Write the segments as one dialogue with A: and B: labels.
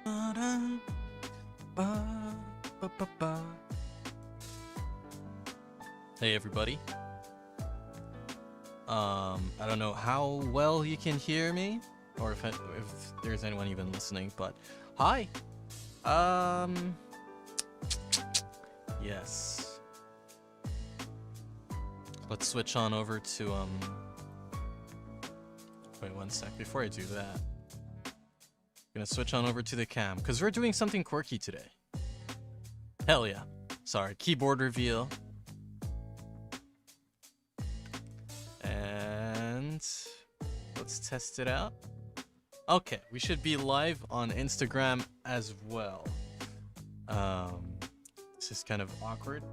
A: Hey everybody. I don't know how well you can hear me, or if there's anyone even listening, but hi. Yes. Let's switch on over to wait one sec. Before I do that, I'm gonna switch on over to the cam because we're doing something quirky today. Hell yeah. Sorry, keyboard reveal. And let's test it out. Okay, we should be live on Instagram as well. This is kind of awkward.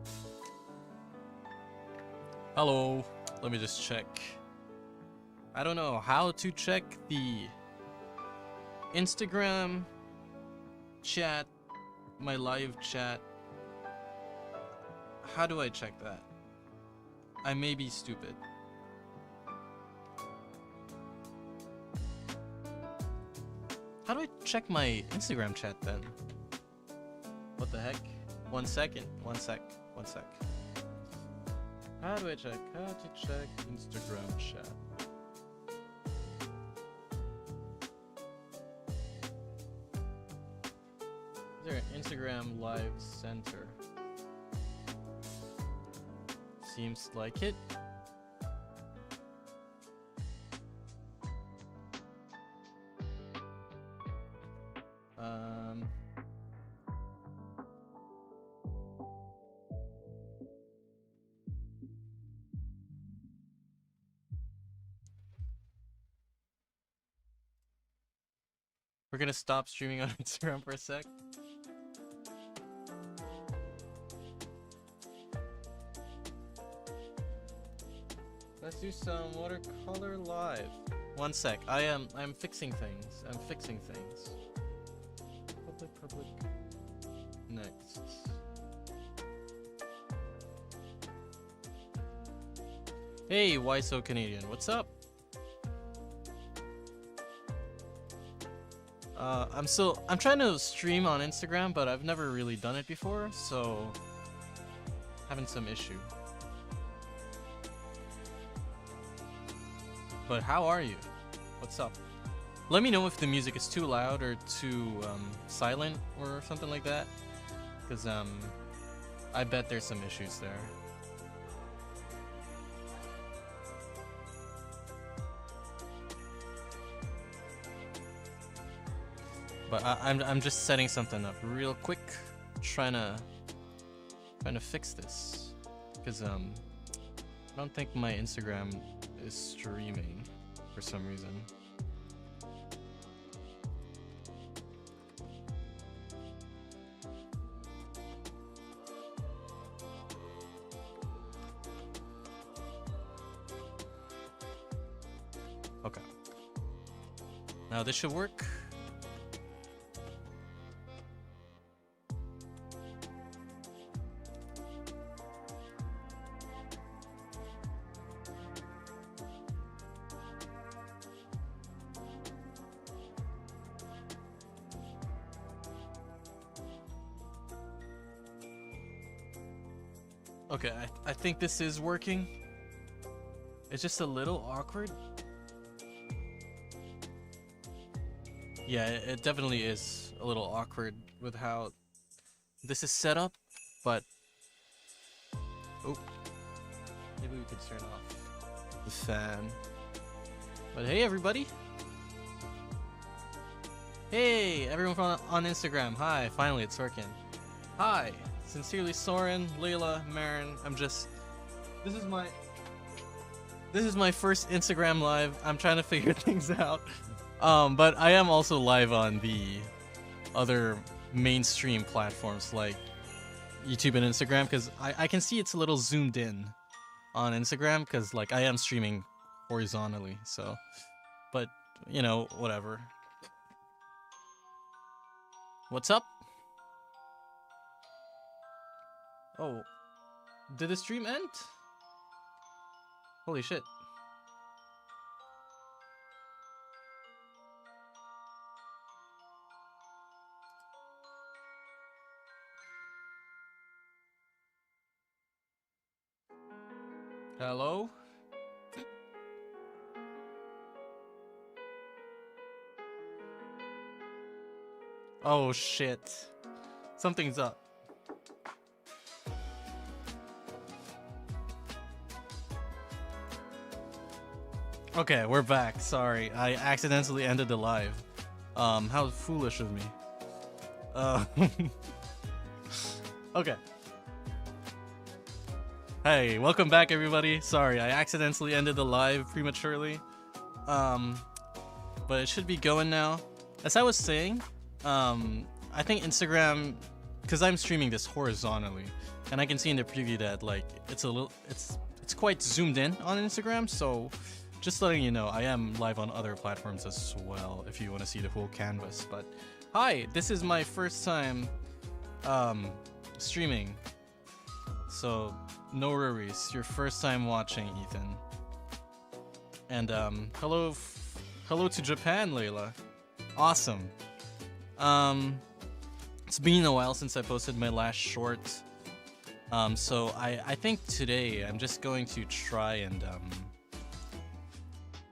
A: Hello, let me just check. I don't know how to check the Instagram chat, my live chat. How do I check that? I may be stupid. How do I check my Instagram chat then? What the heck? 1 second. 1 sec. 1 sec. How do I check? How to check Instagram chat? Is there an Instagram live center? Seems like it. We're gonna stop streaming on Instagram for a sec. Let's do some watercolor live. 1 sec. I'm fixing things. I'm fixing things. Public. Next. Hey, why so Canadian? What's up? I'm trying to stream on Instagram, but I've never really done it before, so having some issue. But how are you? What's up? Let me know if the music is too loud or too silent or something like that, because I bet there's some issues there. But I'm just setting something up real quick, trying to fix this, because I don't think my Instagram is streaming for some reason. Okay. Now this should work. Okay, I think this is working. It's just a little awkward. Yeah, it definitely is a little awkward with how this is set up, but oh, maybe we could turn off the fan. But hey everybody. Hey everyone from on Instagram. Hi, finally it's working. Hi. Sincerely Soren, Layla, Marin. This is my first Instagram live. I'm trying to figure things out. But I am also live on the other mainstream platforms like YouTube and Instagram, because I can see it's a little zoomed in on Instagram because like I am streaming horizontally, so but you know, whatever. What's up? Oh, did the stream end? Holy shit. Hello? Oh shit. Something's up. Okay, we're back. Sorry, I accidentally ended the live. How foolish of me. Uh, okay. Hey, welcome back everybody. Sorry, I accidentally ended the live prematurely. But it should be going now. As I was saying, I think Instagram, because I'm streaming this horizontally, and I can see in the preview that like it's quite zoomed in on Instagram, so just letting you know, I am live on other platforms as well if you want to see the whole canvas. But hi, this is my first time streaming, so no worries. Your first time watching, Ethan. And hello to Japan, Layla. Awesome. It's been a while since I posted my last short. So I think today I'm just going to try and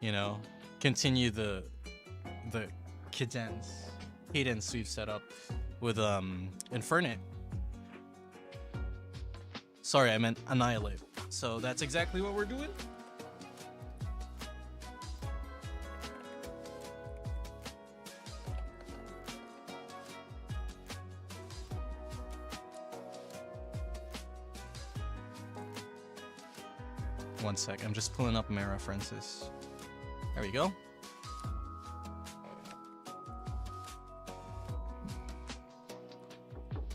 A: you know, continue the cadence we've set up with Infernape. Sorry, I meant Annihilate. So that's exactly what we're doing. One sec, I'm just pulling up my references. There we go.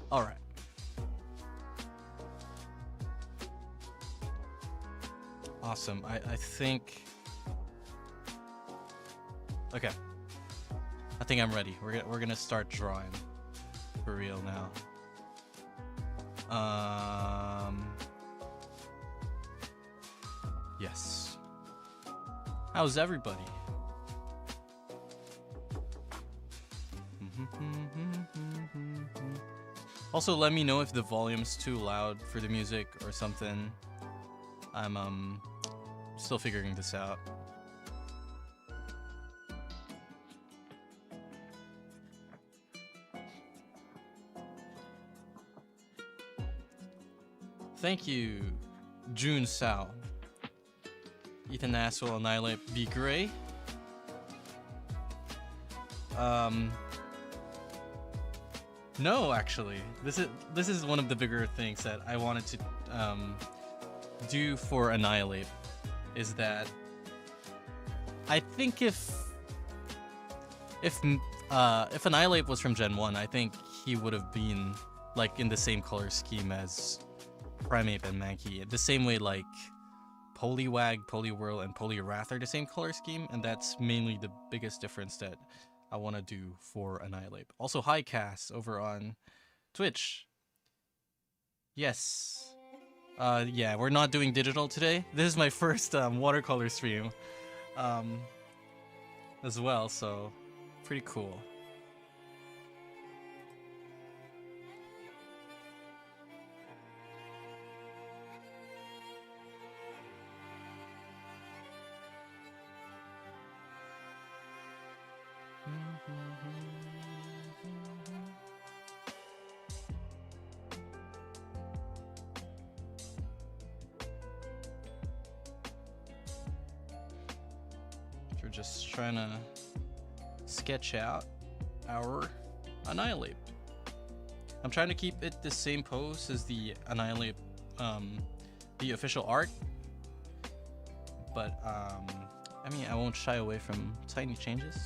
A: All right. Awesome. I think. Okay. I think I'm ready. We're gonna start drawing for real now. Yes. How's everybody? Also, let me know if the volume's too loud for the music or something. I'm still figuring this out. Thank you, June Sao. Ethan Nass will annihilate B Gray. No, actually, this is one of the bigger things that I wanted to do for Annihilate, is that I think if Annihilate was from Gen 1, I think he would have been like in the same color scheme as Primeape and Mankey, the same way like Poliwag, Poliwhirl, and Poliwrath are the same color scheme, and that's mainly the biggest difference that I want to do for Annihilate. Also, hi Cass over on Twitch. Yes. Yeah, we're not doing digital today. This is my first watercolor stream as well, so pretty cool. We're just trying to sketch out our Annihilate. I'm trying to keep it the same pose as the Annihilate, the official art, but I mean, I won't shy away from tiny changes.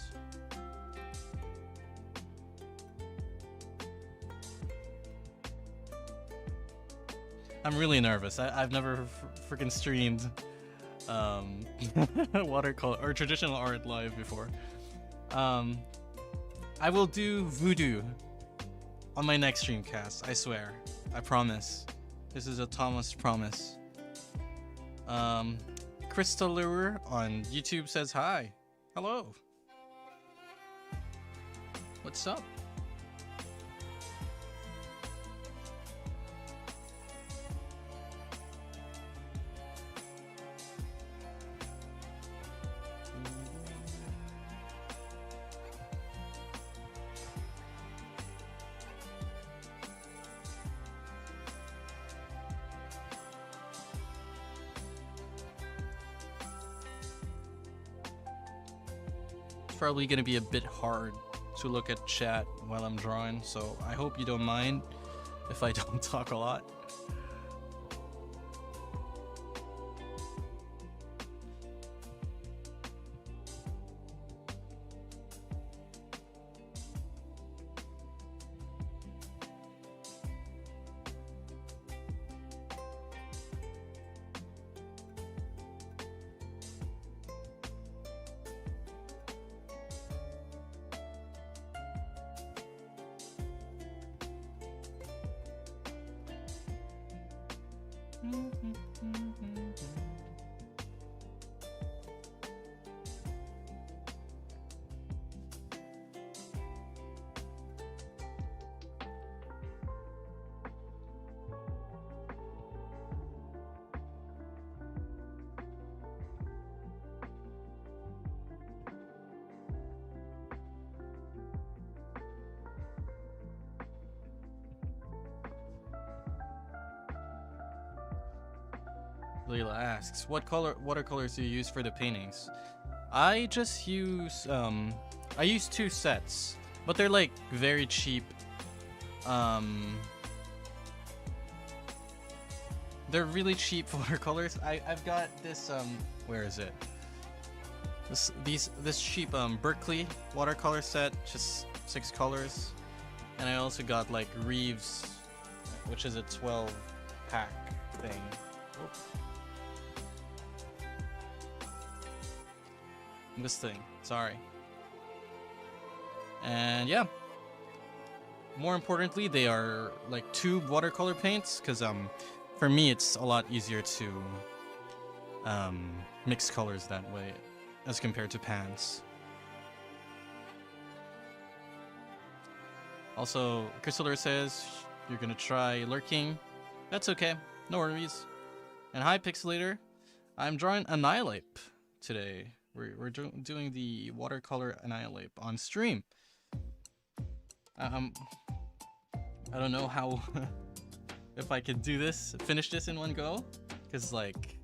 A: I'm really nervous. I've never freaking streamed watercolor or traditional art live before. I will do voodoo on my next streamcast. I swear. I promise. This is a Thomas promise. Crystal Lure on YouTube says hi. Hello. What's up? probably gonna be a bit hard to look at chat while I'm drawing, so I hope you don't mind if I don't talk a lot. Leila asks, what watercolors do you use for the paintings? I just use I use 2 sets, but they're like very cheap. They're really cheap watercolors. I've got this where is it? This cheap Berkeley watercolor set, just 6 colors, and I also got like Reeves, which is a 12 pack thing. Oops. This thing, sorry. And yeah, more importantly, they are like tube watercolor paints, because for me it's a lot easier to mix colors that way as compared to pans. Also, Crystalor says you're gonna try lurking. That's okay, no worries. And hi Pixelator, I'm drawing Annihilate today. We're doing the watercolor Annihilate on stream. I don't know how if I could do this, finish this in one go, because like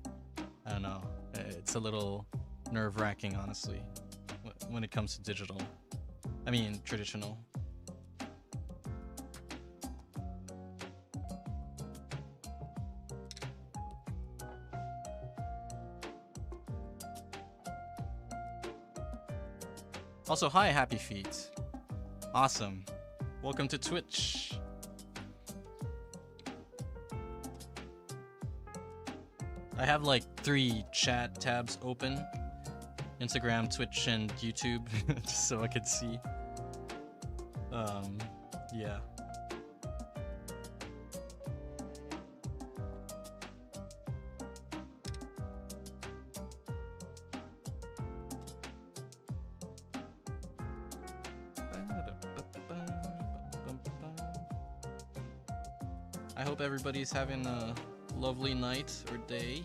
A: I don't know, it's a little nerve-wracking honestly when it comes to digital. I mean traditional. Also, hi, Happy Feet. Awesome. Welcome to Twitch. I have like 3 chat tabs open. Instagram, Twitch, and YouTube, just so I could see. Yeah. I hope everybody's having a lovely night or day.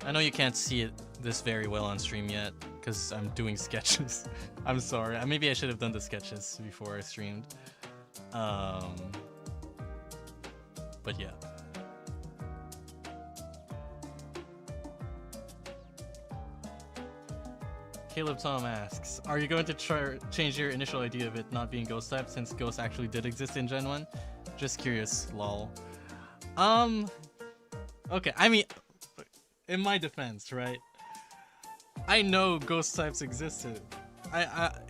A: I know you can't see it this very well on stream yet because I'm doing sketches. I'm sorry. Maybe I should have done the sketches before I streamed. But yeah. Caleb Tom asks, are you going to change your initial idea of it not being ghost type since ghosts actually did exist in Gen 1? Just curious, lol. Okay, I mean, in my defense, right? I know ghost types existed.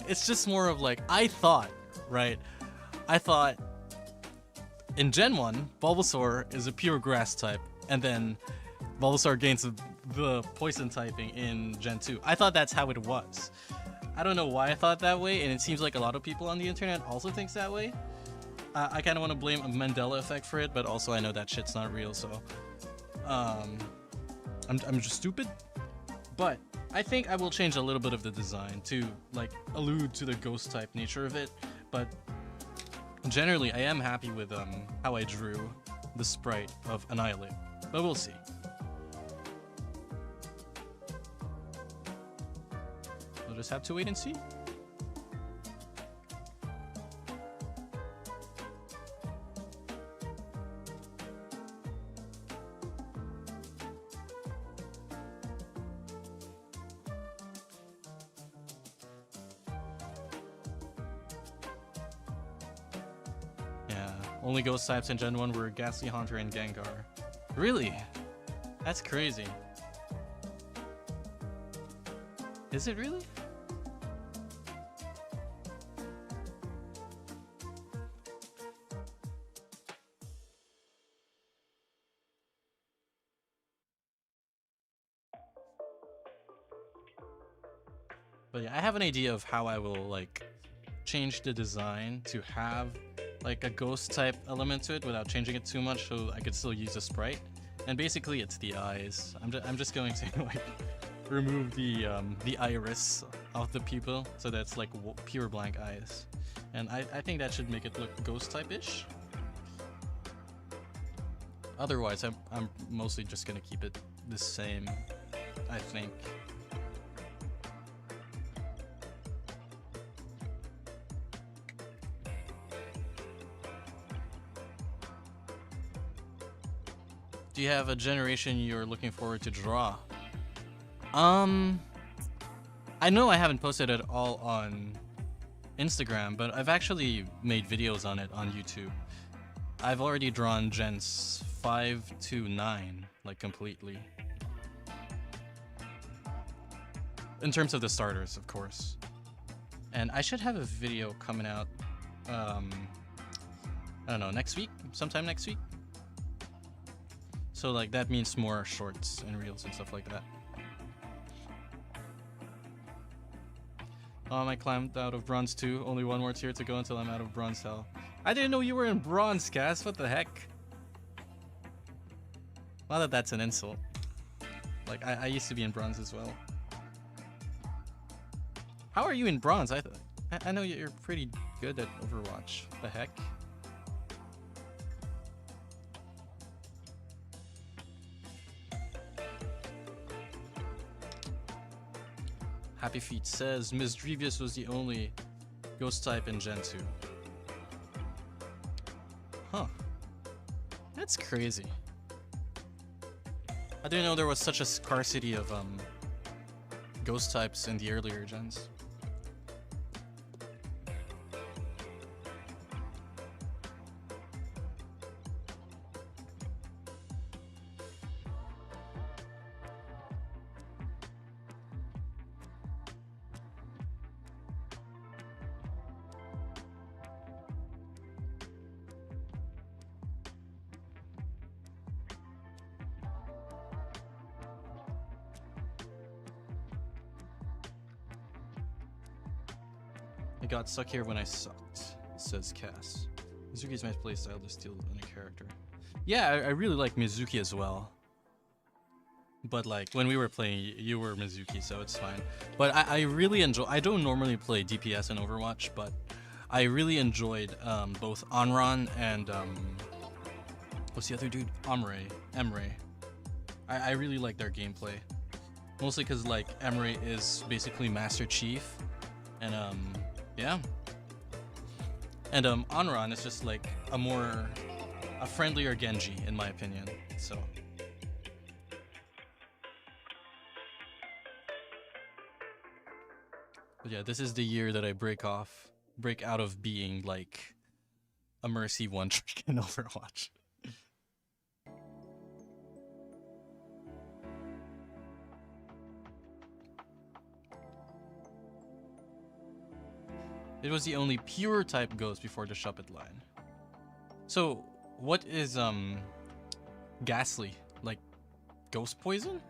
A: It's just more of like, I thought in Gen 1, Bulbasaur is a pure grass type, and then Bulbasaur gains the poison typing in Gen 2. I thought that's how it was. I don't know why I thought that way, and it seems like a lot of people on the internet also thinks that way. I kind of want to blame a Mandela effect for it, but also I know that shit's not real, so I'm just stupid. But I think I will change a little bit of the design to like allude to the ghost type nature of it, but generally I am happy with how I drew the sprite of Annihilate, but we'll see. We'll just have to wait and see. Only ghost types in Gen 1 were Ghastly Haunter and Gengar. Really? That's crazy. Is it really? But yeah, I have an idea of how I will like change the design to have like a ghost type element to it without changing it too much, so I could still use a sprite. And basically, it's the eyes. I'm just going to like remove the iris of the pupil, so that's like pure blank eyes. And I think that should make it look ghost type-ish. Otherwise, I'm mostly just gonna keep it the same, I think. Do you have a generation you're looking forward to draw? I know I haven't posted it all on Instagram, but I've actually made videos on it on YouTube. I've already drawn gens 5 to 9, like completely. In terms of the starters, of course. And I should have a video coming out, I don't know, next week? Sometime next week? So like that means more shorts and reels and stuff like that. I climbed out of bronze 2. Only one more tier to go until I'm out of bronze hell. I didn't know you were in bronze, Cass. What the heck? Not that that's an insult. Like I used to be in bronze as well. How are you in bronze? I know you're pretty good at Overwatch. The heck? Happy Feet says Misdrevious was the only ghost type in Gen 2. Huh. That's crazy. I didn't know there was such a scarcity of ghost types in the earlier gens. I got stuck here when I sucked, says Cass. Mizuki's my playstyle to steal any character. Yeah, I really like Mizuki as well. But like, when we were playing, you were Mizuki, so it's fine. But I really enjoy... I don't normally play DPS in Overwatch, but I really enjoyed both Onron and... what's the other dude? Emre. I really like their gameplay. Mostly because, like, Emre is basically Master Chief. And, yeah. And Onron is just like a friendlier Genji in my opinion. So but yeah, this is the year that I break out of being like a Mercy one trick in Overwatch. It was the only pure type ghost before the Shuppet line. So, what is Ghastly? Like ghost poison?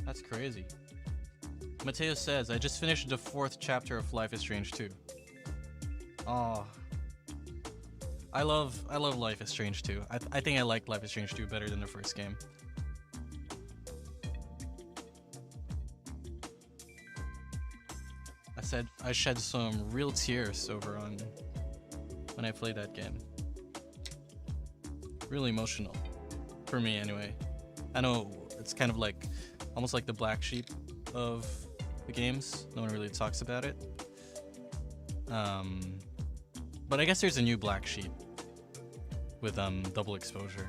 A: That's crazy. Mateo says, I just finished the 4th chapter of Life is Strange 2. Oh. I love Life is Strange 2. I think I like Life is Strange 2 better than the first game. I shed some real tears over on when I played that game. Really emotional. For me, anyway. I know it's kind of like, almost like the black sheep of the games. No one really talks about it. But I guess there's a new black sheep with double exposure.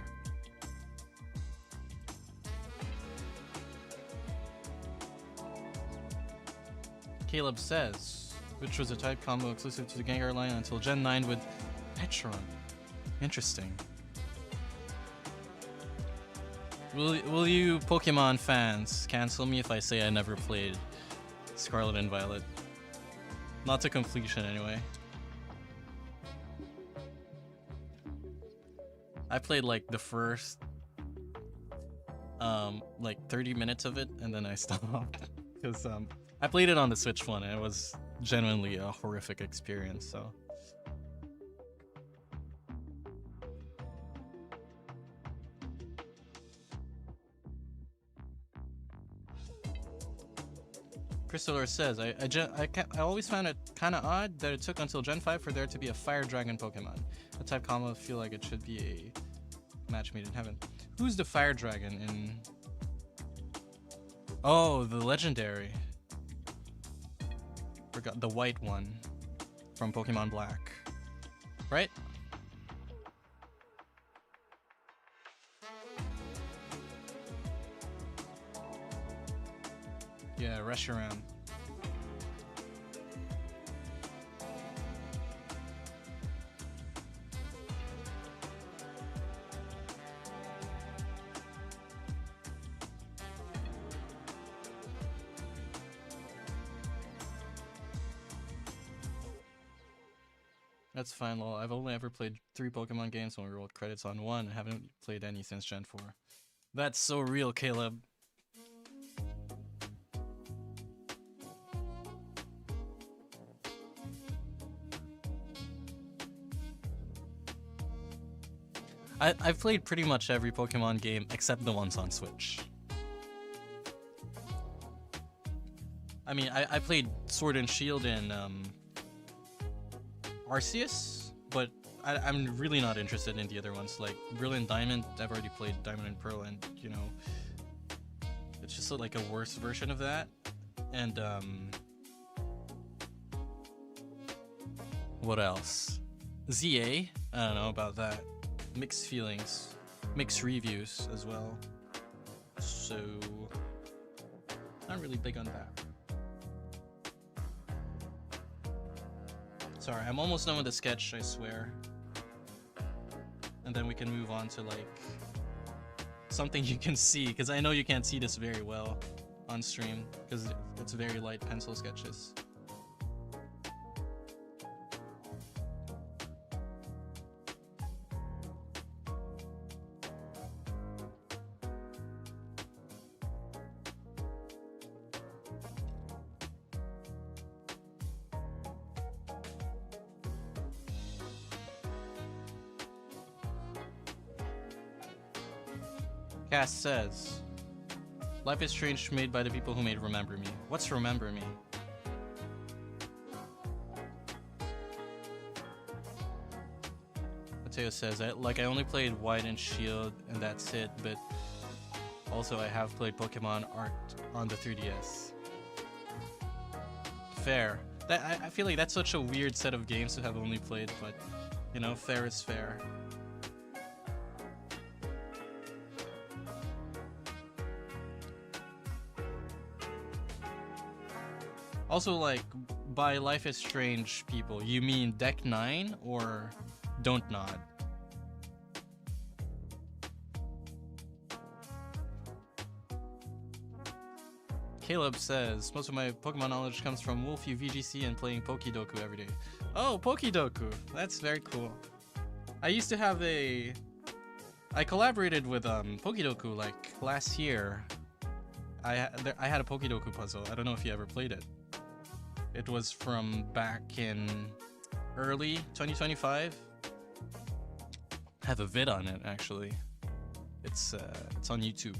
A: Caleb says, which was a type combo exclusive to the Gengar line until Gen 9 with Petron. Interesting. Will you Pokemon fans cancel me if I say I never played Scarlet and Violet? Not to completion anyway. I played like the first like 30 minutes of it and then I stopped because I played it on the Switch one and it was genuinely a horrific experience, so Crystalor says, I always found it kind of odd that it took until Gen 5 for there to be a Fire Dragon Pokemon. A type combo, I feel like it should be a match made in heaven. Who's the Fire Dragon in... Oh, the legendary. Forgot the white one from Pokemon Black. Right? Yeah, rush around. That's fine, lol. I've only ever played 3 Pokemon games when we rolled credits on 1 and haven't played any since Gen 4. That's so real, Caleb. I've played pretty much every Pokemon game except the ones on Switch. I mean, I played Sword and Shield and Arceus, but I'm really not interested in the other ones. Like Brilliant Diamond, I've already played Diamond and Pearl, and you know, it's just like a worse version of that. And what else? ZA? I don't know about that. Mixed feelings, mixed reviews as well. So, not really big on that. Sorry, I'm almost done with the sketch, I swear. And then we can move on to like something you can see, because I know you can't see this very well on stream, because it's very light pencil sketches. Cass says, Life is Strange made by the people who made Remember Me. What's Remember Me? Mateo says, I only played White and Shield and that's it, but also I have played Pokemon Art on the 3DS. Fair. I feel like that's such a weird set of games to have only played, but you know, fair is fair. Also, like, by Life is Strange people, you mean Deck 9 or Don't Nod? Caleb says, most of my Pokemon knowledge comes from Wolfie VGC and playing Pokidoku every day. Oh, Pokidoku! That's very cool. I used to have I collaborated with Pokidoku like last year. I had a Pokidoku puzzle. I don't know if you ever played it. It was from back in early 2025. I have a vid on it actually. It's on YouTube.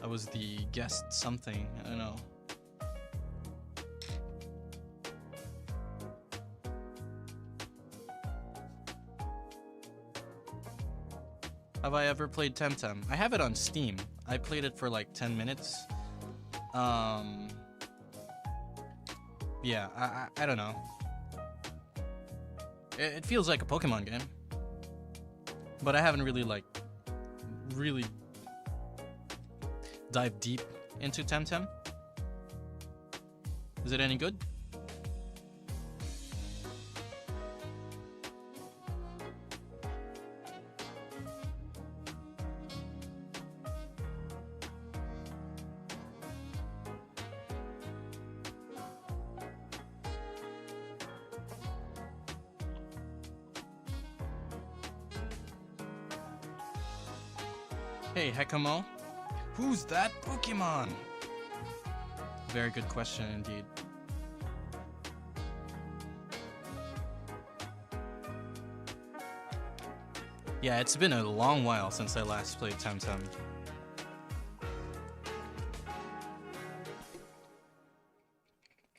A: I was the guest something, I don't know. Have I ever played Temtem? I have it on Steam. I played it for like 10 minutes. Yeah, I don't know. It feels like a Pokemon game, but I haven't really dived deep into Temtem. Is it any good? Hey, Hekamo. Who's that Pokemon? Very good question indeed. Yeah, it's been a long while since I last played Temtem.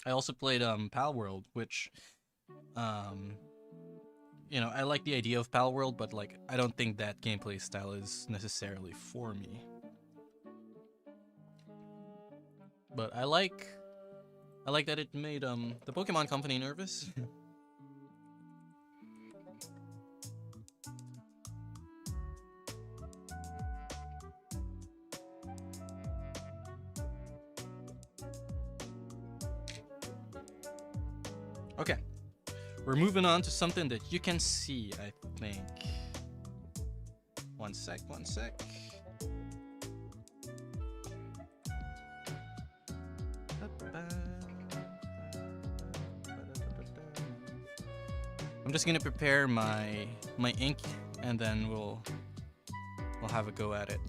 A: I also played Pal World, which you know, I like the idea of Pal World, but like I don't think that gameplay style is necessarily for me. But I like that it made the Pokemon Company nervous. Okay. We're moving on to something that you can see, I think. One sec. I'm just gonna prepare my ink, and then we'll have a go at it.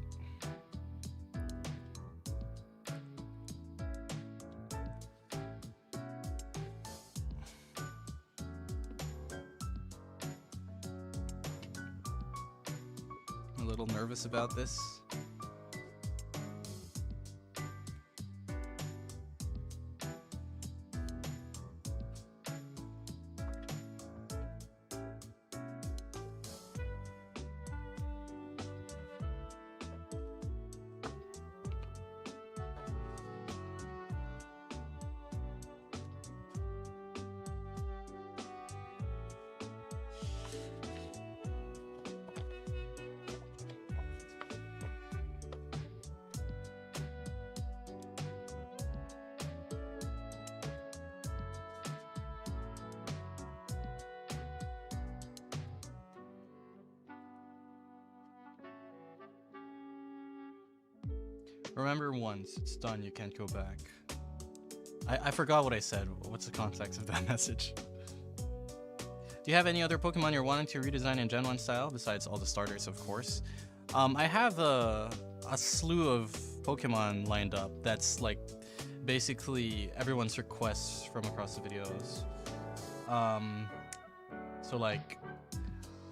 A: I'm a little nervous about this. Remember once, it's done, you can't go back. I forgot what I said. What's the context of that message? Do you have any other Pokemon you're wanting to redesign in Gen 1 style, besides all the starters, of course? I have a slew of Pokemon lined up that's like basically everyone's requests from across the videos. So like,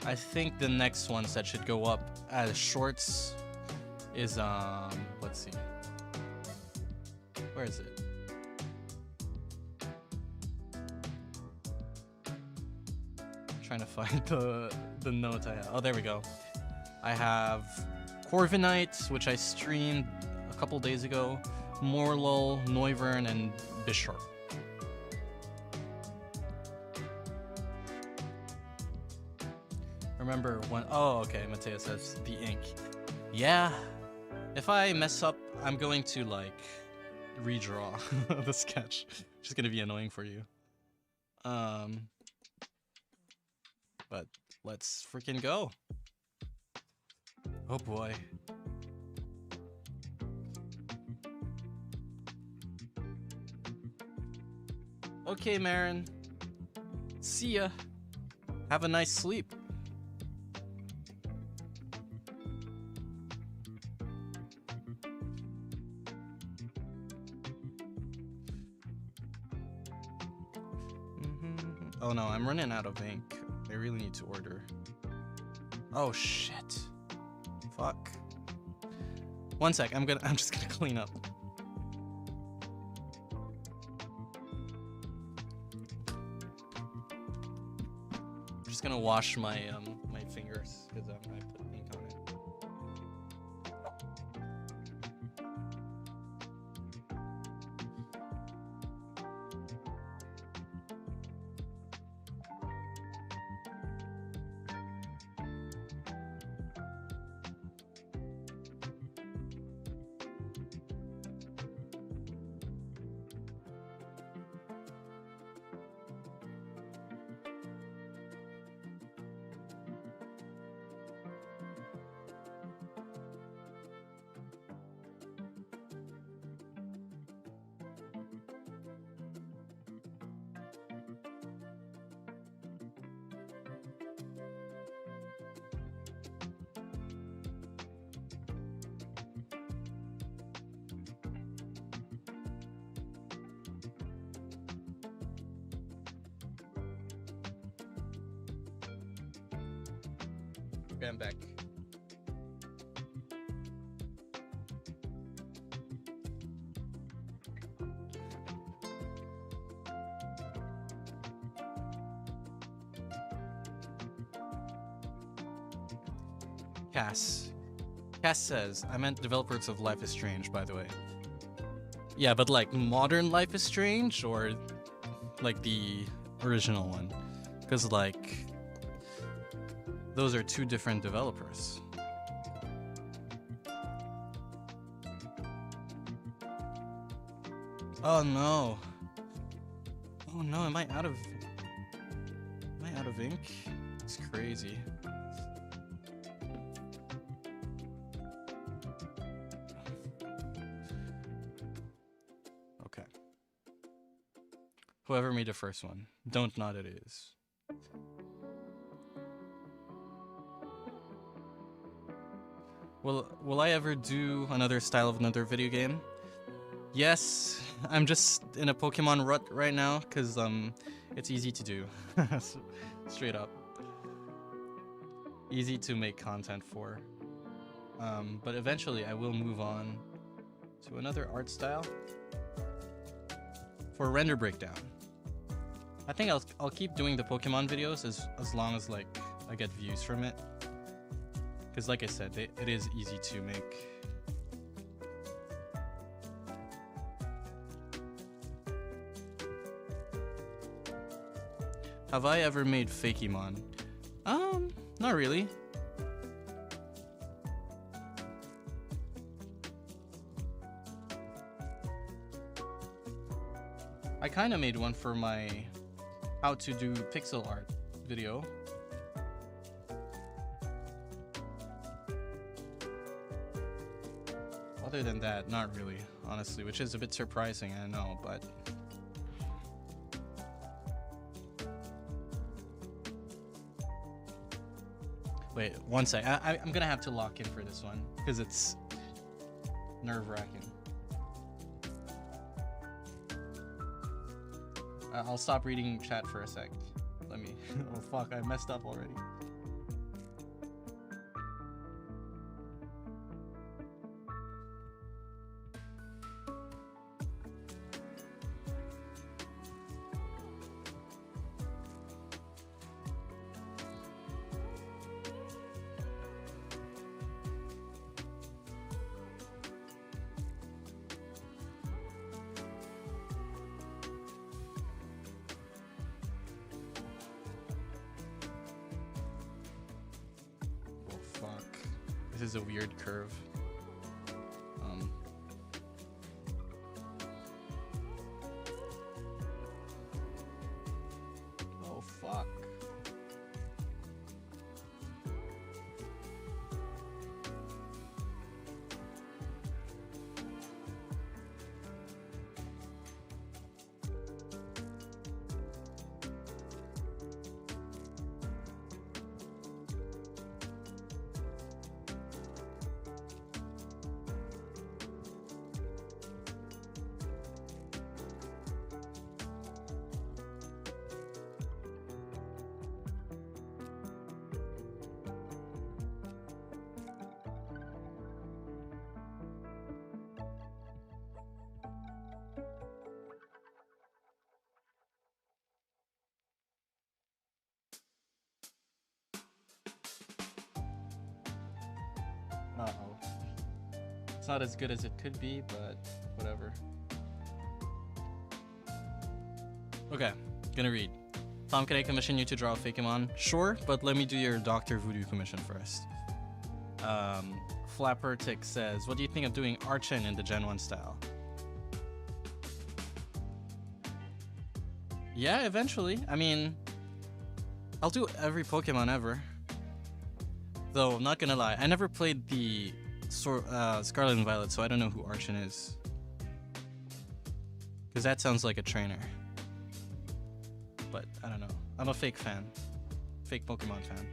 A: I think the next ones that should go up as shorts is let's see, where is it? I'm trying to find the note I have. Oh, there we go. I have Corviknight, which I streamed a couple days ago, Morlul, Noivern, and Bisharp. Remember when? Oh, okay. Mateo says the ink. Yeah. If I mess up, I'm going to like redraw the sketch, which is gonna be annoying for you. But let's freaking go. Oh boy. Okay, Marin. See ya. Have a nice sleep. Oh no, I'm running out of ink. I really need to order. Oh shit. Fuck. One sec, I'm just gonna clean up. I'm just gonna wash my my fingers because I put ink on it. Okay, I'm back. Cass says, I meant developers of Life is Strange, by the way. Yeah, but like modern Life is Strange or like the original one? Because like those are two different developers. Oh no. Oh no, am I out of ink? It's crazy. Okay. Whoever made the first one, don't nod it is. Will I ever do another style of another video game? Yes, I'm just in a Pokemon rut right now because it's easy to do. Straight up. Easy to make content for. But eventually I will move on to another art style for render breakdown. I think I'll keep doing the Pokemon videos as long as like I get views from it. Because like I said, it is easy to make. Have I ever made Fakemon? Not really. I kind of made one for my how to do pixel art video. Other than that, not really, honestly, which is a bit surprising, I know, but... Wait, one sec. I'm gonna have to lock in for this one, because it's nerve-wracking. I'll stop reading chat for a sec. Let me... oh fuck, I messed up already. This is a weird curve. Oh fuck. Uh-oh. It's not as good as it could be, but whatever. Okay, gonna read. Tom, can I commission you to draw a Fakemon? Sure, but let me do your Dr. Voodoo commission first. Flapper Tick says, what do you think of doing Archon in the Gen 1 style? Yeah, eventually. I mean, I'll do every Pokemon ever. Though, I'm not gonna lie, I never played the Scarlet and Violet, so I don't know who Archon is. Because that sounds like a trainer. But, I don't know. I'm a fake fan. Fake Pokemon fan.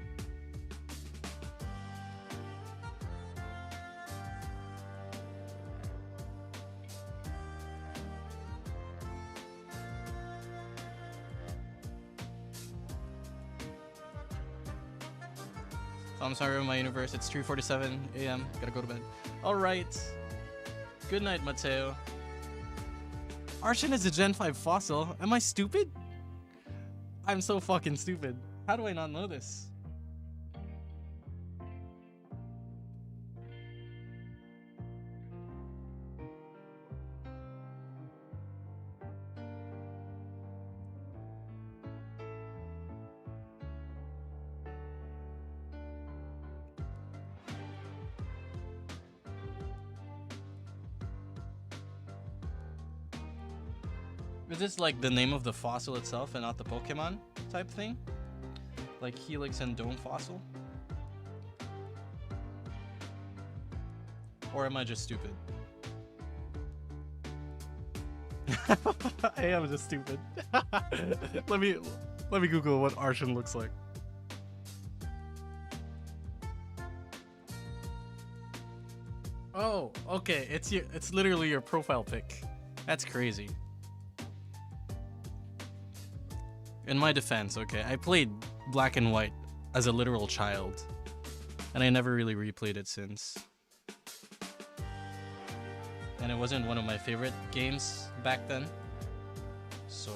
A: Oh, I'm sorry, my universe. It's 3:47 a.m. Gotta go to bed. All right. Good night, Mateo. Arshin is a Gen 5 fossil. Am I stupid? I'm so fucking stupid. How do I not know this? Is this like the name of the fossil itself and not the Pokemon type thing? Like Helix and Dome fossil? Or am I just stupid? I am just stupid. let me Google what Arshin looks like. Oh, okay. It's literally your profile pic. That's crazy. In my defense, okay, I played Black and White as a literal child, and I never really replayed it since. And it wasn't one of my favorite games back then, so...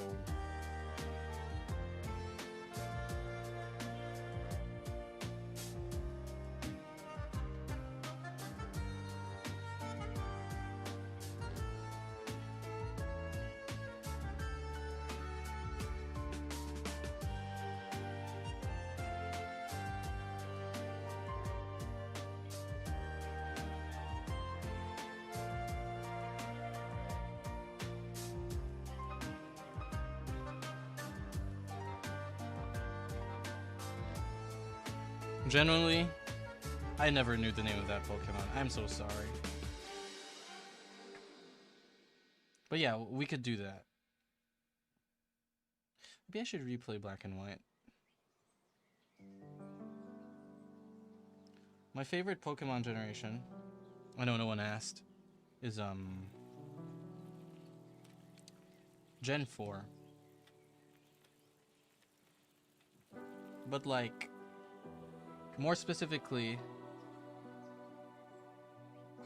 A: Genuinely, I never knew the name of that Pokemon. I'm so sorry. But yeah, we could do that. Maybe I should replay Black and White. My favorite Pokemon generation, I know no one asked, is Gen 4. But like, more specifically,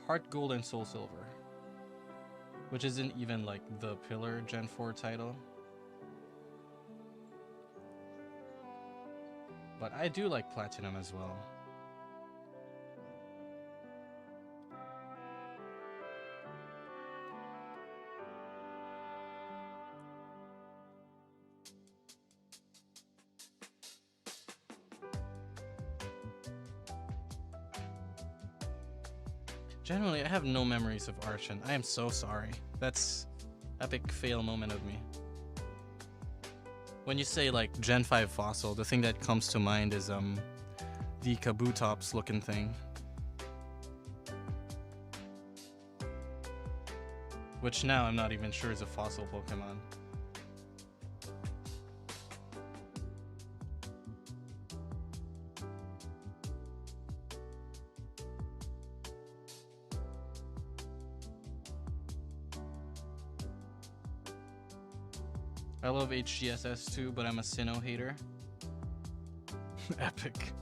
A: Heart Gold and Soul Silver, which isn't even like the pillar Gen 4 title. But I do like Platinum as well. Generally, I have no memories of Arshin. I am so sorry. That's epic fail moment of me. When you say like Gen 5 fossil, the thing that comes to mind is the Kabutops looking thing. Which now I'm not even sure is a fossil Pokemon. I love HGSS too, but I'm a Sinnoh hater. Epic.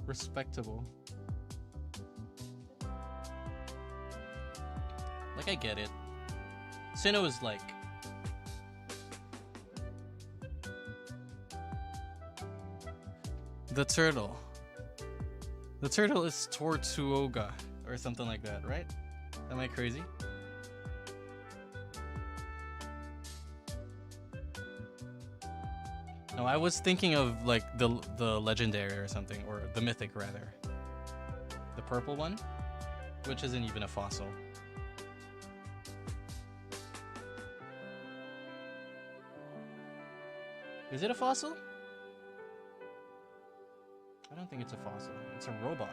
A: Respectable. Like, I get it. Sinnoh is like... the turtle. The turtle is Tortuoga, or something like that, right? Am I crazy? No, I was thinking of like the legendary or something, or the mythic rather. The purple one, which isn't even a fossil. Is it a fossil? I don't think it's a fossil. It's a robot.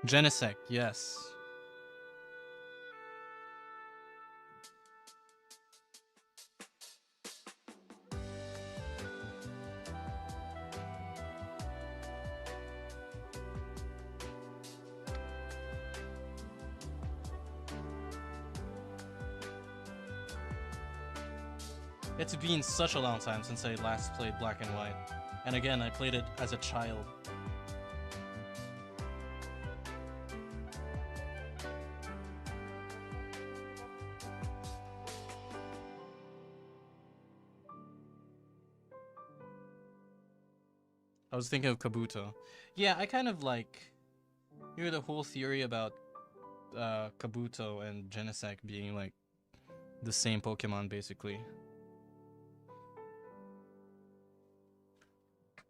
A: Genesect, yes. It's been such a long time since I last played Black and White. And again, I played it as a child. I was thinking of Kabuto. Yeah, I kind of like hear the whole theory about Kabuto and Genesect being like the same Pokemon basically.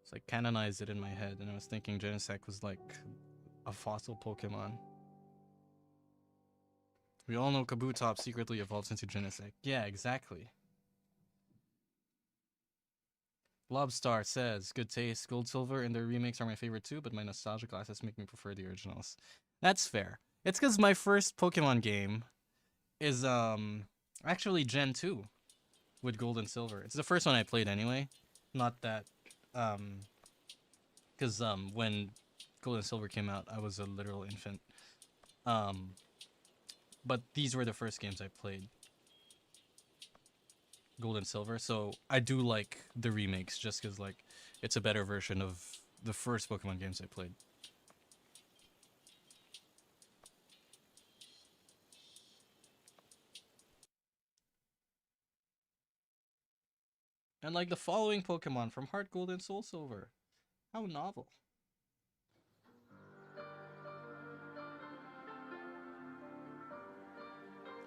A: It's like canonized it in my head, and I was thinking Genesect was like a fossil Pokemon. We all know Kabuto secretly evolves into Genesect. Yeah, exactly. Lobstar says, good taste. Gold, Silver, and their remakes are my favorite too, but my nostalgia classes make me prefer the originals. That's fair. It's because my first Pokemon game is actually Gen 2 with Gold and Silver. It's the first one I played anyway. Not that because when Gold and Silver came out, I was a literal infant. But these were the first games I played. Gold and Silver, so I do like the remakes just because like it's a better version of the first Pokemon games I played. And like the following Pokemon from Heart Gold and Soul Silver. How novel.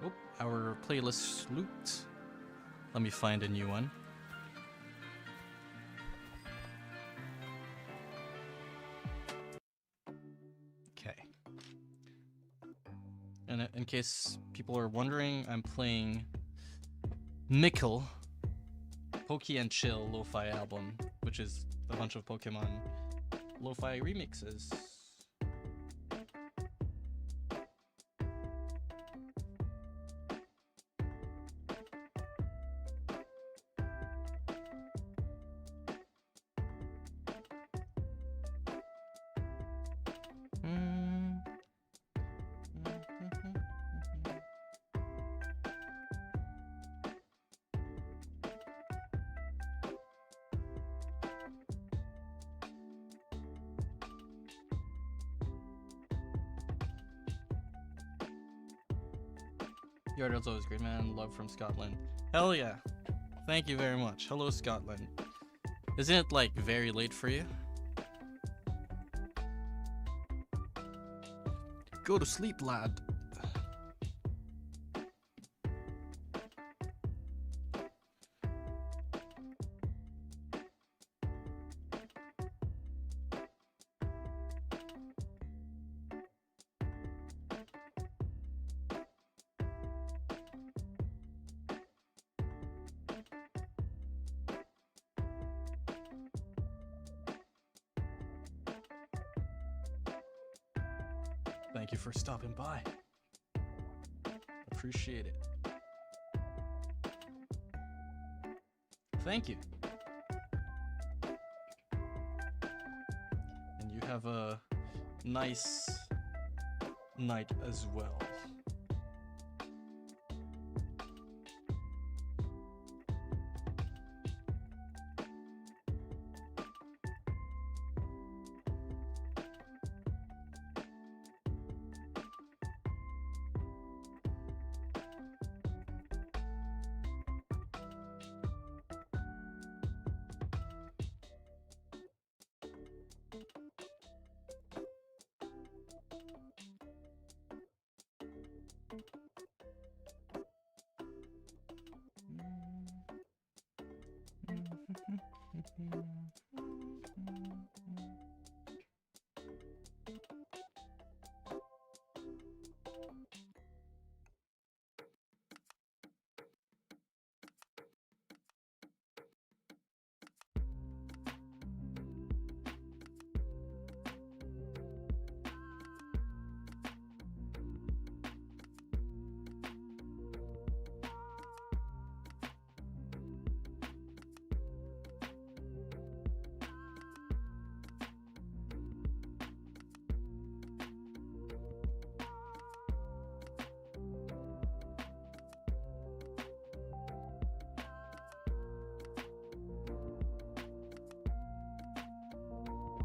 A: Oh, our playlist looped. Let me find a new one. Okay. And in case people are wondering, I'm playing Mikkel, Poke and Chill Lo-Fi album, which is a bunch of Pokemon lo-fi remixes. Yardel's always great, man. Love from Scotland. Hell yeah. Thank you very much. Hello, Scotland. Isn't it, like, very late for you? Go to sleep, lad. Thank you for stopping by. Appreciate it. Thank you. And you have a nice night as well.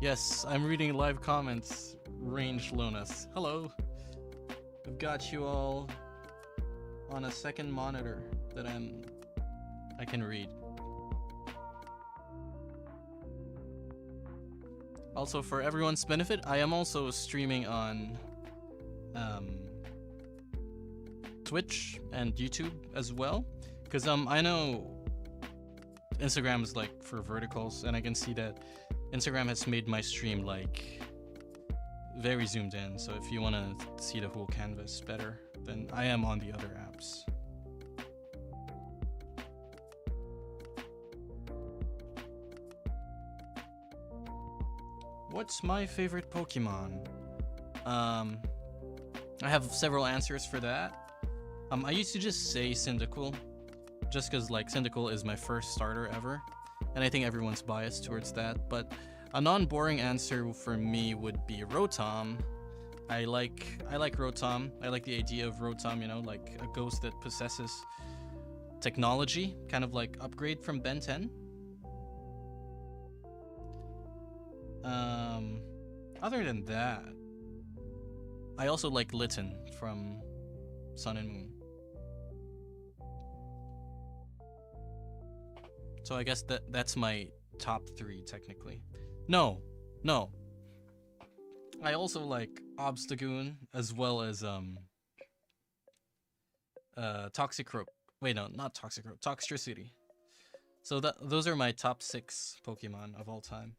A: Yes, I'm reading live comments. Range Lonas. Hello. I've got you all on a second monitor that I can read. Also, for everyone's benefit, I am also streaming on Twitch and YouTube as well, because I know Instagram is like for verticals, and I can see that Instagram has made my stream like very zoomed in. So if you want to see the whole canvas better, then I am on the other apps. What's my favorite Pokemon? I have several answers for that. I used to just say Cyndaquil, just because like Cyndaquil is my first starter ever, and I think everyone's biased towards that. But a non-boring answer for me would be Rotom. I like Rotom. I like the idea of Rotom, you know, like a ghost that possesses technology, kind of like Upgrade from Ben 10. Other than that, I also like Litten from Sun and Moon. So I guess that's my top 3 technically. No. I also like Obstagoon as well as Toxicroak. Wait, no, not Toxicroak. Toxtricity. So those are my top 6 Pokemon of all time.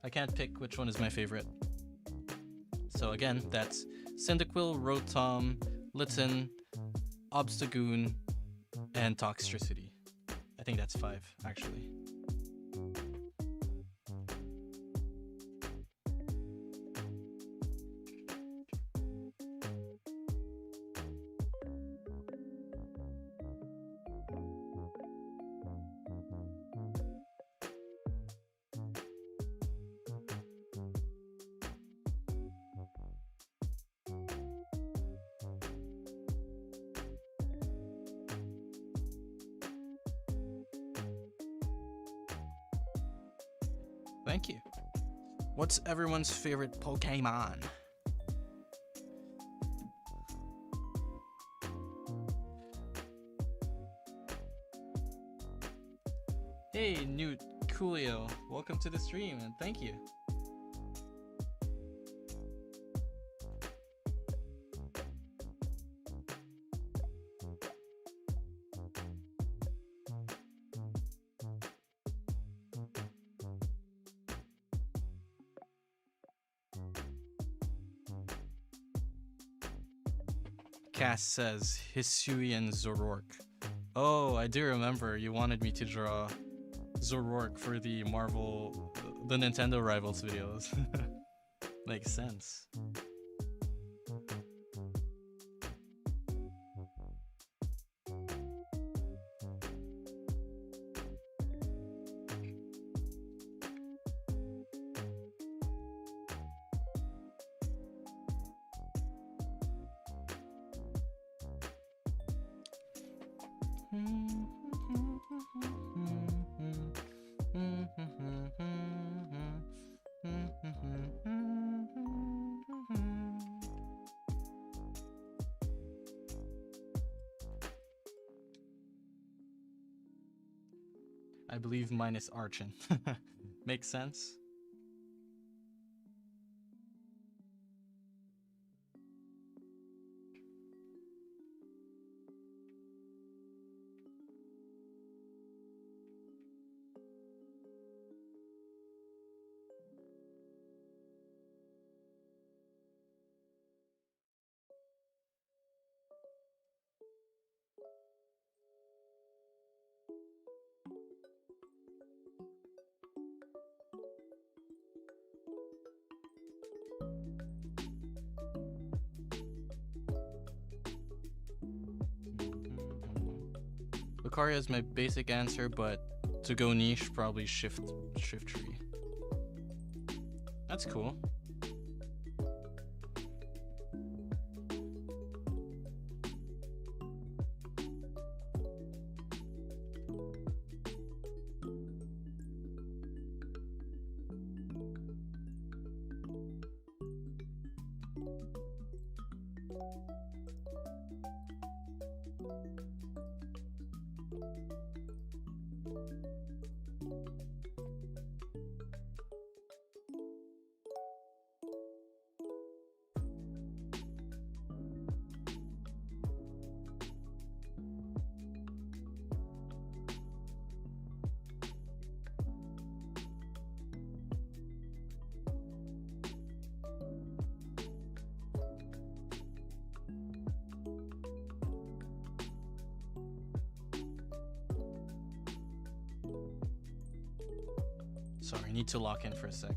A: I can't pick which one is my favorite. So again, that's Cyndaquil, Rotom, Litten, Obstagoon, and Toxtricity. I think that's 5, actually. Thank you. What's everyone's favorite Pokemon? Hey, Newt Coolio. Welcome to the stream, and thank you. Cass says Hisui and Zoroark. Oh, I do remember you wanted me to draw Zoroark for the Nintendo Rivals videos. Makes sense. I believe mine is Archon. Makes sense. Lucaria is my basic answer, but to go niche, probably Shift Tree. That's cool. Sorry, I need to lock in for a sec.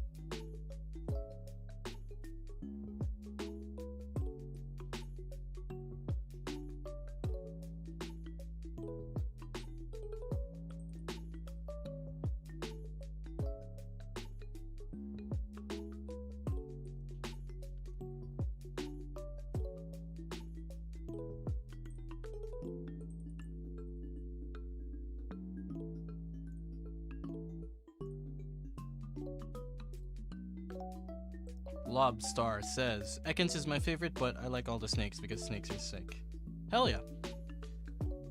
A: Lobstar says, Ekans is my favorite, but I like all the snakes because snakes are sick. Hell yeah.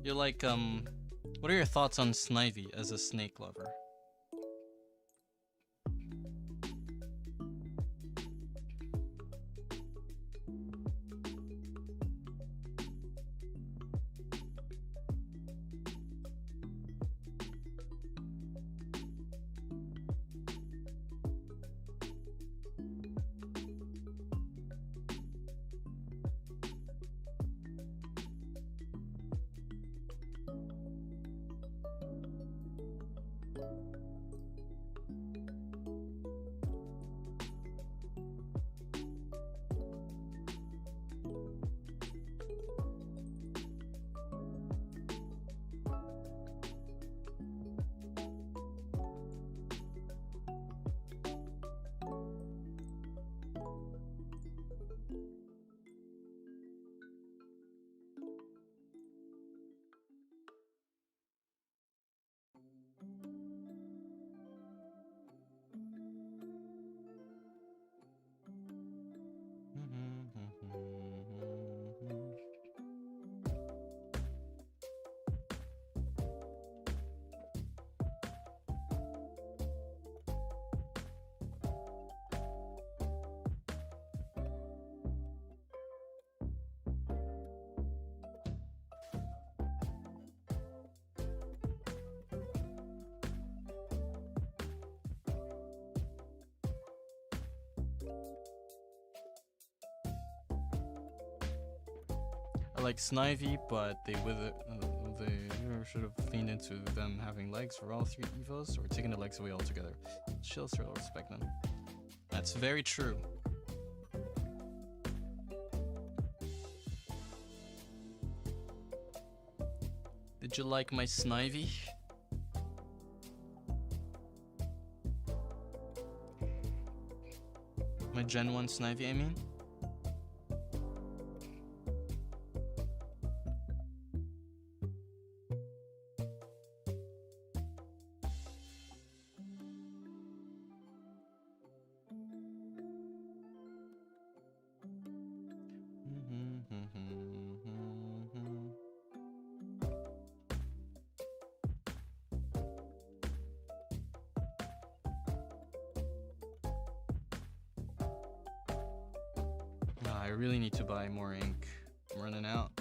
A: You're like, what are your thoughts on Snivy as a snake lover? I like Snivy, but they should have leaned into them having legs for all three Evos, or taking the legs away altogether. She'll still respect them. That's very true. Did you like my Snivy? My Gen 1 Snivy, I mean? I really need to buy more ink. I'm running out.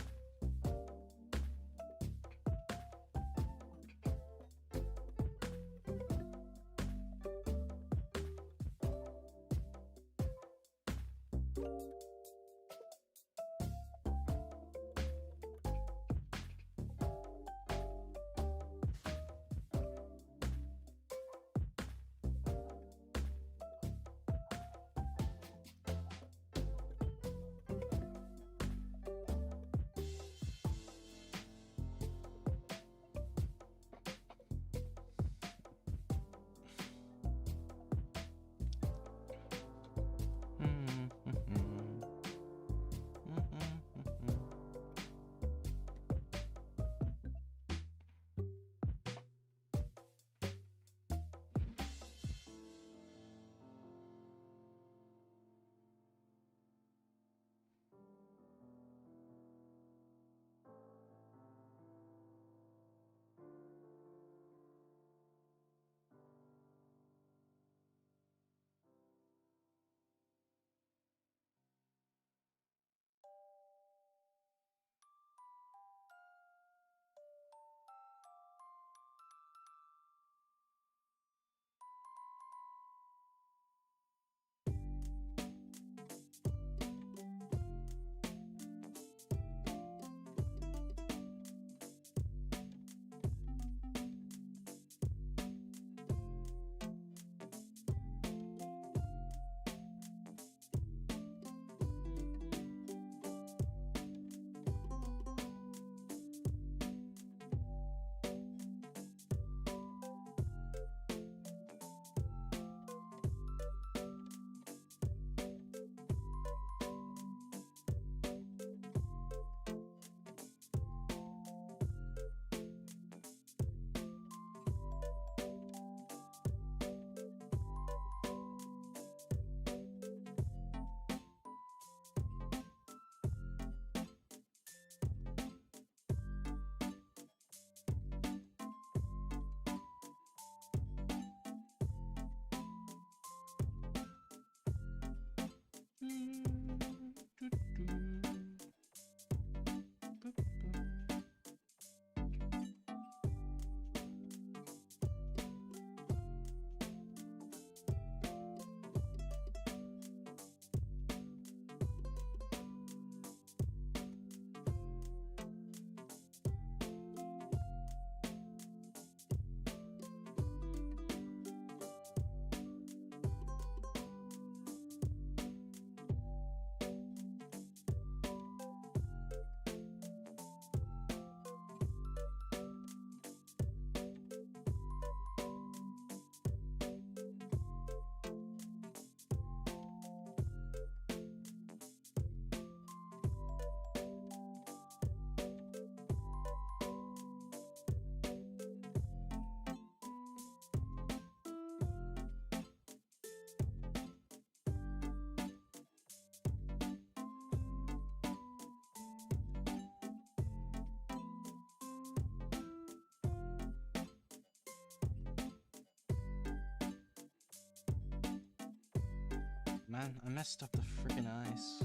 A: Man, I messed up the freaking eyes.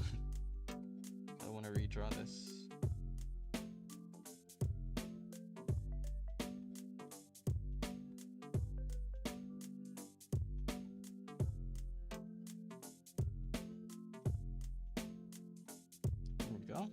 A: I want to redraw this. There we go.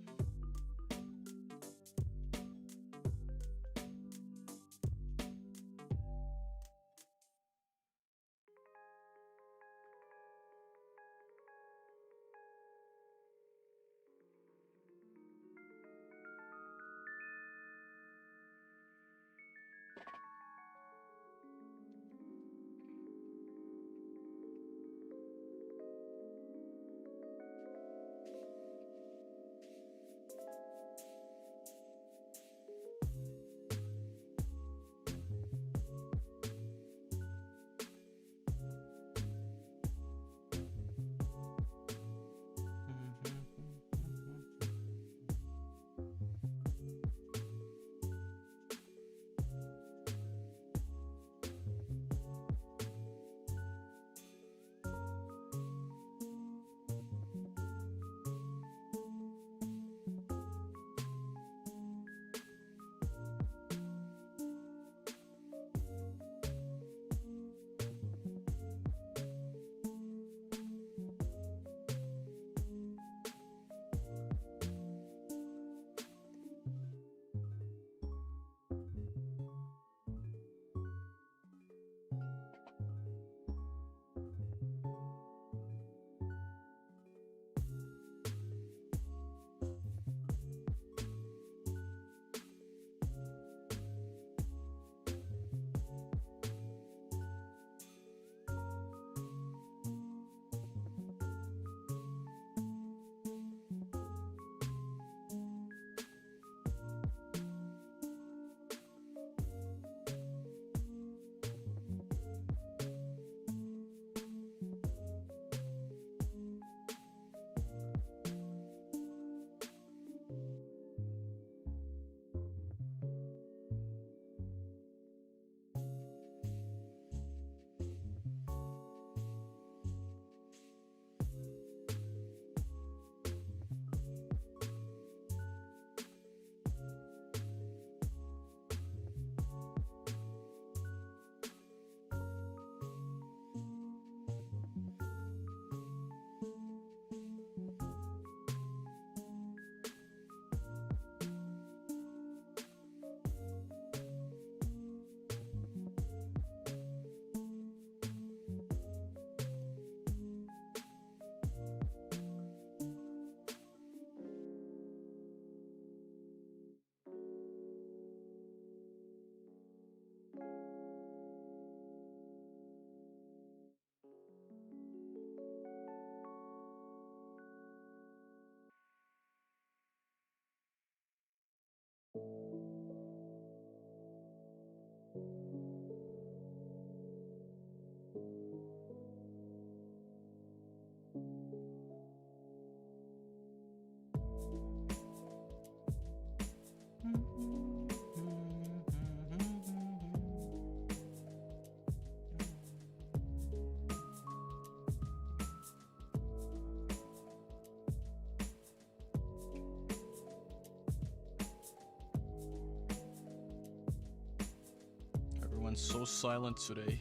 A: Everyone's so silent today.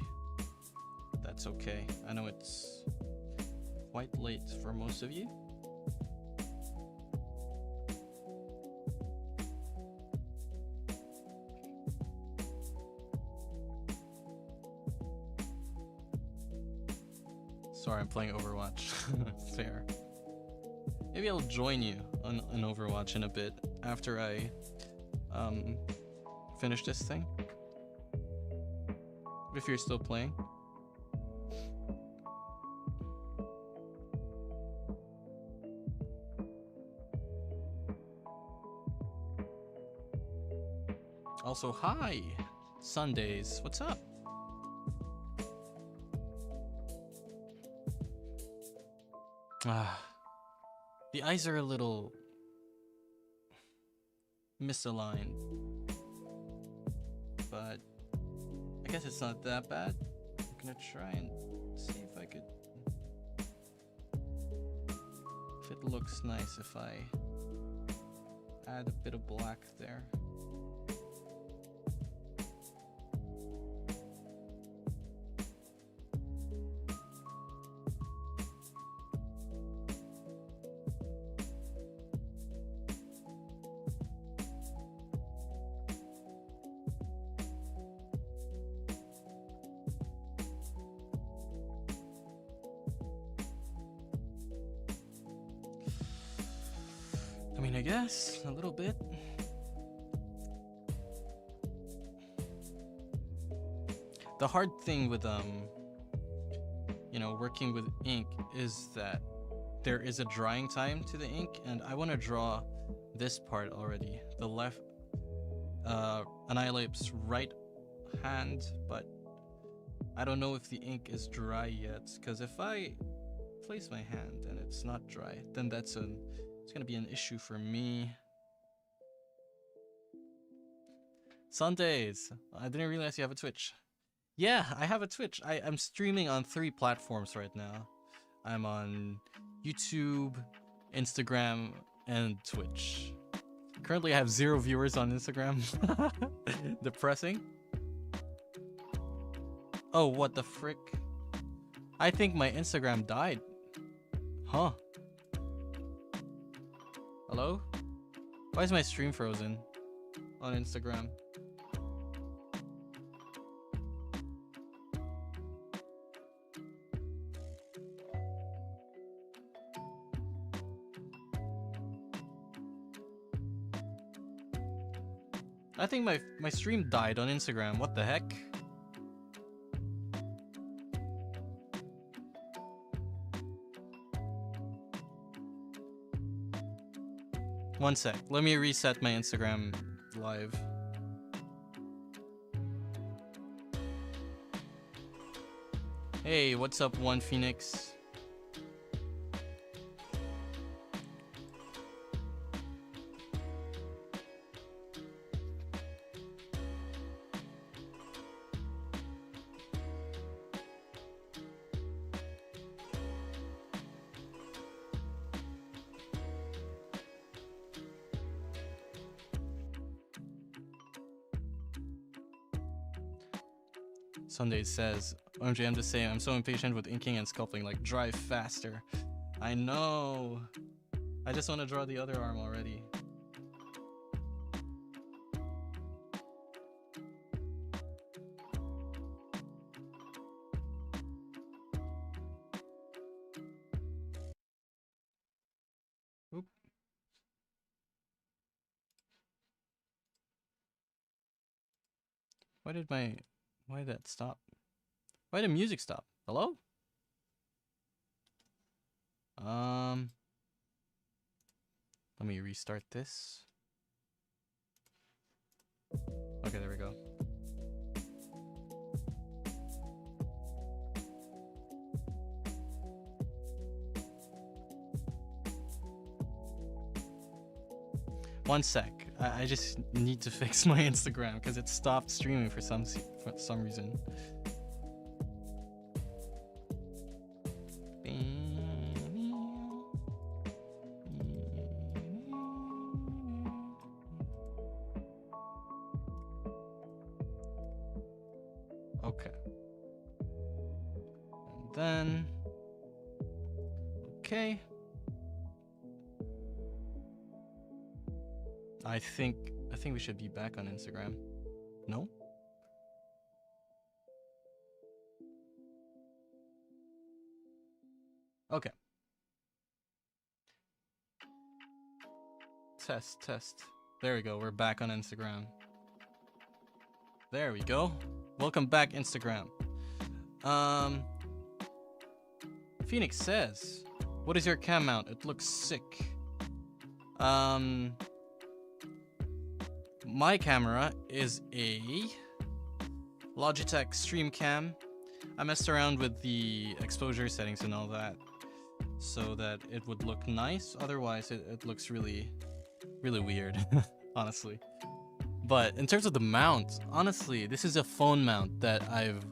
A: That's okay. I know it's quite late for most of you. Sorry, I'm playing Overwatch. Fair. Maybe I'll join you on Overwatch in a bit after I finish this thing. If you're still playing. Also, hi! Sundays, what's up? The eyes are a little misaligned, but I guess it's not that bad. I'm gonna try and see if I could, if it looks nice if I add a bit of black there. I guess a little bit. The hard thing with you know, working with ink is that there is a drying time to the ink, and I want to draw this part already, the left Annihilape's right hand, but I don't know if the ink is dry yet, because if I place my hand and it's not dry, then it's gonna be an issue for me. Sundays. I didn't realize you have a Twitch. Yeah, I have a Twitch. I'm streaming on 3 platforms right now. I'm on YouTube, Instagram, and Twitch. Currently I have 0 viewers on Instagram. Depressing. Oh, what the frick? I think my Instagram died. Huh. Hello? Why is my stream frozen on Instagram? I think my stream died on Instagram. What the heck? One sec. Let me reset my Instagram live. Hey, what's up, One Phoenix? Sunday says, OMG, I'm just saying, I'm so impatient with inking and sculpting, like, drive faster. I know. I just want to draw the other arm already. Oop. Why did that stop? Why did music stop? Hello? Let me restart this. Okay, there we go. One sec. I just need to fix my Instagram because it stopped streaming for some reason. Okay. And then, okay. I think we should be back on Instagram. No? Okay. Test. There we go. We're back on Instagram. There we go. Welcome back, Instagram. Phoenix says, "What is your cam mount? It looks sick." My camera is a Logitech Stream Cam. I messed around with the exposure settings and all that so that it would look nice. Otherwise, it looks really weird, honestly. But in terms of the mount, honestly, this is a phone mount that I've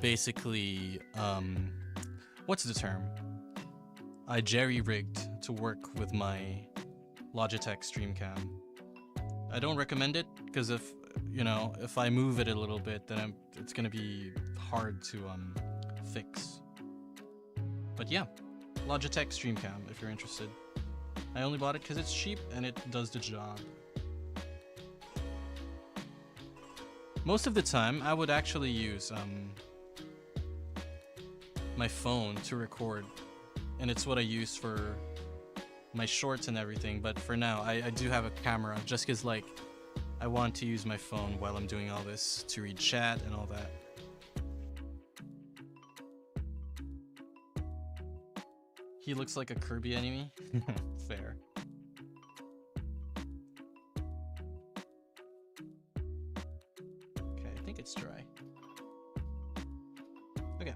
A: basically, what's the term? I jerry-rigged to work with my Logitech Stream Cam. I don't recommend it because if I move it a little bit, then it's gonna be hard to fix. But yeah, Logitech Stream Cam if you're interested. I only bought it because it's cheap and it does the job. Most of the time, I would actually use my phone to record, and it's what I use for my shorts and everything. But for now, I do have a camera just because, like, I want to use my phone while I'm doing all this to read chat and all that. He looks like a Kirby enemy. Fair. Okay, I think it's dry. Okay.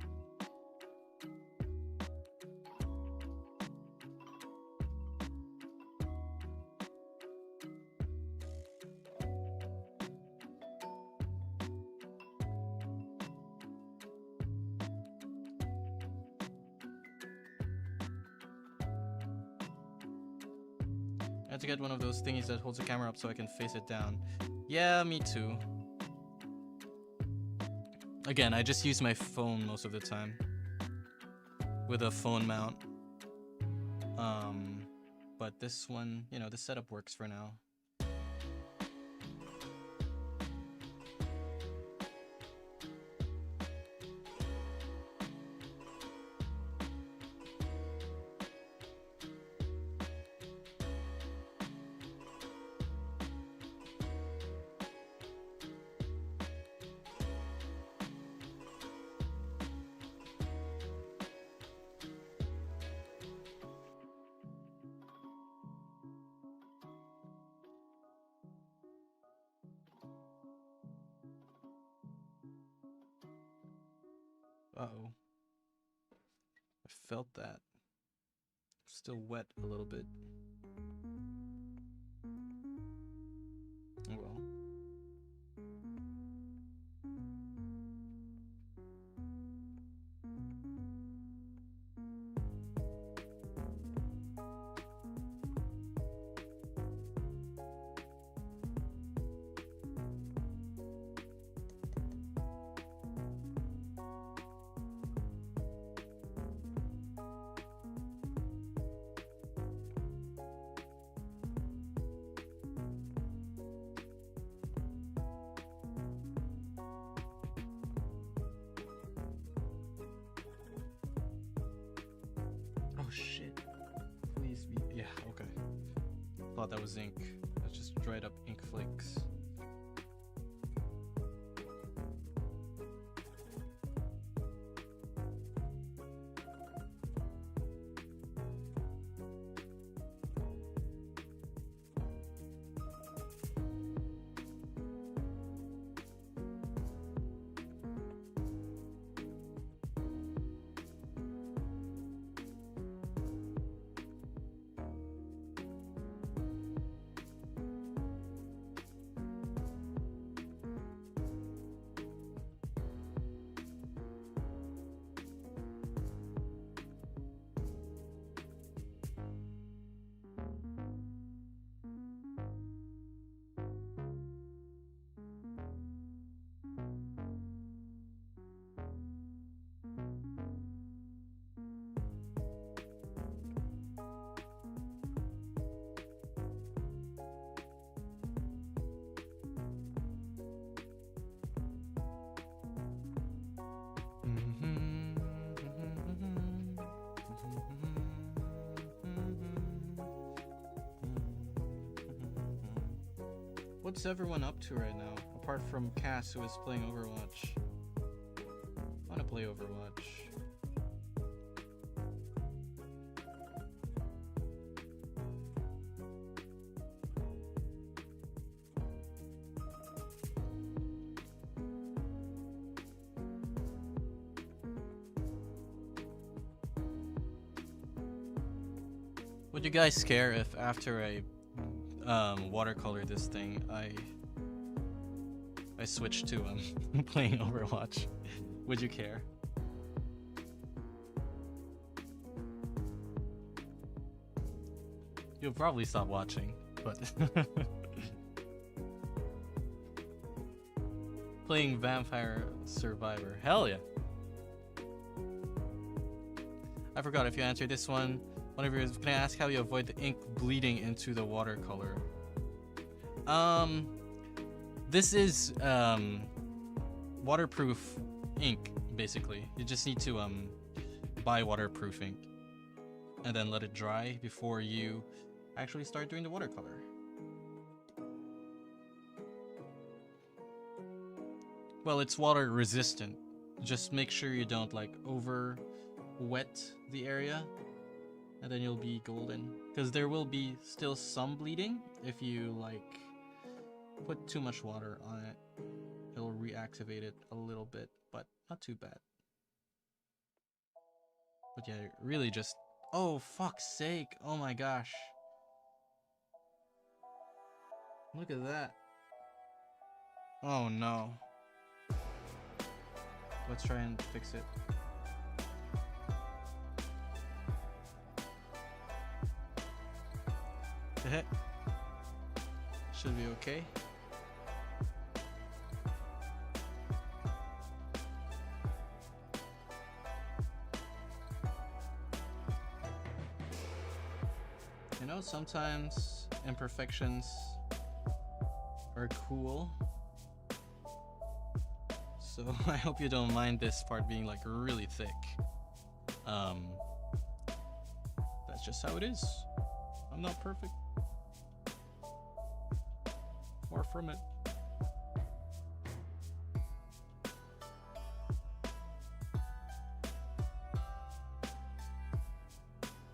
A: I had to get one of those thingies that holds the camera up so I can face it down. Yeah, me too. Again, I just use my phone most of the time with a phone mount. But this one, this setup works for now. Uh-oh. I felt that. Still wet a little bit. Oh well. Oh shit. Please be. Yeah, okay. Thought that was ink. That's just dried up ink flakes. What's everyone up to right now? Apart from Cass, who is playing Overwatch. I wanna play Overwatch. Would you guys care if after I watercolor this thing, I switch to playing Overwatch? Would you care? You'll probably stop watching, but playing Vampire Survivor. Hell yeah. I forgot if you answered this one. One of you is gonna ask how you avoid the ink bleeding into the watercolor. This is waterproof ink, basically. You just need to buy waterproof ink and then let it dry before you actually start doing the watercolor. Well, it's water resistant. Just make sure you don't like over wet the area, and then you'll be golden. Because there will be still some bleeding if you like put too much water on it. It'll reactivate it a little bit, but not too bad. But yeah, really just... Oh, fuck's sake. Oh my gosh. Look at that. Oh no. Let's try and fix it. Should be okay. You know, sometimes imperfections are cool. So I hope you don't mind this part being like really thick. That's just how it is. I'm not perfect. Far from it.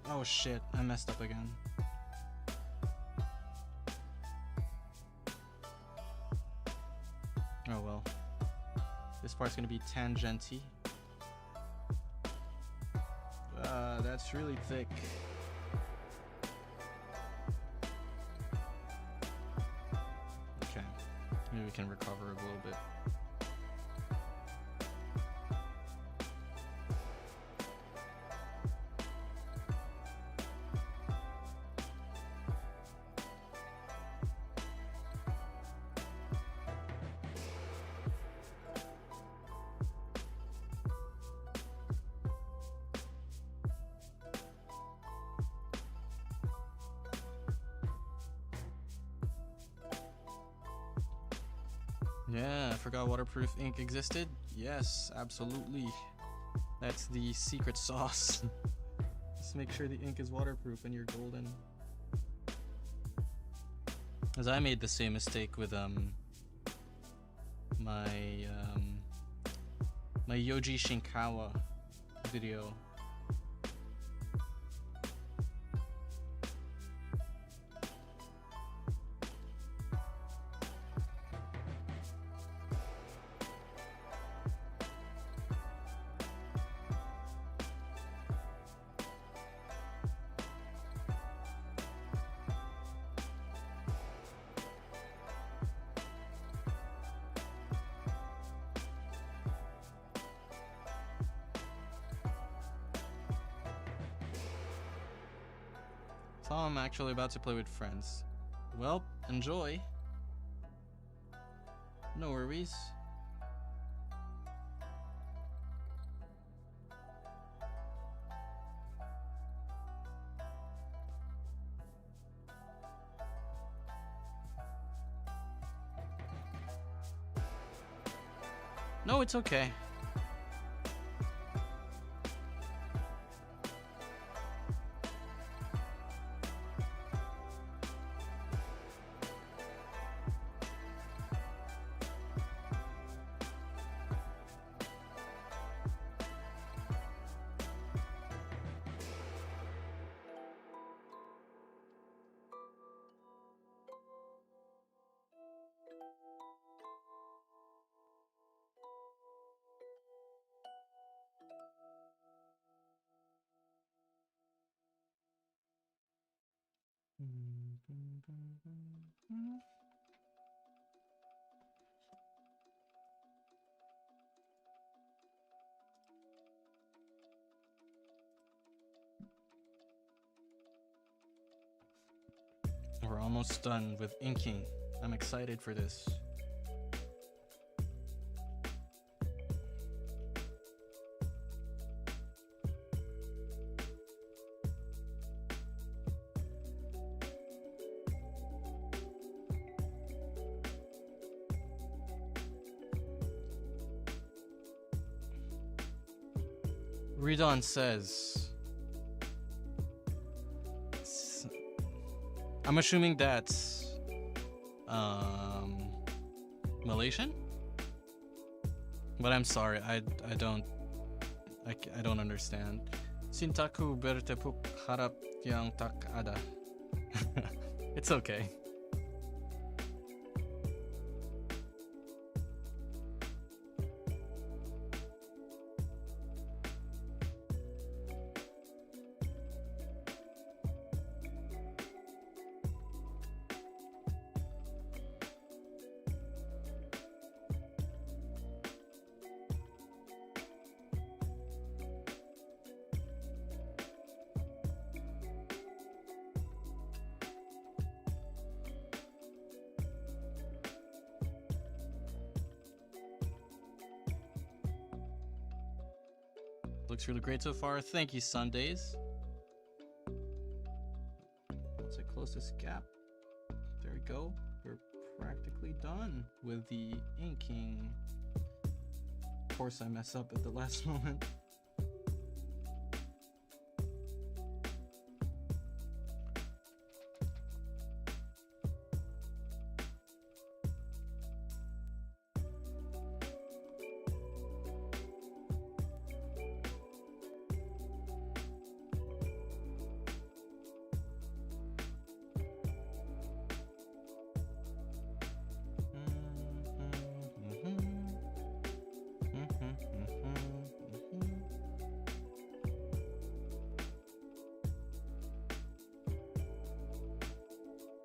A: Oh shit, I messed up again. Oh well. This part's gonna be tangenty. That's really thick. Okay, maybe we can recover a little bit. Yeah, I forgot waterproof ink existed. Yes, absolutely. That's the secret sauce. Just make sure the ink is waterproof and you're golden. As I made the same mistake with my Yoji Shinkawa video. So I'm actually about to play with friends. Well, enjoy. No worries. No, it's okay. We're almost done with inking. I'm excited for this. Redon says, I'm assuming that's Malaysian, but I'm sorry, I don't understand. Sintaku bertepuk harap yang tak ada. It's okay. Looks really great so far. Thank you, Sundays. Once I close this gap, there we go. We're practically done with the inking. Of course, I mess up at the last moment.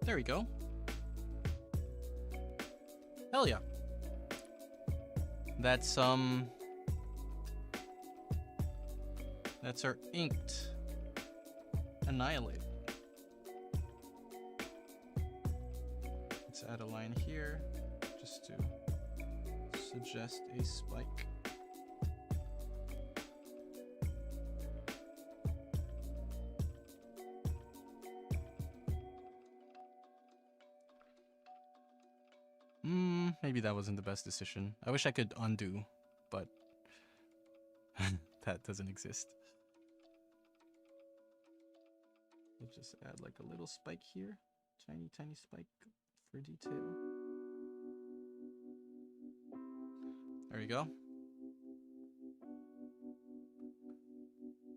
A: There we go. Hell yeah. That's our inked Annihilate. Let's add a line here just to suggest a spike. Maybe that wasn't the best decision. I wish I could undo, but that doesn't exist. Let's just add like a little spike here. Tiny spike for detail. There we go.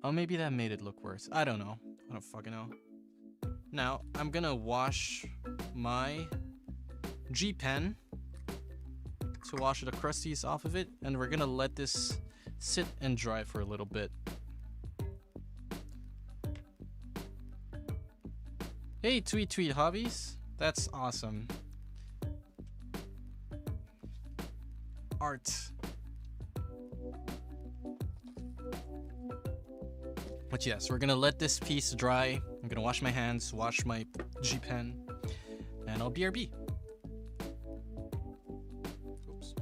A: Oh, maybe that made it look worse. I don't know. I don't fucking know. Now, I'm gonna wash my G pen to wash the crusties off of it, and we're gonna let this sit and dry for a little bit. Hey, Tweet Hobbies. That's awesome. Art. But yes, we're gonna let this piece dry. I'm gonna wash my hands, wash my G pen, and I'll BRB. Oops.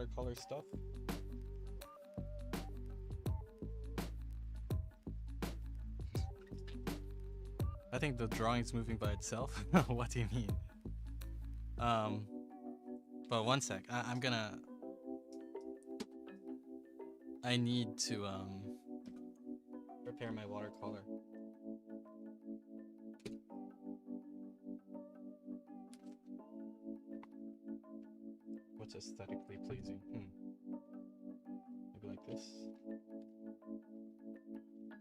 A: watercolor stuff. I think the drawing's moving by itself. What do you mean? But one sec. I need to prepare my watercolor. What's aesthetically pleasing? Maybe like this,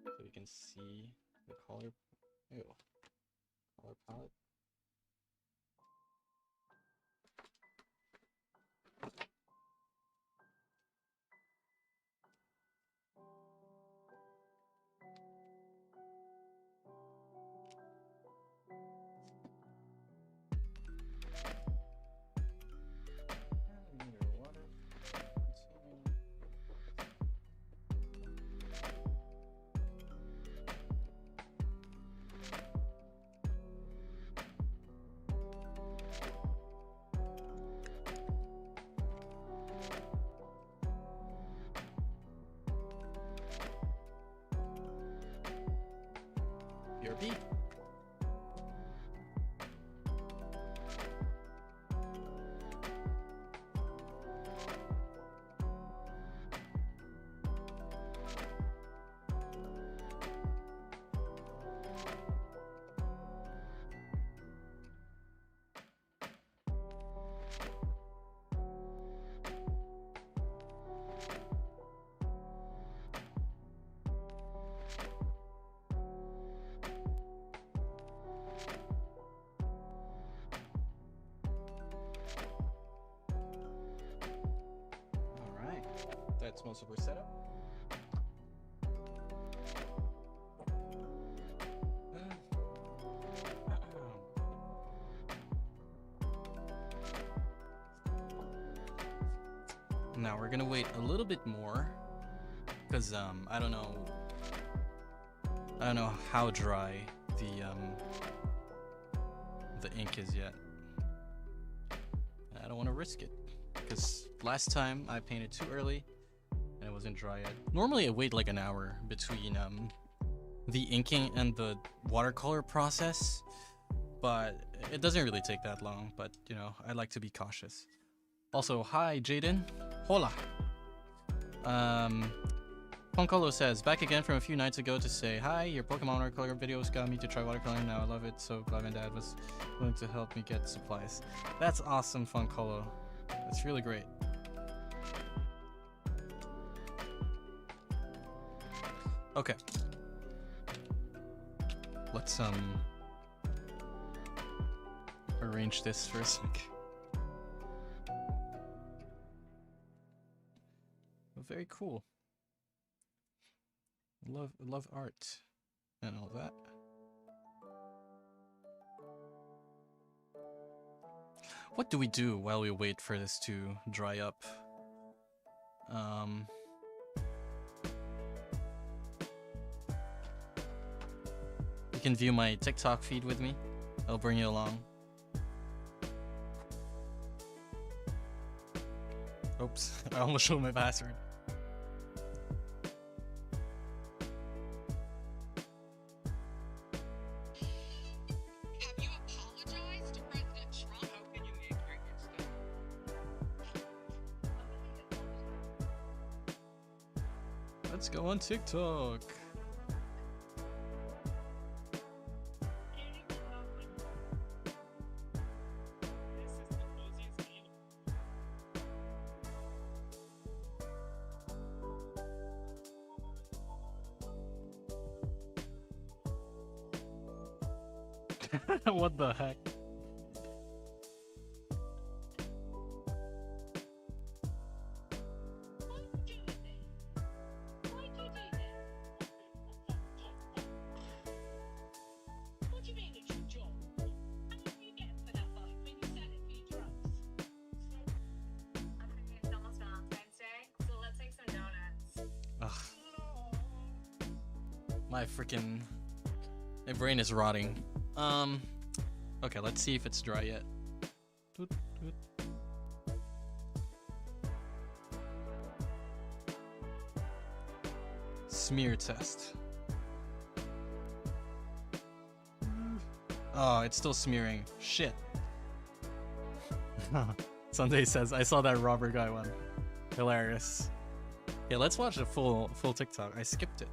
A: so you can see the color. Ew. Color palette. Your beat. That's most of our setup. Now we're gonna wait a little bit more because I don't know how dry the ink is yet. I don't want to risk it because last time I painted too early and it wasn't dry yet. Normally I wait like an hour between the inking and the watercolor process, but it doesn't really take that long. But you know, I like to be cautious. Also, hi Jaden. Hola. Poncolo says, back again from a few nights ago to say, hi, your Pokemon watercolor videos got me to try watercoloring, now I love it, so glad my dad was willing to help me get supplies. That's awesome, Poncolo. That's really great. Okay. Let's arrange this for a sec. Very cool. Love art and all that. What do we do while we wait for this to dry up? You can view my TikTok feed with me. I'll bring you along. Oops, I almost showed my password. Let's go on TikTok. What the heck? My brain is rotting. Okay, let's see if it's dry yet. smear test. Oh, it's still smearing. Shit. Sunday says, I saw that Robert guy one. Hilarious. Yeah, let's watch the full TikTok. I skipped it.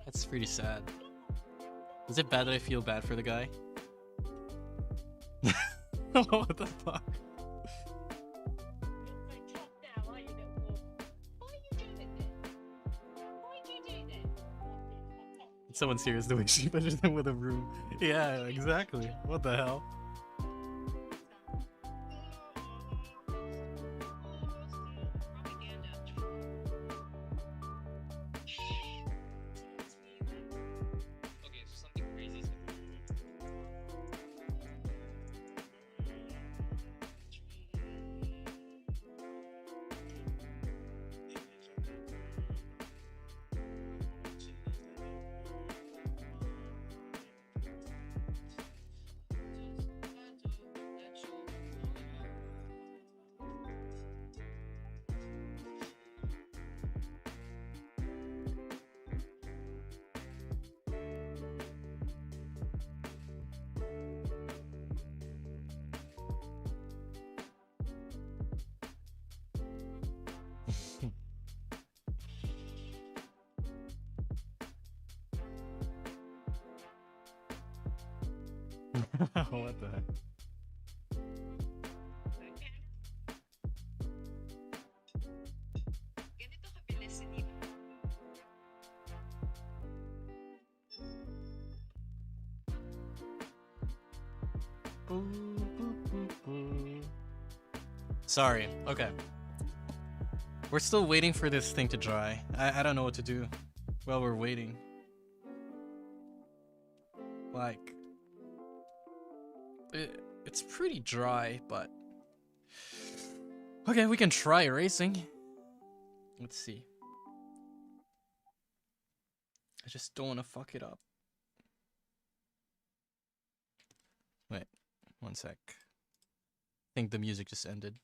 A: That's pretty sad. Is it bad that I feel bad for the guy? What the fuck? It's someone serious the way she punches him with a broom. Yeah, exactly. What the hell? What the heck? Sorry. Okay. We're still waiting for this thing to dry. I don't know what to do while we're waiting. Like, it's pretty dry, but okay, we can try erasing. Let's see. I just don't want to fuck it up. Wait, one sec. I think the music just ended.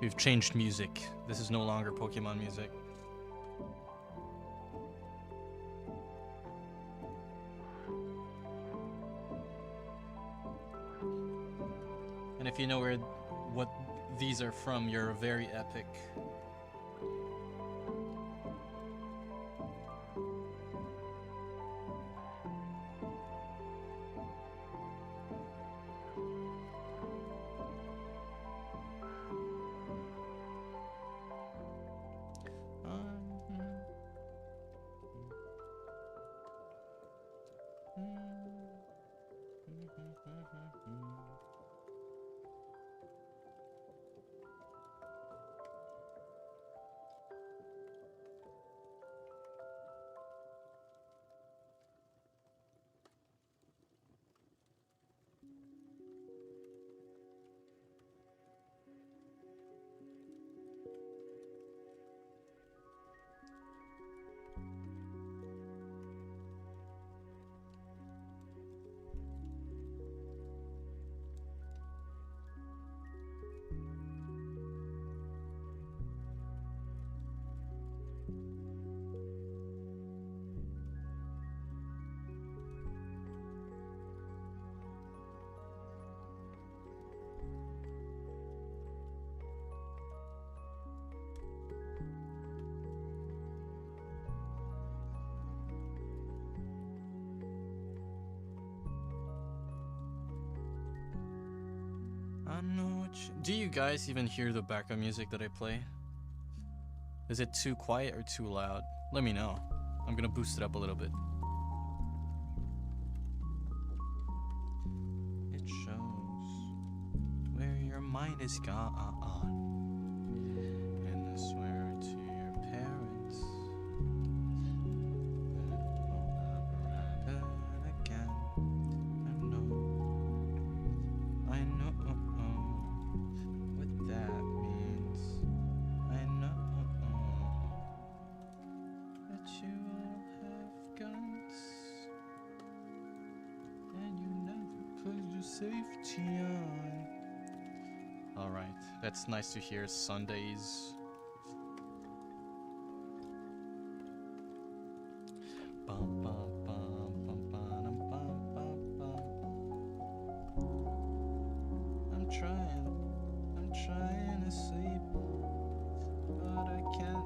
A: We've changed music. This is no longer Pokemon music. And if you know what these are from, you're very epic. Do you guys even hear the background music that I play? Is it too quiet or too loud? Let me know. I'm gonna boost it up a little bit. It shows where your mind is gone. And I swear to your parents that it will never happen again. I know what that means. I know that you all have guns and you never put your safety on. Alright, that's nice to hear. Sundays. Bum, bum, bum, bum, bum, bum, bum, bum. I'm trying to sleep, but I can't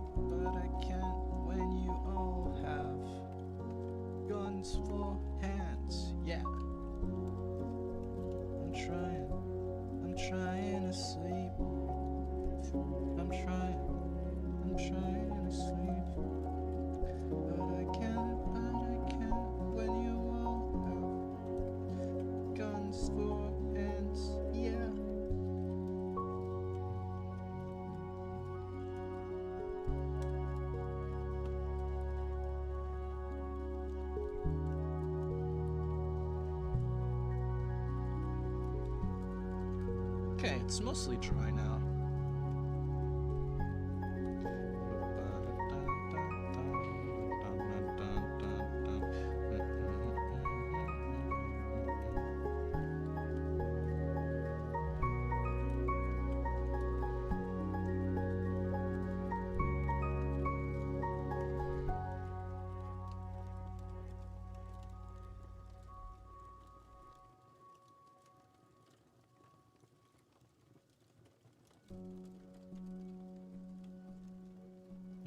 A: when you all have guns for hands. Yeah. I'm trying to sleep. I'm trying to sleep, but I can't when you all have guns for hands. Yeah. Okay, it's mostly dry now.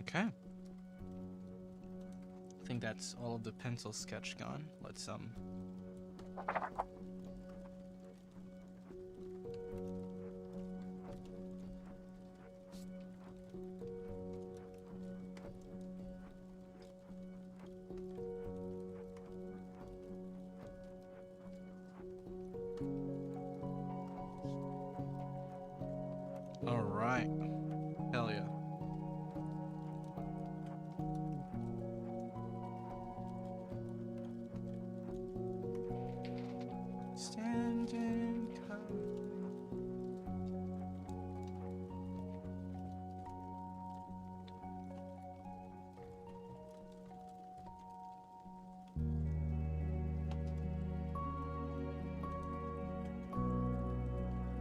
A: Okay. I think that's all of the pencil sketch gone. Let's all right. Hell yeah. Standing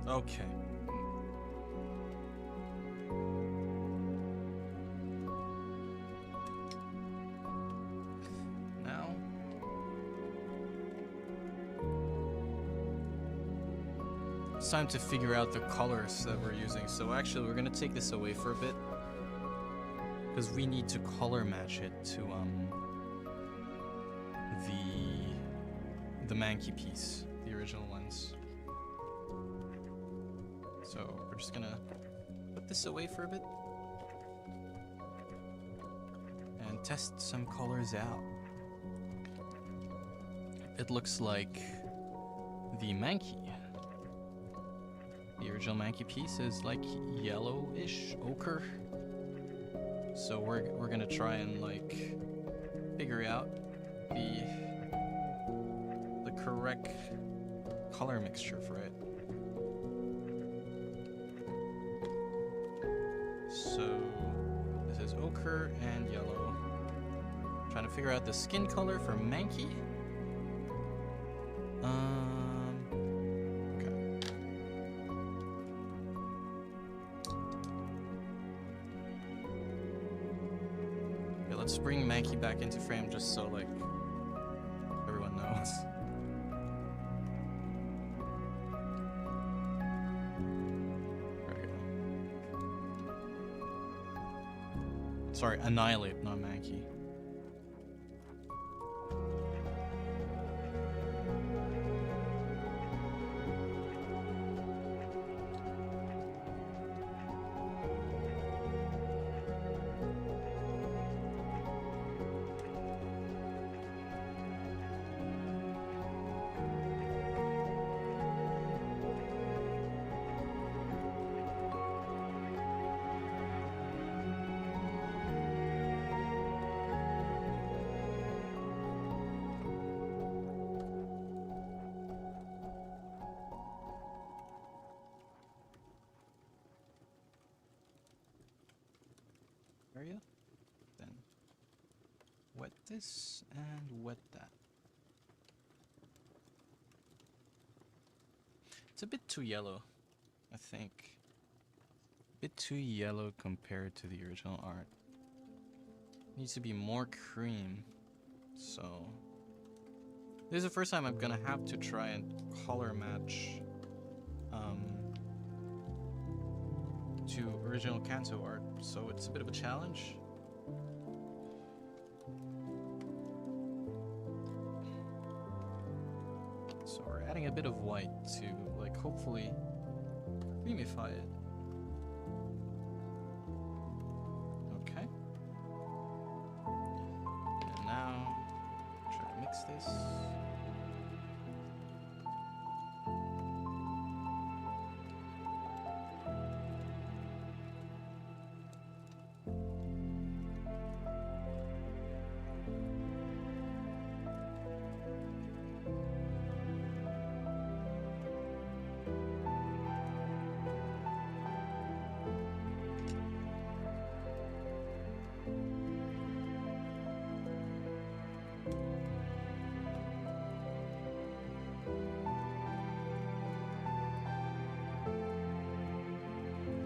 A: okay. Now it's time to figure out the colors that we're using. So actually we're gonna take this away for a bit because we need to color match it to the Mankey piece, the original ones. So we're just gonna put this away for a bit and test some colors out. It looks like the Mankey, the original Mankey piece, is like yellowish ochre. So we're gonna try and like figure out the correct color mixture for it. So this is ochre and yellow. Trying to figure out the skin color for Mankey. Okay. Yeah, let's bring Mankey back into frame just so like everyone knows. Sorry, Annihilate, not Mankey. area. Then wet this and wet that. It's a bit too yellow, I think. A bit too yellow compared to the original art. Needs to be more cream. So this is the first time I'm gonna have to try and color match to original Kanto art, so it's a bit of a challenge. So we're adding a bit of white to like hopefully creamify it. Okay. And now try to mix this.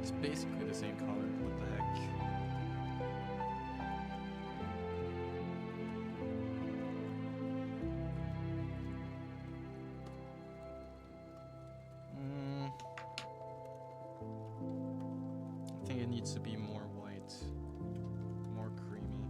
A: It's basically the same color. What the heck? I think it needs to be more white, more creamy.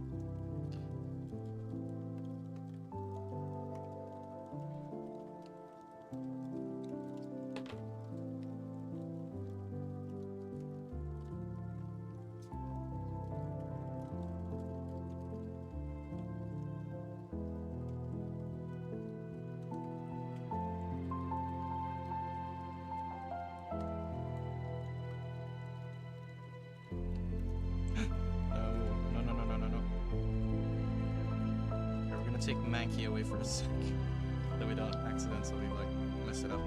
A: Take Mankey away for a sec, so we don't accidentally like mess it up.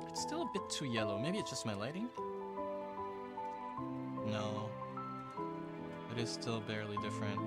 A: It's still a bit too yellow. Maybe it's just my lighting? No. It is still barely different.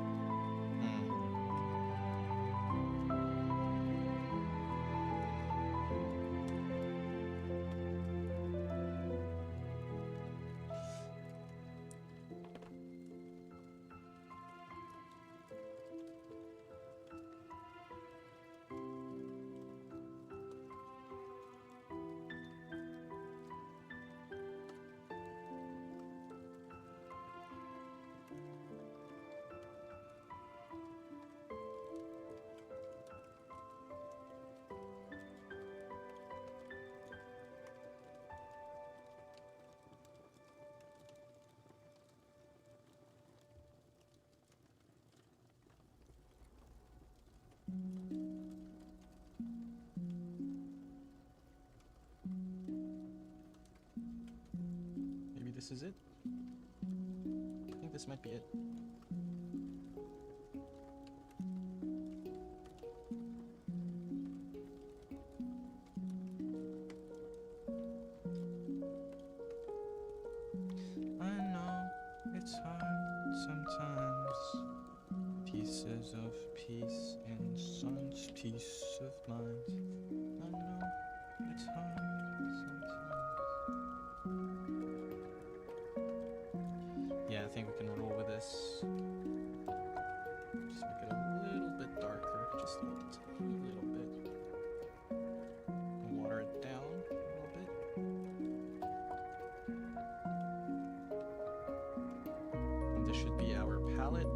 A: Maybe this is it? I think this might be it. I know it's hard sometimes. Pieces of peace in sun's peace of mind. I know it's hard sometimes. Yeah, I think we can roll with this. Just make it a little bit darker, just a tiny little bit. And water it down a little bit. And this should be our palette.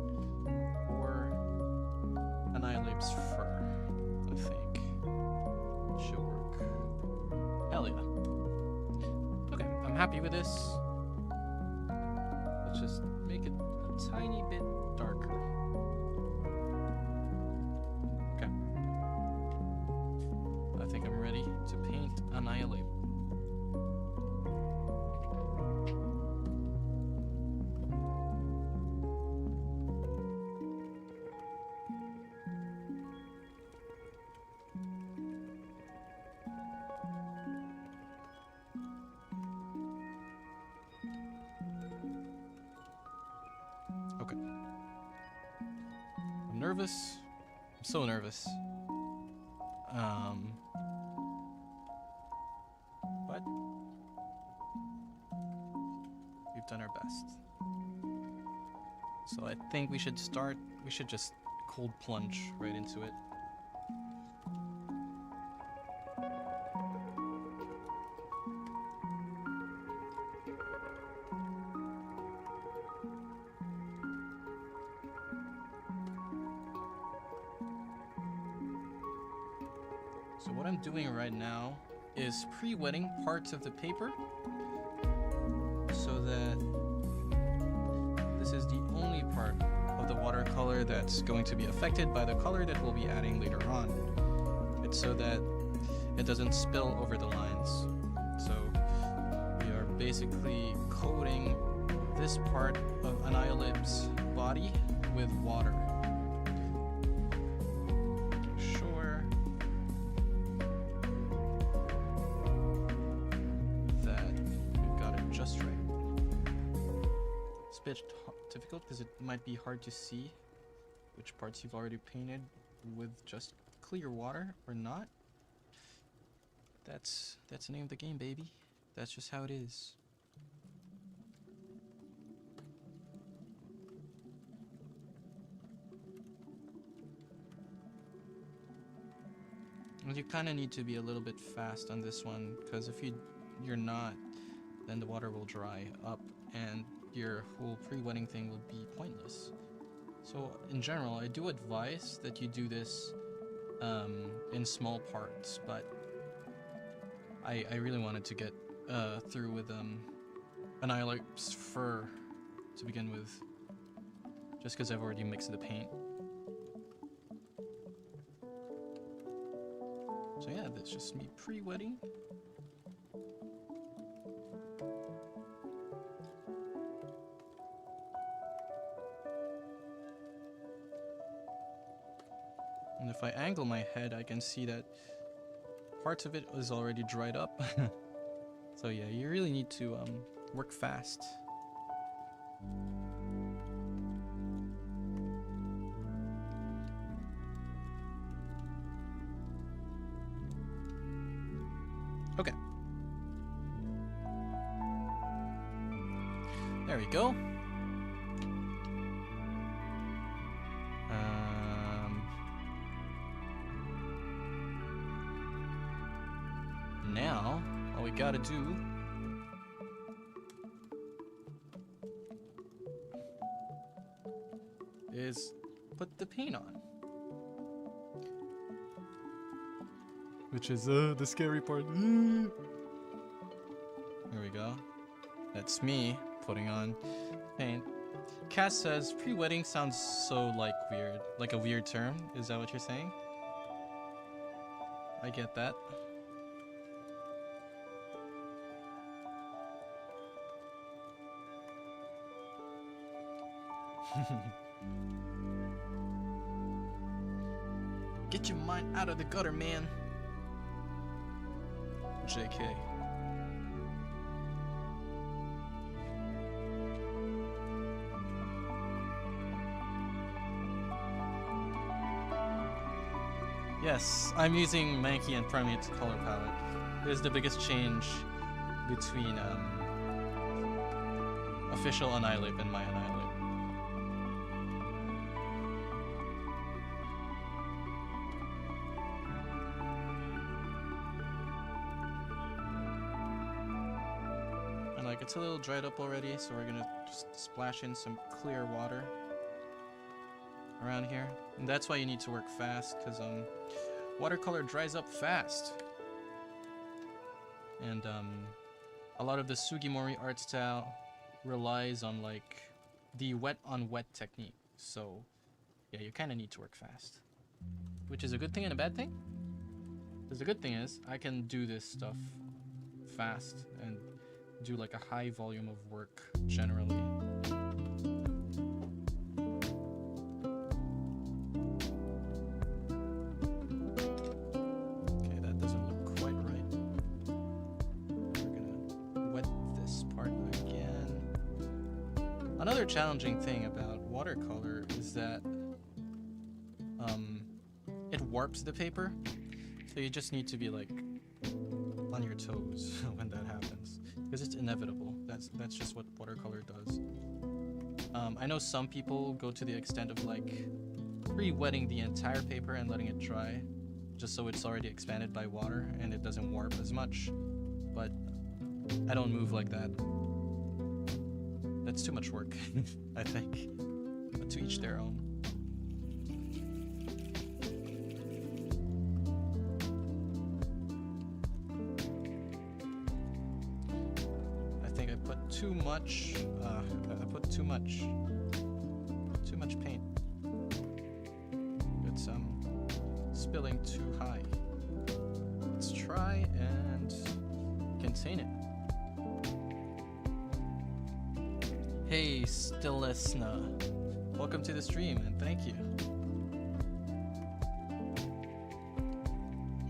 A: Annihilapes fur, I think. Should work. Hell yeah. Okay, I'm happy with this. Let's just make it a tiny bit darker. to paint Annihilate. Okay. I'm nervous. I'm so nervous. But we've done our best. So I think we should start. We should just cold plunge right into it. So what I'm doing right now is pre-wetting parts of the paper so that this is the only part of the watercolor that's going to be affected by the color that we'll be adding later on. It's so that it doesn't spill over the lines. So we are basically coating this part of Annihilate's body with water. Difficult because it might be hard to see which parts you've already painted with just clear water or not. That's the name of the game, baby. That's just how it is. And you kind of need to be a little bit fast on this one, because if you're not, then the water will dry up and your whole pre-wetting thing will be pointless. So in general, I do advise that you do this in small parts, but I really wanted to get through with Annihilate's fur to begin with, just because I've already mixed the paint. So yeah, that's just me pre-wetting. And if I angle my head, I can see that parts of it is already dried up. So yeah, you really need to work fast. Okay. There we go. Now, all we gotta do is put the paint on. Which is the scary part. There we go. That's me putting on paint. Cass says pre-wetting sounds so weird, like a weird term. Is that what you're saying? I get that. Get your mind out of the gutter, man. JK. Yes, I'm using Mankey and Primate's color palette. It is the biggest change between official Annihilate and my Annihilate. It's a little dried up already, so we're gonna just splash in some clear water around here. And that's why you need to work fast, because watercolor dries up fast. And a lot of the Sugimori art style relies on the wet on wet technique. So yeah, you kind of need to work fast, which is a good thing and a bad thing. Because the good thing is, I can do this stuff fast and do like a high volume of work generally. Okay, that doesn't look quite right. We're gonna wet this part again. Another challenging thing about watercolor is that it warps the paper, so you just need to be like on your toes when that happens, because it's inevitable. That's just what watercolor does. I know some people go to the extent of like pre-wetting the entire paper and letting it dry, just so it's already expanded by water and it doesn't warp as much, but I don't move like that. That's too much work, I think, but to each their own. Too much. I put too much paint. It's spilling too high. Let's try and contain it. Hey, Stilesna, welcome to the stream and thank you.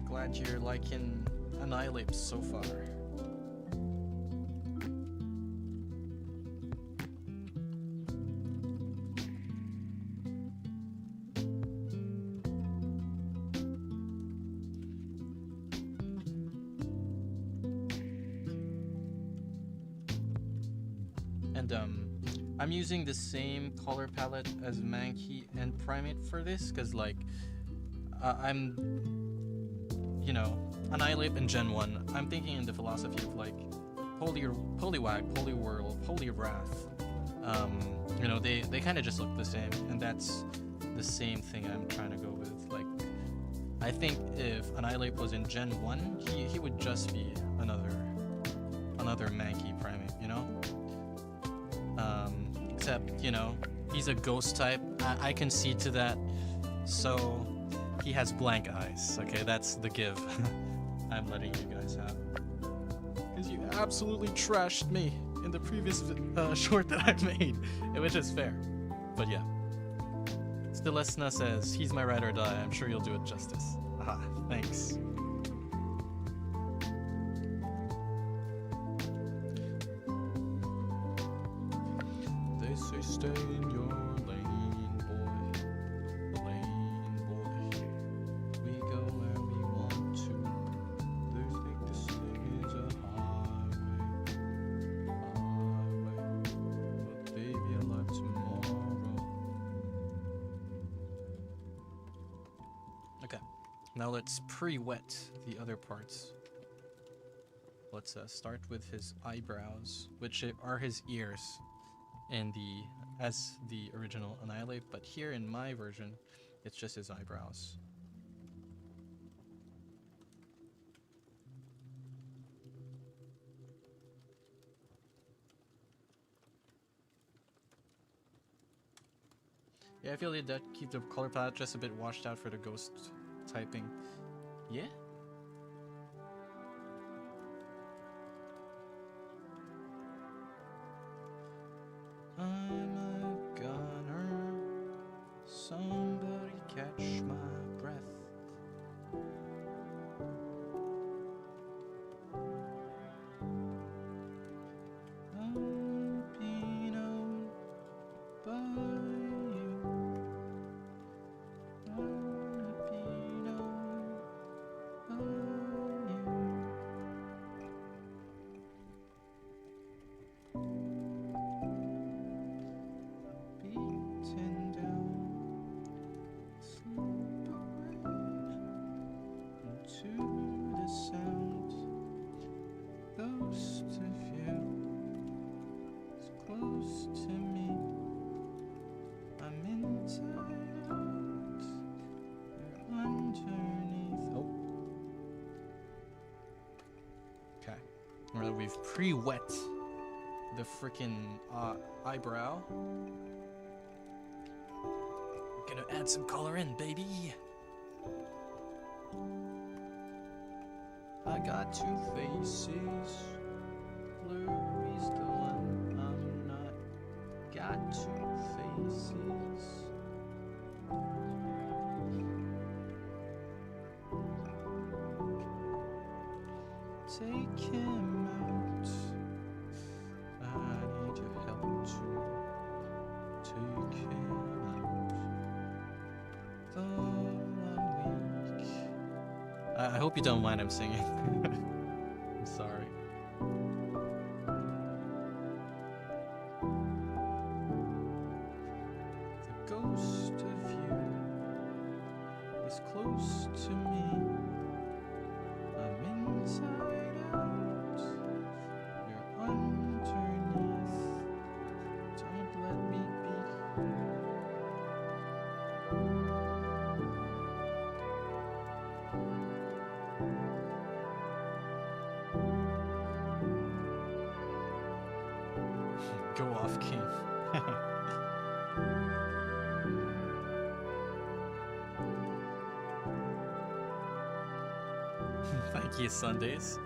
A: Glad you're liking Annihilate so far. I'm using the same color palette as Mankey and Primate for this, because like I'm, you know, Annihilate and Gen 1, I'm thinking in the philosophy of like Poliwag, Poliwhirl, Poliwrath. You know, they kind of just look the same, and that's the same thing I'm trying to go with. Like, I think if Annihilate was in Gen 1, he would just be another Mankey Primate, you know? Except, you know, he's a ghost type. I concede to that. So he has blank eyes. Okay, that's the give I'm letting you guys have. Because you absolutely trashed me in the previous short that I've made, which is fair. But yeah. Stilesna says, he's my ride or die. I'm sure you'll do it justice. Aha, thanks. Stay in your lane, boy. Lane, boy. We go where we want to. They think this thing is a highway. But baby, alive tomorrow. Okay, now let's pre-wet the other parts. Let's start with his eyebrows, which are his ears in as the original Annihilate, but here in my version, it's just his eyebrows. Yeah, I feel like that keep the color palette just a bit washed out for the ghost typing. Yeah? I'm a gunner. Somebody catch my breath. I'll be known by you. Wanna be known by you. Beaten down, slip away into the sound. Ghost of you is close to me. I'm inside out, you're underneath. Oh. Okay. Now that we've pre-wet the freaking eyebrow, gonna add some color in, baby. I got two faces. Blurry's the one I'm not. Got two faces. Take him out. I need your help to take him out. Though I'm weak. I hope you don't mind I'm singing. I'm sorry. The ghost of you is close to me. I'm inside out. You're underneath. Don't let me be. Go off, King. Thank you, Sundays.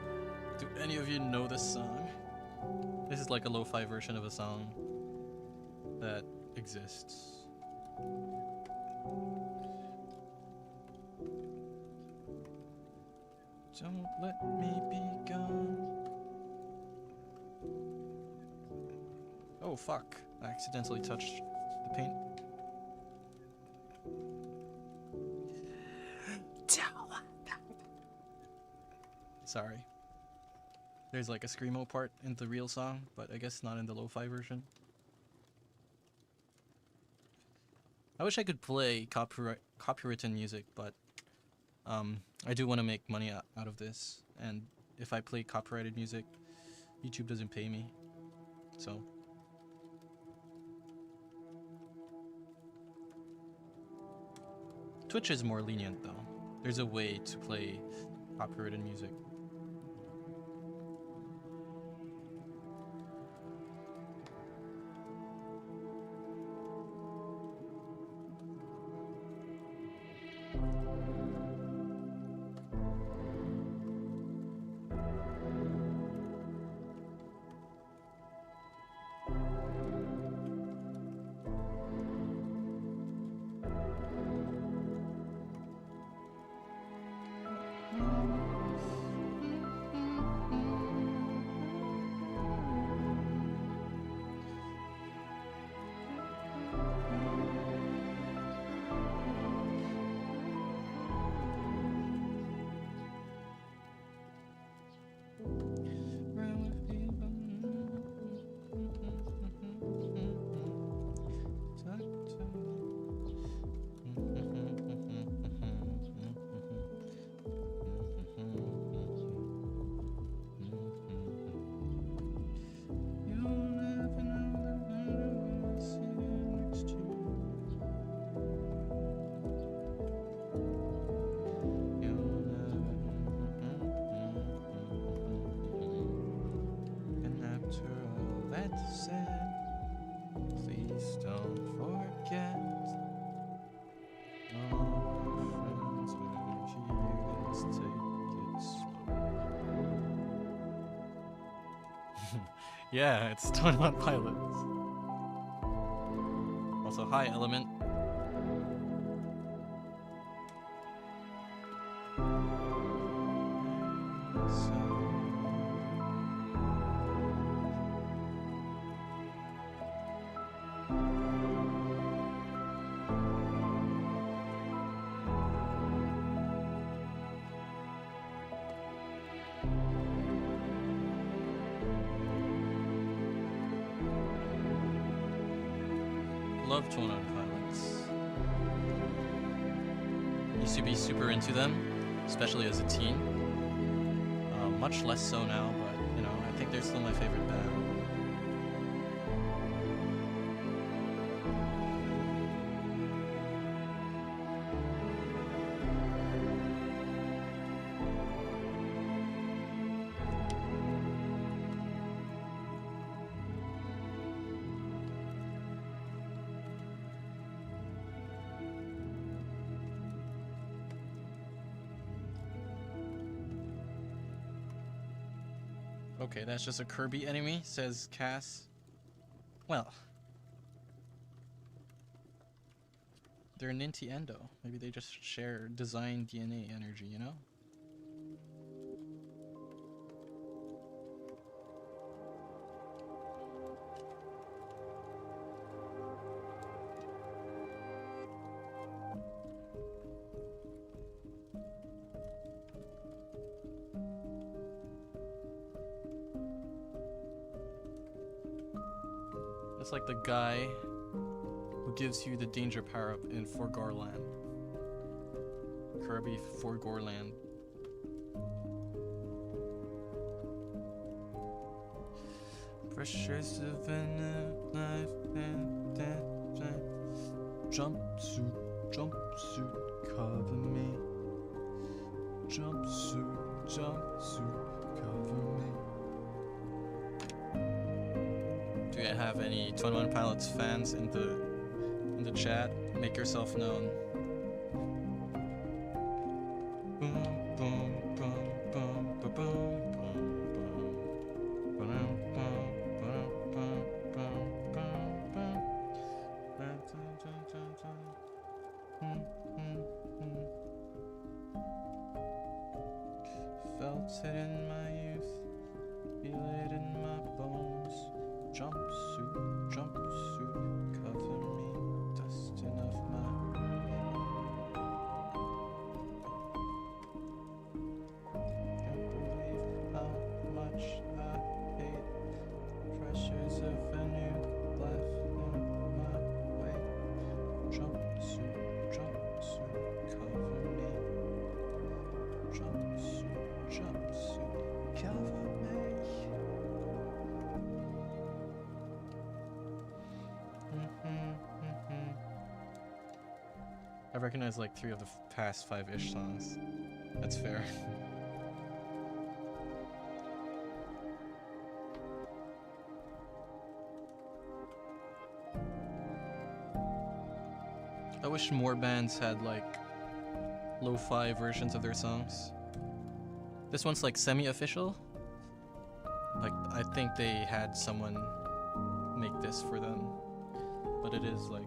A: Do any of you know this song? This is like a lo-fi version of a song that exists. Don't let me be gone. Oh fuck, I accidentally touched the paint. Sorry. There's like a screamo part in the real song, but I guess not in the lo-fi version. I wish I could play copyrighted music, but I do want to make money out of this, and if I play copyrighted music, YouTube doesn't pay me, so. Twitch is more lenient though. There's a way to play copyrighted music. Yeah, it's 21 Pilots. Also, hi, Element. Love 21 Pilots. Used to be super into them, especially as a teen. Much less so now, but you know, I think they're still my favorite band. Okay, that's just a Kirby enemy, says Cass. Well, they're Nintendo. Maybe they just share design DNA energy, you know? It's like the guy who gives you the danger power up in For Gorland. Kirby For Gorland. Pressures of life and death. Jumpsuit, jumpsuit, cover me. Jumpsuit, jumpsuit, cover me. Do you have any 21 Pilots fans in the chat? Make yourself known. Boom, boom, boom, boom, boom, boom. Felt it in my youth, feel it in my bones. Jumpsuit, jumpsuit, cover me, dusting off my. Can't believe how much I hate pressures of a new life in my way. Jumpsuit, jumpsuit, cover me. Jumpsuit, jumpsuit, cover me. I recognize like 3 of the past 5-ish songs. That's fair. I wish more bands had like lo-fi versions of their songs. This one's like semi-official. Like I think they had someone make this for them, but it is like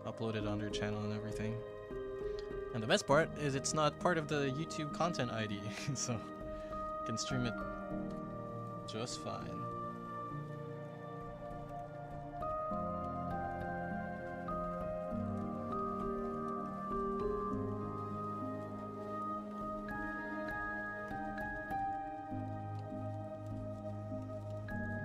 A: uploaded on their channel and everything. And the best part is it's not part of the YouTube content ID, so you can stream it just fine.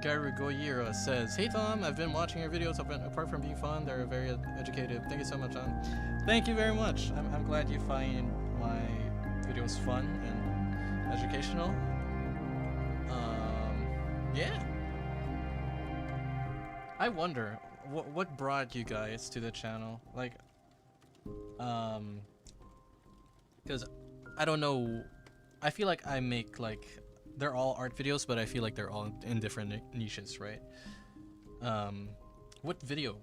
A: Garu Goyira says, "Hey Tom, I've been watching your videos. Apart from being fun, they're very educative. Thank you so much, Tom." Thank you very much. I'm glad you find my videos fun and educational. Yeah. I wonder what brought you guys to the channel. Like, because I don't know. I feel like I make like. They're all art videos, but I feel like they're all in different niches, right? What video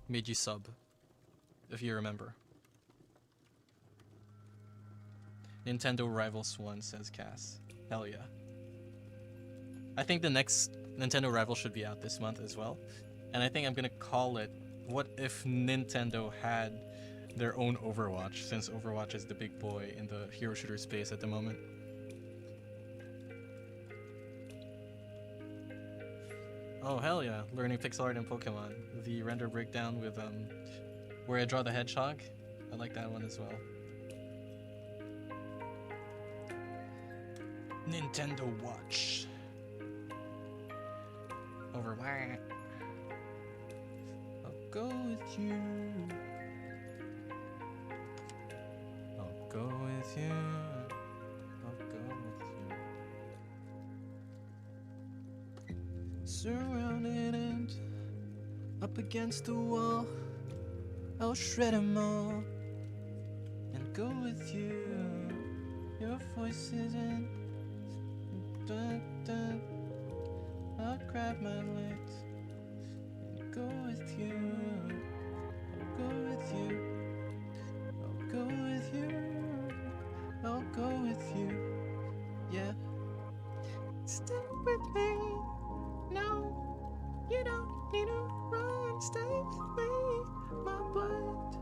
A: made you sub, if you remember? Nintendo Rivals 1, says Cass. Hell yeah. I think the next Nintendo Rival should be out this month as well. And I think I'm gonna call it, what if Nintendo had their own Overwatch, since Overwatch is the big boy in the hero shooter space at the moment. Oh hell yeah, learning pixel art in Pokemon. The render breakdown with where I draw the hedgehog. I like that one as well. Nintendo Watch. Overwatch. I'll go with you. I'll go with you. I'll go with you. Surrounded and up against the wall, I'll shred them all and go with you. Your voice isn't dun, dun. I'll grab my legs and go with you. I'll go with you. I'll go with you. I'll go with you. Yeah. Stay with with me, my blood.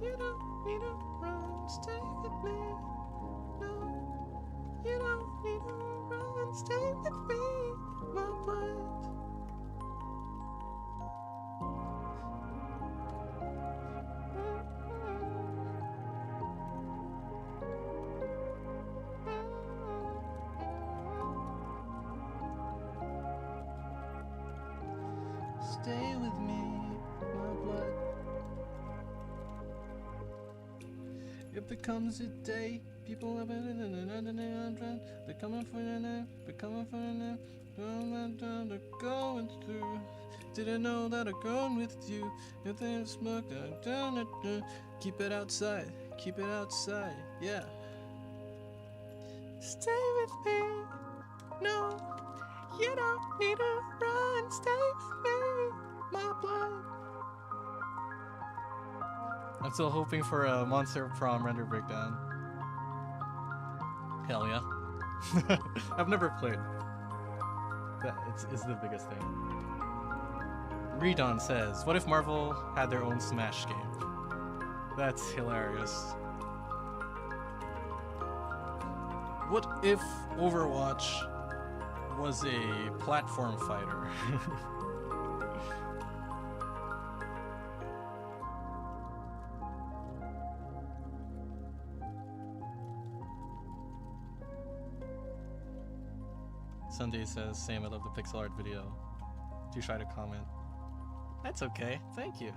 A: You don't need to run, stay with me. No, you don't need to run, stay with me, my blood. Stay with me, my blood. If there comes a day, people have been they're coming for your name, they're coming for your name. They're going through. Didn't know that I'm going with you. If there's smoke, keep it outside, keep it outside, yeah. Stay with me, no. You don't need to run, stay with me, my blood. I'm still hoping for a Monster Prom render breakdown. Hell yeah. I've never played. That it's the biggest thing. Redon says, what if Marvel had their own Smash game? That's hilarious. What if Overwatch was a platform fighter? Sunday says, same, I love the pixel art video. Do try to comment. That's okay, thank you.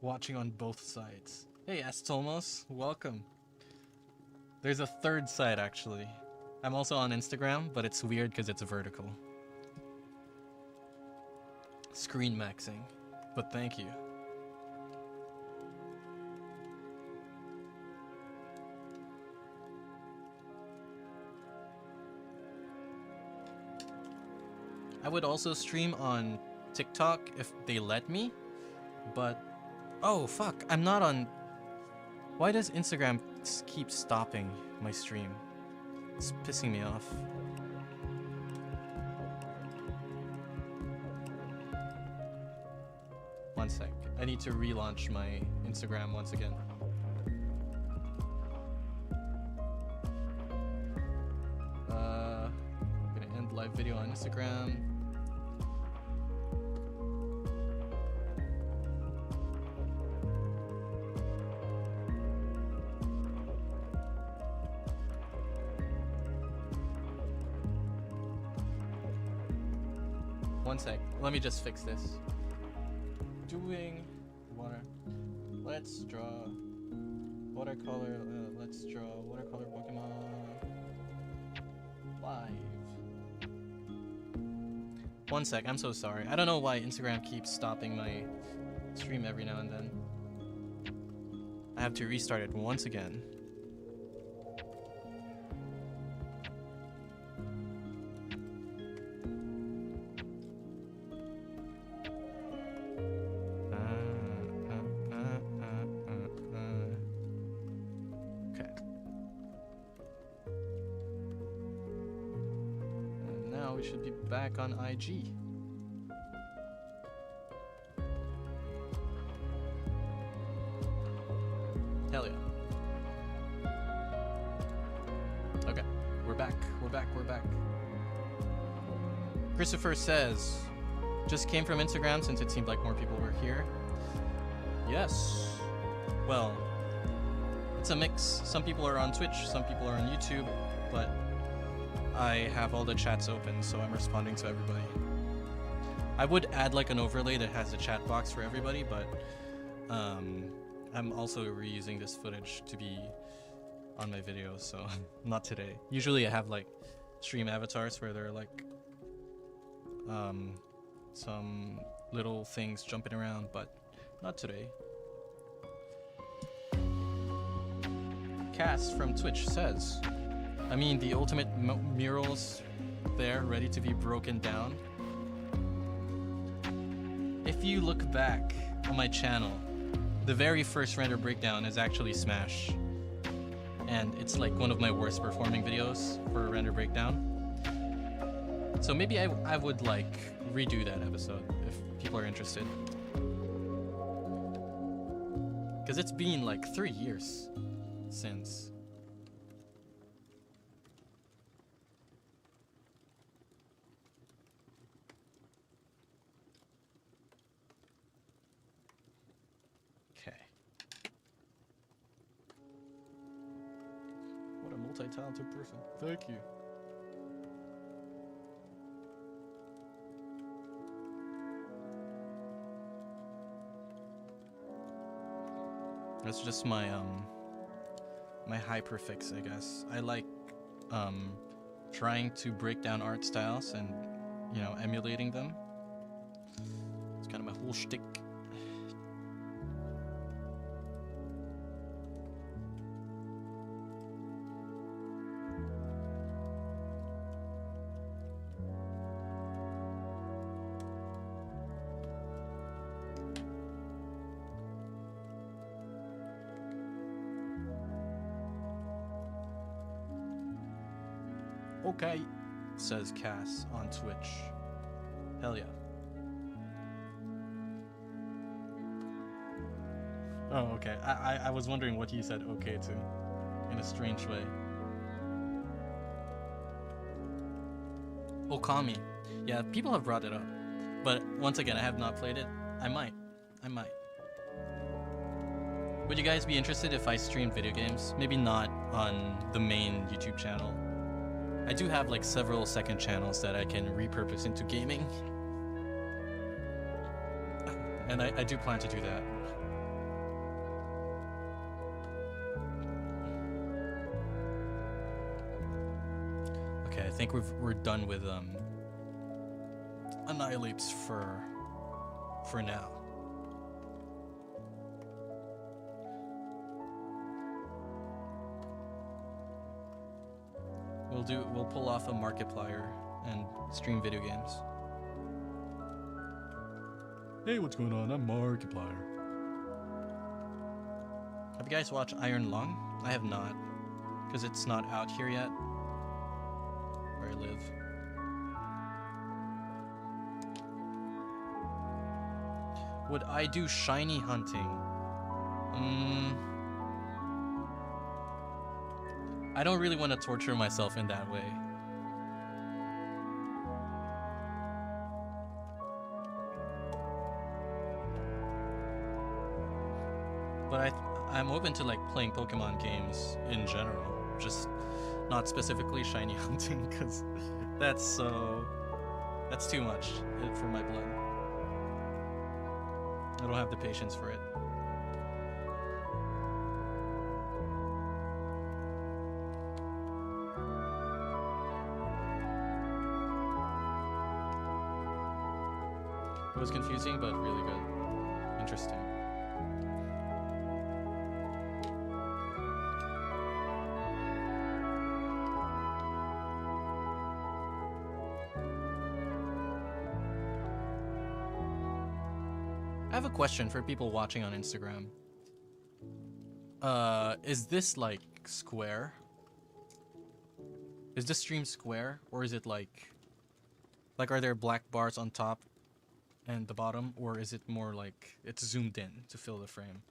A: Watching on both sides. Hey, Astolmos, welcome. There's a third side, actually. I'm also on Instagram, but it's weird because it's vertical. Screen maxing, but thank you. I would also stream on TikTok if they let me, but oh fuck, I'm not on. Why does Instagram keep stopping my stream? It's pissing me off. One sec. I need to relaunch my Instagram once again. I'm gonna end live video on Instagram. One sec. Let me just fix this. Doing water. Let's draw watercolor. Let's draw watercolor Pokemon live. One sec. I'm so sorry. I don't know why Instagram keeps stopping my stream every now and then. I have to restart it once again. Back on IG. Hell yeah. Okay, we're back. We're back. Christopher says, just came from Instagram since it seemed like more people were here. Yes. Well, it's a mix. Some people are on Twitch, some people are on YouTube, but I have all the chats open, so I'm responding to everybody. I would add like an overlay that has a chat box for everybody, but I'm also reusing this footage to be on my videos, so not today. Usually I have like stream avatars where there are like some little things jumping around, but not today. Cass from Twitch says, I mean, the ultimate murals there, ready to be broken down. If if you look back on my channel, the very first render breakdown is actually Smash. And it's like one of my worst performing videos for a render breakdown. So maybe I would like redo that episode if people are interested. Because it's been like 3 years since. Okay. What a multi-talented person. Thank you. That's just my my hyperfix, I guess. I like trying to break down art styles and, you know, emulating them. It's kind of my whole shtick. Okay, says Cass on Twitch. Hell yeah. Oh, okay. I was wondering what he said okay to, in a strange way. Okami. Yeah, people have brought it up. But once again, I have not played it. I might. Would you guys be interested if I streamed video games? Maybe not on the main YouTube channel. I do have like several second channels that I can repurpose into gaming. And I do plan to do that. Okay, I think we're done with Annihilates for now. We'll pull off a Markiplier and stream video games. Hey, what's going on? I'm Markiplier. Have you guys watched Iron Lung? I have not, because it's not out here yet, where I live. Would I do shiny hunting? I don't really want to torture myself in that way. But I'm open to like playing Pokemon games in general, just not specifically shiny hunting, because that's too much for my blood. I don't have the patience for it. It was confusing, but really good. Interesting. I have a question for people watching on Instagram. Is this like square? Is this stream square, or is it like are there black bars on top and the bottom, or is it more like it's zoomed in to fill the frame?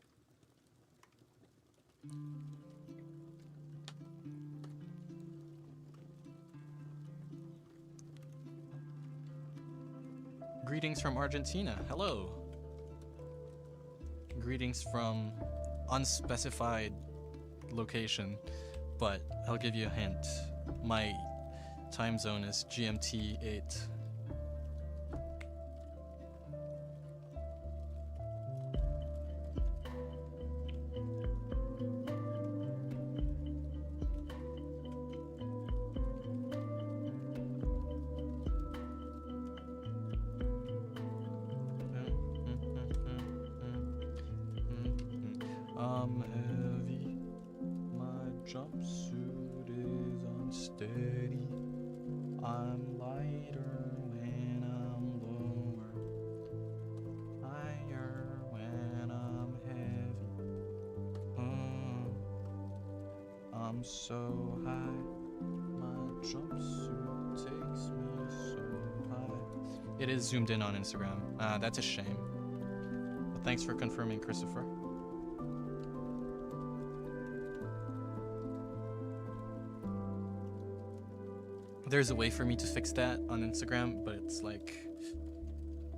A: Greetings from Argentina. Hello. Greetings from unspecified location, but I'll give you a hint. My time zone is GMT 8. I'm heavy, my jumpsuit is unsteady. I'm lighter when I'm lower. so high. My jumpsuit takes me so high. It is zoomed in on Instagram. That's a shame. But thanks for confirming, Christopher. There's a way for me to fix that on Instagram, but it's like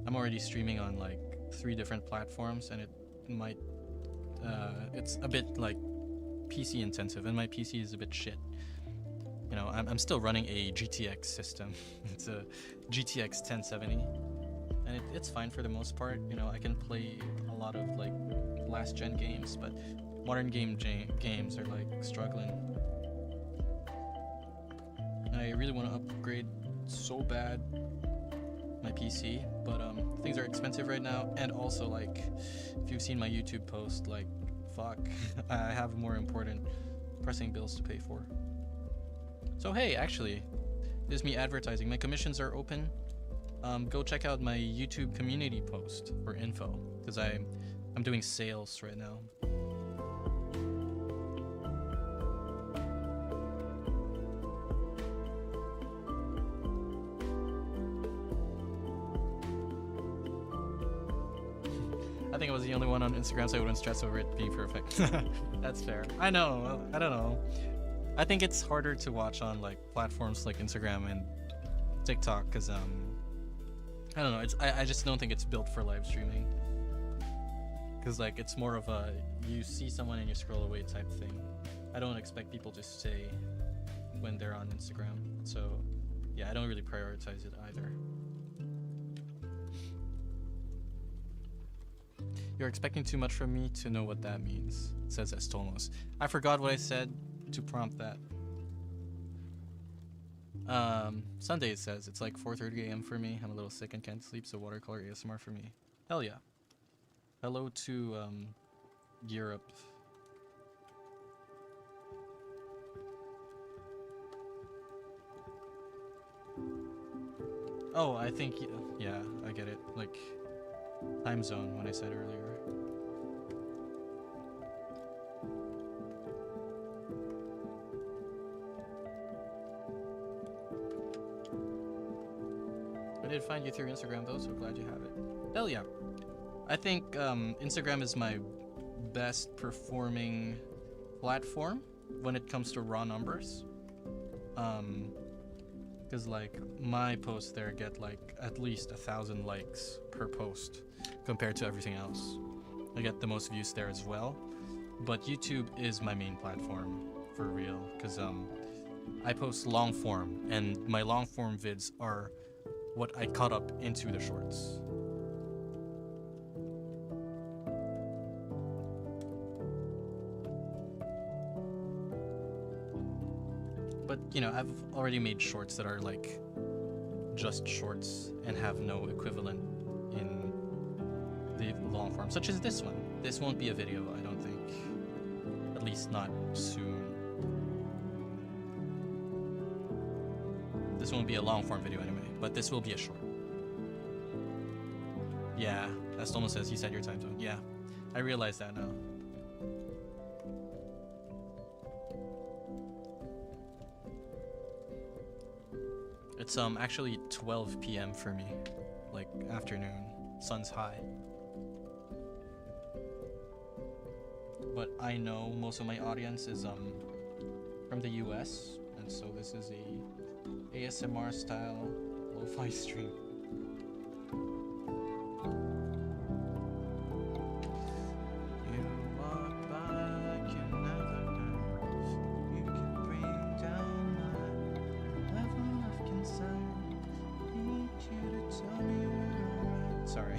A: I'm already streaming on like 3 different platforms, and it might it's a bit like PC intensive, and my PC is a bit shit. You know, I'm still running a GTX system. It's a GTX 1070, and it's fine for the most part. You know, I can play a lot of like last gen games, but modern games are like struggling. I really want to upgrade so bad my PC, but things are expensive right now, and also like if you've seen my YouTube post, like fuck, I have more important pressing bills to pay for. So hey, actually, this is me advertising. My commissions are open. Go check out my YouTube community post for info, because I'm doing sales right now. I think I was the only one on Instagram, so I wouldn't stress over it being perfect. That's fair. I know. I don't know. I think it's harder to watch on like platforms like Instagram and TikTok because I don't know. I just don't think it's built for live streaming. Because like it's more of a you see someone and you scroll away type thing. I don't expect people to stay when they're on Instagram. So yeah, I don't really prioritize it either. You're expecting too much from me to know what that means, says Estolmos. I forgot what I said to prompt that. Sunday it says, it's like 4:30 a.m. for me. I'm a little sick and can't sleep, so watercolor ASMR for me. Hell yeah. Hello to Europe. Oh, I think, yeah, I get it. Like, time zone when I said earlier. I did find you through Instagram though, so glad you have it. Hell yeah. I think Instagram is my best performing platform when it comes to raw numbers. Because like my posts there get like at least 1,000 likes per post compared to everything else. I get the most views there as well, but YouTube is my main platform for real, because I post long form, and my long form vids are what I cut up into the shorts. But, you know, I've already made shorts that are like just shorts and have no equivalent in the long form, such as this one. This won't be a video, I don't think. At least not soon. This won't be a long form video anyway, but this will be a short. Yeah, as Tomo says, you said your time zone. Yeah, I realize that now. It's actually 12 p.m. for me, like afternoon, sun's high. But I know most of my audience is from the US, and so this is a ASMR style lo-fi stream. Sorry.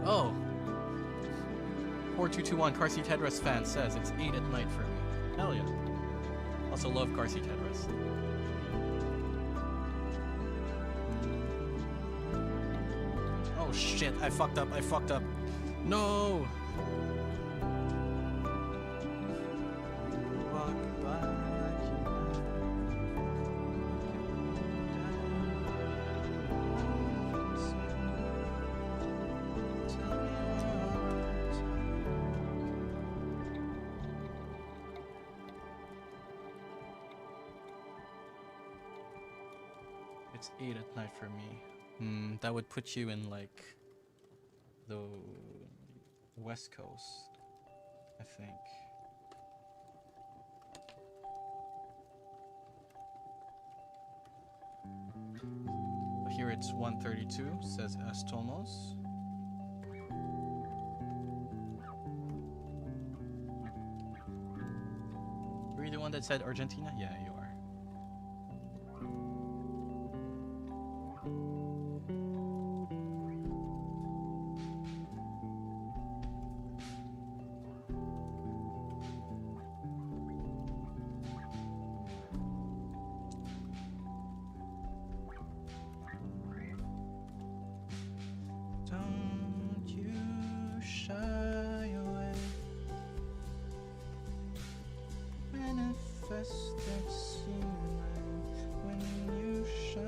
A: Oh! 4221 Car Seat Headrest fan says it's 8 at night for me. Hell yeah. Also love car seat headrest. Oh shit, I fucked up. No! It's 8 at night for me. That would put you in like the West Coast, I think. Here it's 1:32, says Astomos. Were you the one that said Argentina? Yeah, you are. Don't you shy away. Manifest that ceiling when you shy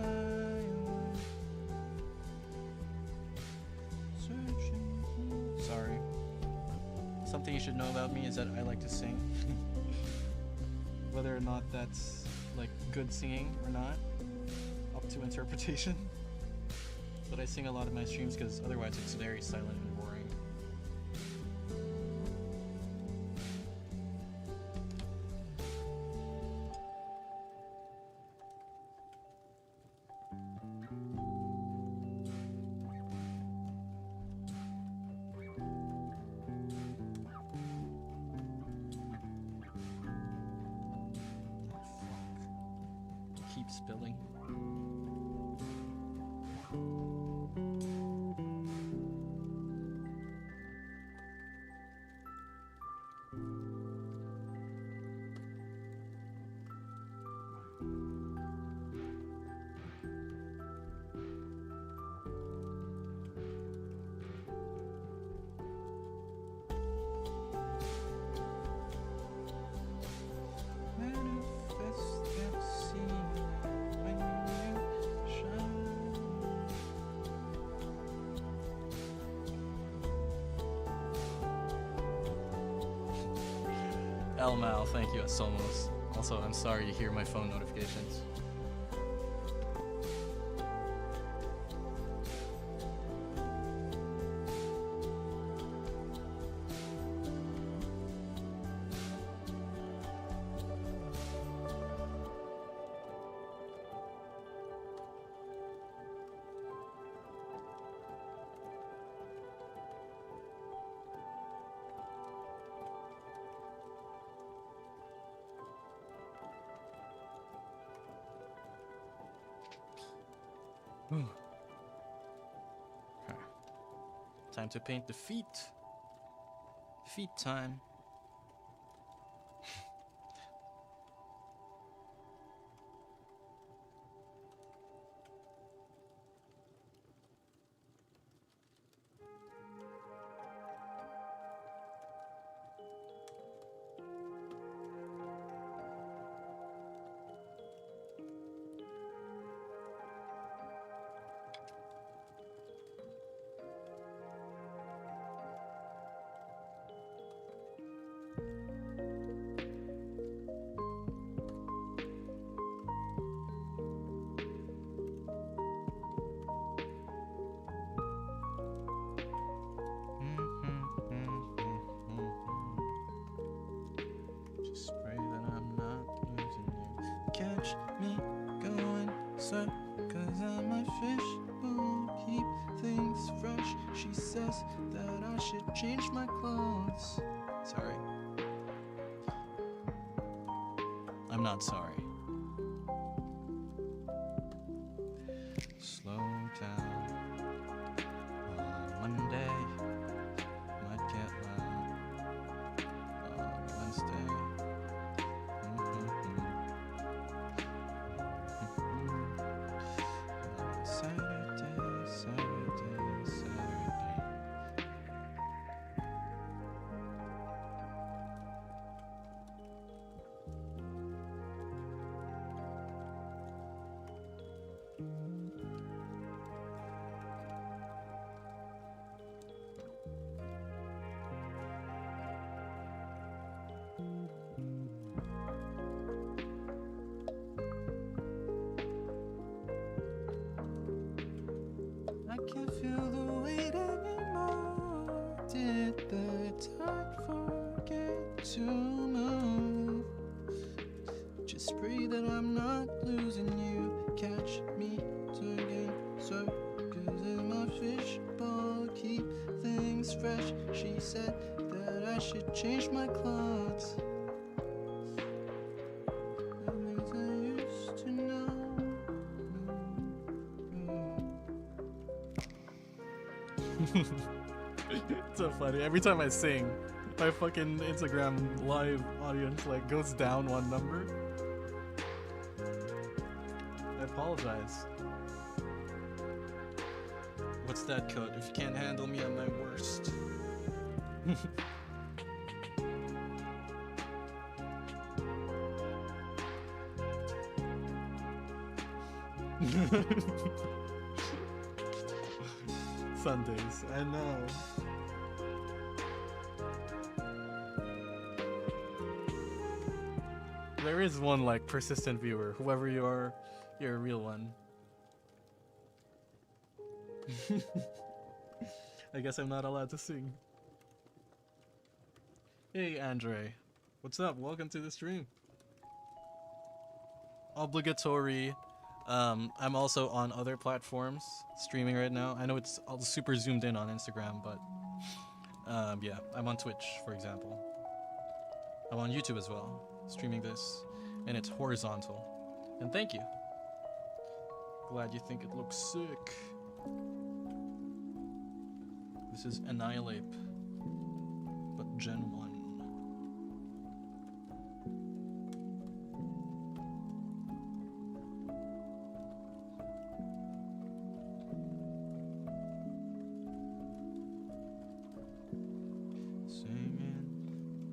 A: away. Searching. Sorry. Something you should know about me is that I like to sing. Whether or not that's like good singing or not, up to interpretation. But I sing a lot of my streams because otherwise it's very silent and boring. Keep spilling. Elmal, thank you, Asomos. Also, I'm sorry you hear my phone notifications. Time to paint the feet. Feet time. Just pray that I'm not losing you. Catch me going, sir, 'cause I'm a fish who keep things fresh. She says that I should change my clothes. Sorry. I'm not sorry. Slow down. On Monday, might get loud. On Wednesday. Saturday, Saturday, Saturday. fresh. She said that I should change my clothes. Things I used to know. It's so funny. Every time I sing, my fucking Instagram live audience like goes down one number. I apologize. What's that code? If you can't handle me at my worst. Sundays, I know. There is one like persistent viewer. Whoever you are, you're a real one. I guess I'm not allowed to sing. Hey Andre, what's up? Welcome to the stream. Obligatory. I'm also on other platforms streaming right now. I know it's all super zoomed in on Instagram, but yeah, I'm on Twitch, for example. I'm on YouTube as well, streaming this, and it's horizontal. And thank you. Glad you think it looks sick. This is Annihilate, but Gen 1. Singing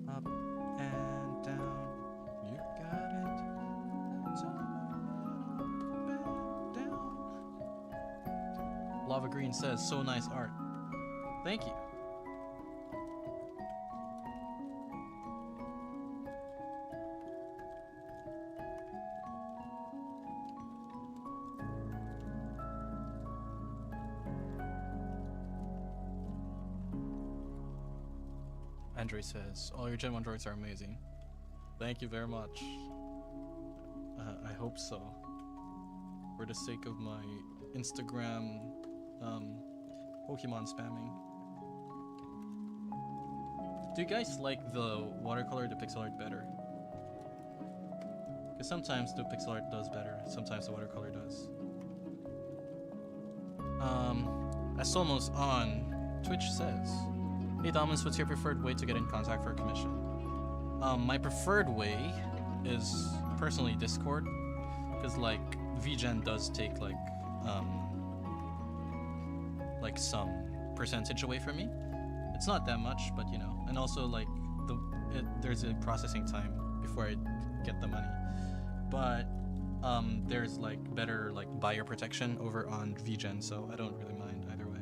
A: up and down, you got it. It's all up and down. Lava Green says, so nice art. Thank you. Andre says, all your Gen 1 droids are amazing. Thank you very much. I hope so. For the sake of my Instagram Pokemon spamming. Do you guys like the watercolor or the pixel art better? Because sometimes the pixel art does better, sometimes the watercolor does. Asomos on Twitch says, hey Dominus, what's your preferred way to get in contact for a commission? My preferred way is personally Discord, because like VGen does take like some percentage away from me. It's not that much, but you know, and also like there's a processing time before I get the money. But there's like better like buyer protection over on VGen, so I don't really mind either way.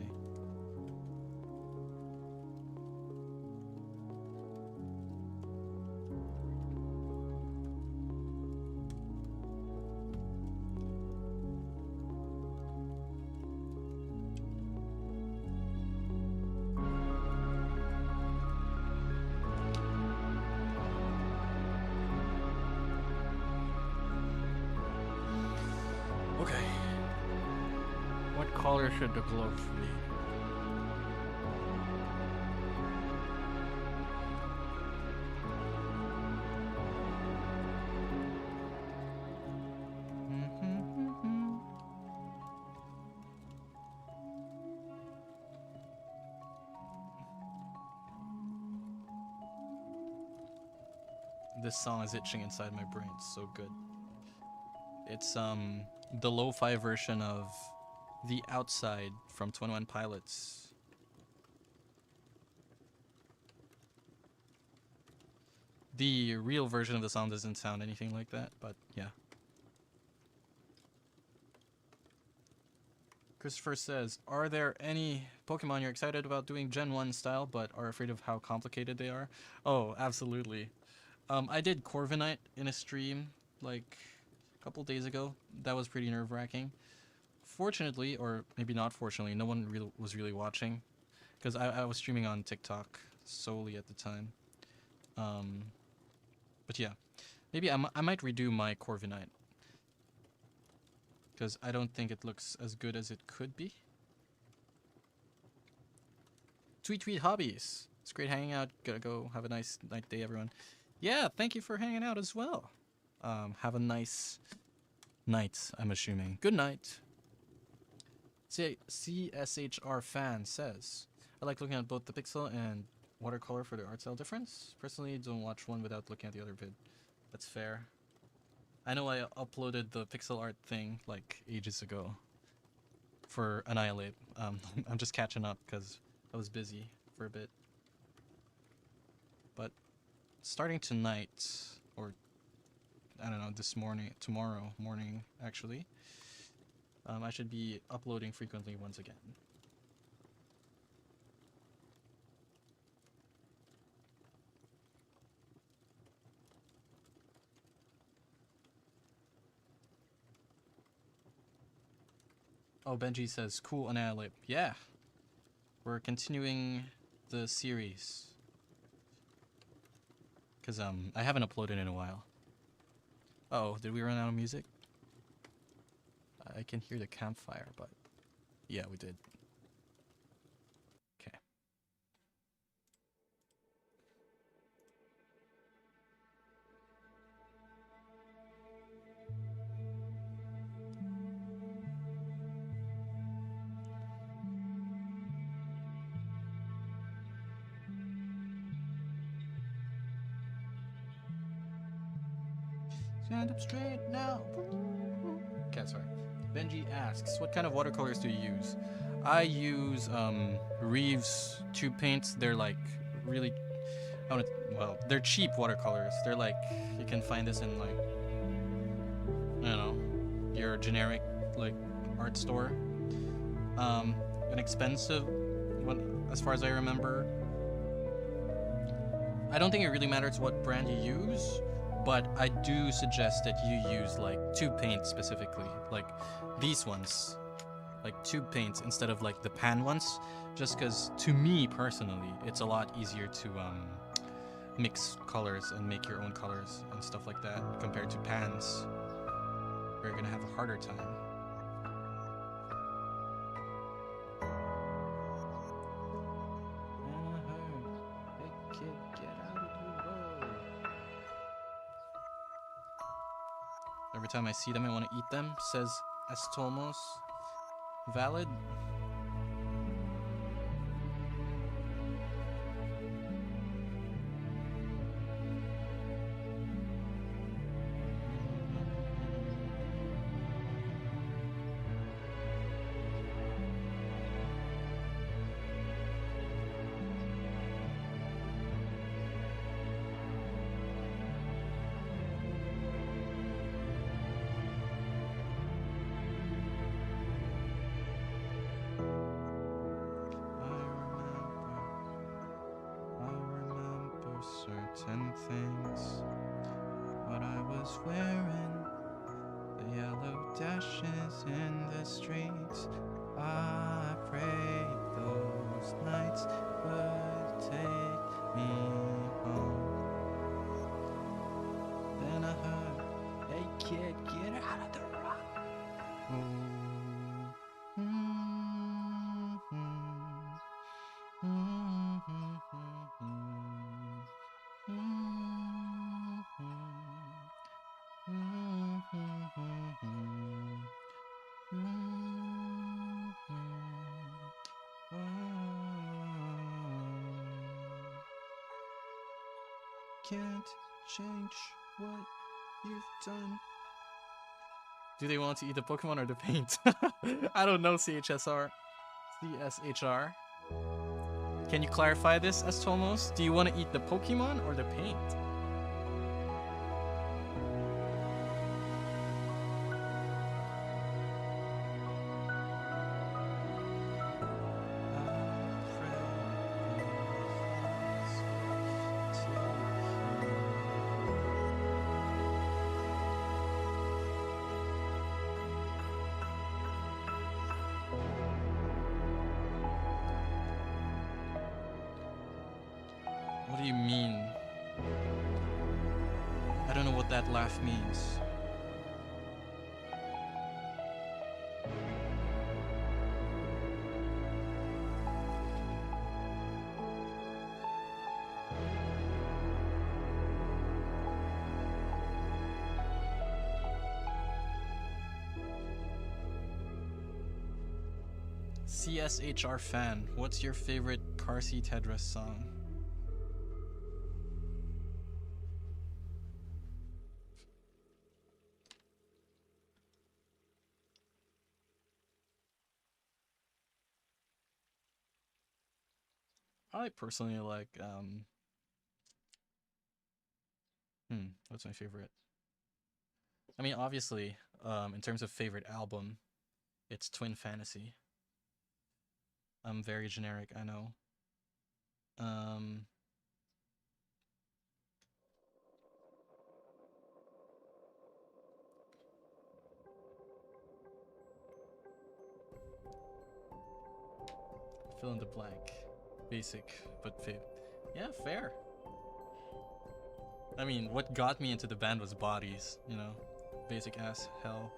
A: Okay. What color should the gloves be? This song is itching inside my brain. It's so good. It's the lo-fi version of The Outside from 21 Pilots. The real version of the song doesn't sound anything like that, but yeah. Christopher says, are there any Pokemon you're excited about doing Gen 1 style but are afraid of how complicated they are? Oh, absolutely. I did Corviknight in a stream like a couple days ago. That was pretty nerve-wracking. Fortunately, or maybe not fortunately, no one was really watching because I was streaming on TikTok solely at the time. But yeah, maybe I might redo my Corviknight because I don't think it looks as good as it could be. Tweet Tweet Hobbies. It's great hanging out. Gotta go. Have a nice night day, everyone. Yeah, thank you for hanging out as well. Have a nice night, I'm assuming. Good night. CSHR fan says, I like looking at both the pixel and watercolor for the art style difference. Personally, don't watch one without looking at the other vid. That's fair. I know I uploaded the pixel art thing like ages ago for Annihilate. I'm just catching up because I was busy for a bit. But starting tonight, or I don't know, tomorrow morning actually, I should be uploading frequently once again. Oh, Benji says, cool Annihilate. Yeah. We're continuing the series. Because, I haven't uploaded in a while. Uh-oh, did we run out of music? I can hear the campfire, but... yeah, we did. Okay. Stand up straight now. Okay, sorry. Benji asks, what kind of watercolors do you use? I use Reeves tube paints. They're like really, well, they're cheap watercolors. They're like, you can find this in like, I don't know, your generic like art store. An expensive one, as far as I remember. I don't think it really matters what brand you use, but I do suggest that you use like tube paint specifically, like these ones, like tube paints instead of like the pan ones, just because to me personally it's a lot easier to mix colors and make your own colors and stuff like that compared to pans where you're gonna have a harder time. Every time I see them, I want to eat them, says Estolmos. Valid? Certain things, what I was wearing, the yellow dashes in the streets. I prayed those nights would take me home. Then I heard, hey kid, get out of the rock. Can't change what you've done. Do they want to eat the Pokemon or the paint? I don't know, CHSR. CSHR. Can you clarify this, Estomos? Do you want to eat the Pokemon or the paint? What do you mean? I don't know what that laugh means. CSHR fan, what's your favorite car seat headrest song? I personally like what's my favorite? I mean, obviously, in terms of favorite album, it's Twin Fantasy. I'm very generic, I know. Um, fill in the blank. Basic, but yeah, fair. I mean, what got me into the band was Bodies, you know? Basic ass hell.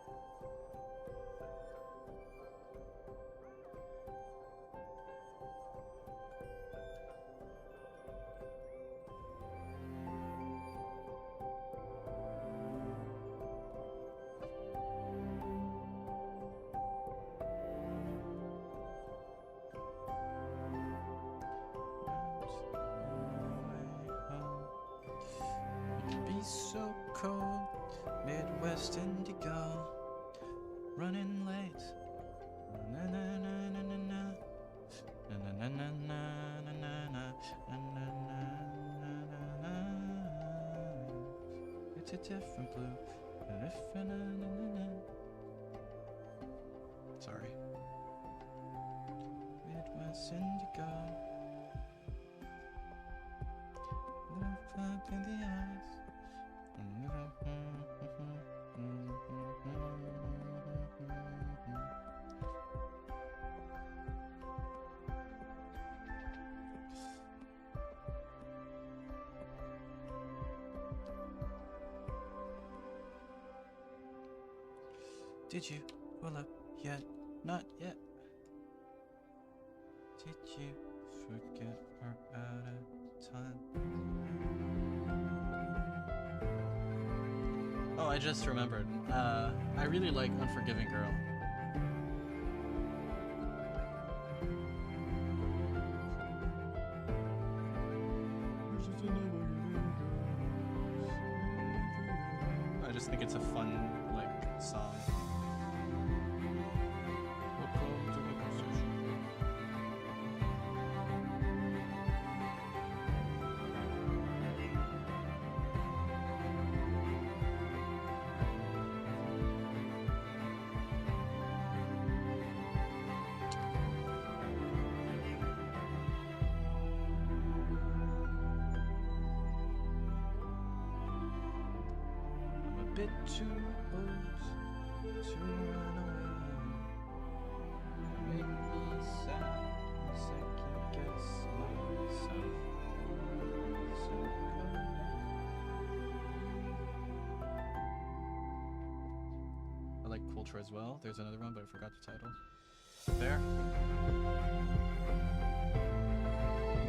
A: It can be so cold, Midwest Indigo, running late. Na na na na na na. Na na na na na na na na na na na na. It's a different blue. Sorry. Midwest Indigo. Up in the eyes. Did you pull up yet? Not yet. Did you forget we're out of time? Oh, I just remembered. I really like Unforgiving Girl. I just think it's a fun, like, song. Welcome to the conversation. Bit too old to run away. Make me sad, second guess myself. So I like Culture as well. There's another one, but I forgot the title. Fair.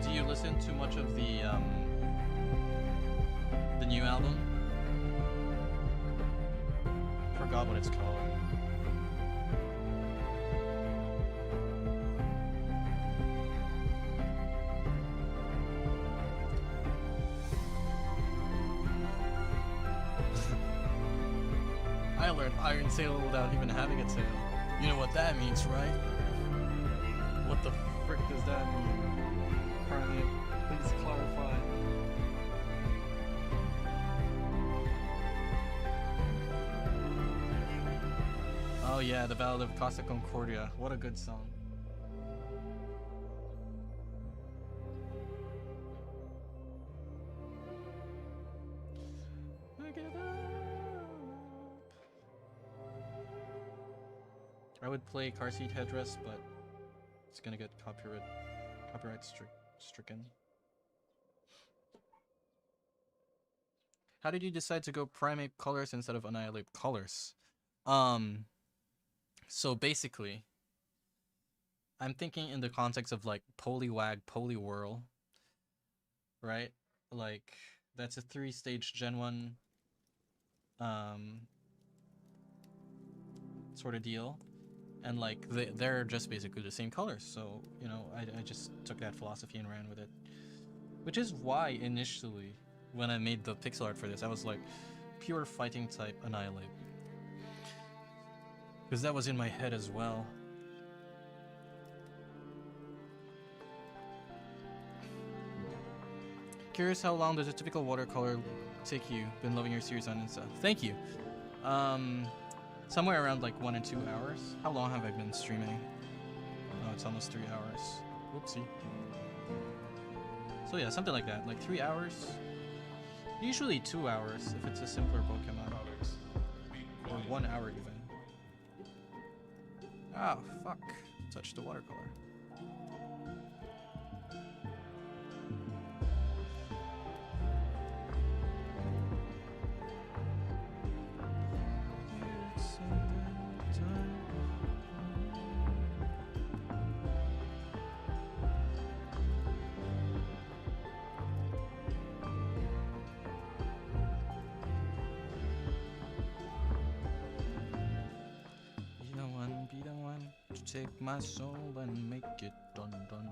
A: Do you listen to much of the new album? Forgot what it's called. I learned Iron Tail without even having a tail. You know what that means, right? What the frick does that mean? Apparently, please clarify. Oh yeah, the Ballad of Casa Concordia. What a good song. I would play Car Seat Headrest, but it's gonna get copyright stricken. How did you decide to go Primate Colors instead of Annihilate Colors? So basically, I'm thinking in the context of like Poliwag, Poliwhirl, right? Like that's a 3-stage Gen 1 sort of deal. and like they're just basically the same colors. So you know, I just took that philosophy and ran with it, which is why initially when I made the pixel art for this, I was like pure fighting type Annihilate, because that was in my head as well. Curious, how long does a typical watercolor take you? Been loving your series on Insta. Thank you. Somewhere around like 1 and 2 hours. How long have I been streaming? Oh, it's almost 3 hours. Whoopsie. So yeah, something like that. Like 3 hours. Usually 2 hours if it's a simpler Pokemon. Or 1 hour even. Ah, fuck. Touched the watercolor. Take my soul and make it dun dun.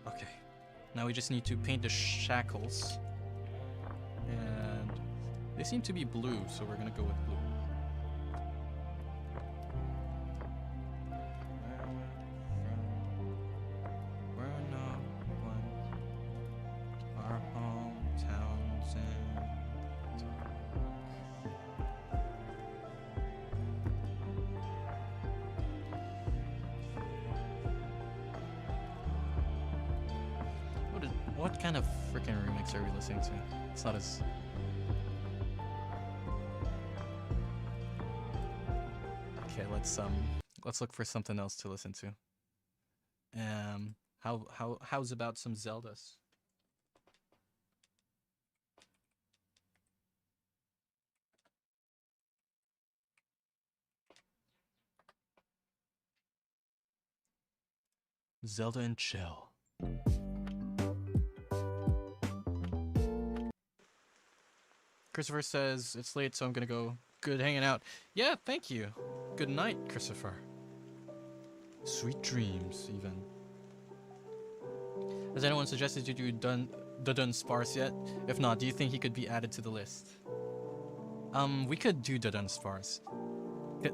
A: Okay, now we just need to paint the shackles, and they seem to be blue, so we're gonna go with blue. What kind of freaking remix are we listening to? It's not as... Okay, let's look for something else to listen to. How's about some Zeldas? Zelda and chill. Christopher says it's late, so I'm gonna go. Good hanging out. Yeah, thank you. Good night, Christopher. Sweet dreams, even. Has anyone suggested you do the Dunsparce yet? If not, do you think he could be added to the list? We could do the Dunsparce.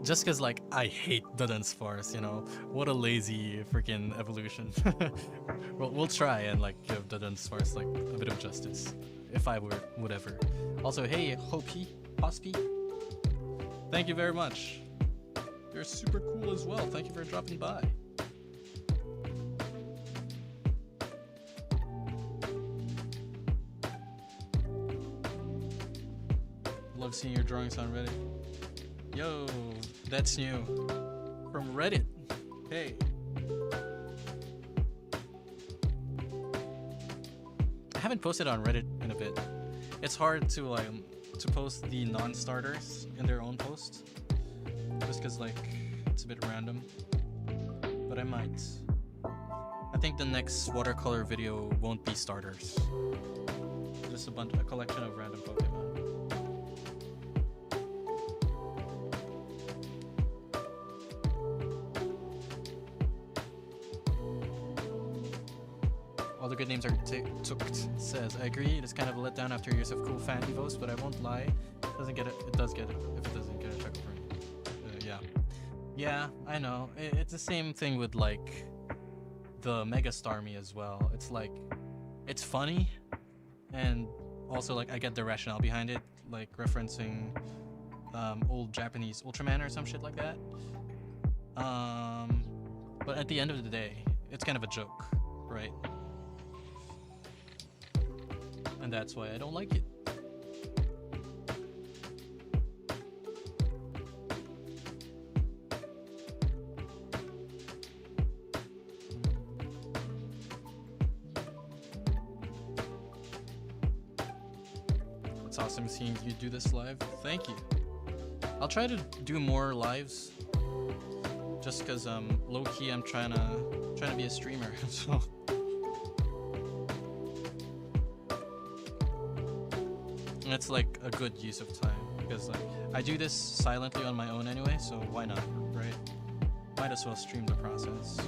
A: Just cause like I hate the Dunsparce, you know. What a lazy freaking evolution. we'll try and like give the Dunsparce like a bit of justice. If I were, whatever. Also, hey, Hospy, thank you very much. You're super cool as well. Thank you for dropping by. Love seeing your drawings on Reddit. Yo, that's new. From Reddit. Hey. I haven't posted on Reddit in a bit. It's hard to post the non-starters in their own post, just cause like it's a bit random. But I might. I think the next watercolor video won't be starters. Just a collection of random Pokemon. All the good names are tooked, says. I agree, it is kind of a letdown after years of cool fan evos, but I won't lie. It does get it if it doesn't get a chuckle for me. Yeah. Yeah, I know. It's the same thing with like the Mega Starmie as well. It's like, it's funny, and also like I get the rationale behind it, like referencing old Japanese Ultraman or some shit like that. But at the end of the day, it's kind of a joke, right? And that's why I don't like it. It's awesome seeing you do this live. Thank you. I'll try to do more lives, just because low-key I'm trying to be a streamer. So. it's like a good use of time because like I do this silently on my own anyway, so why not, right? Might as well stream the process.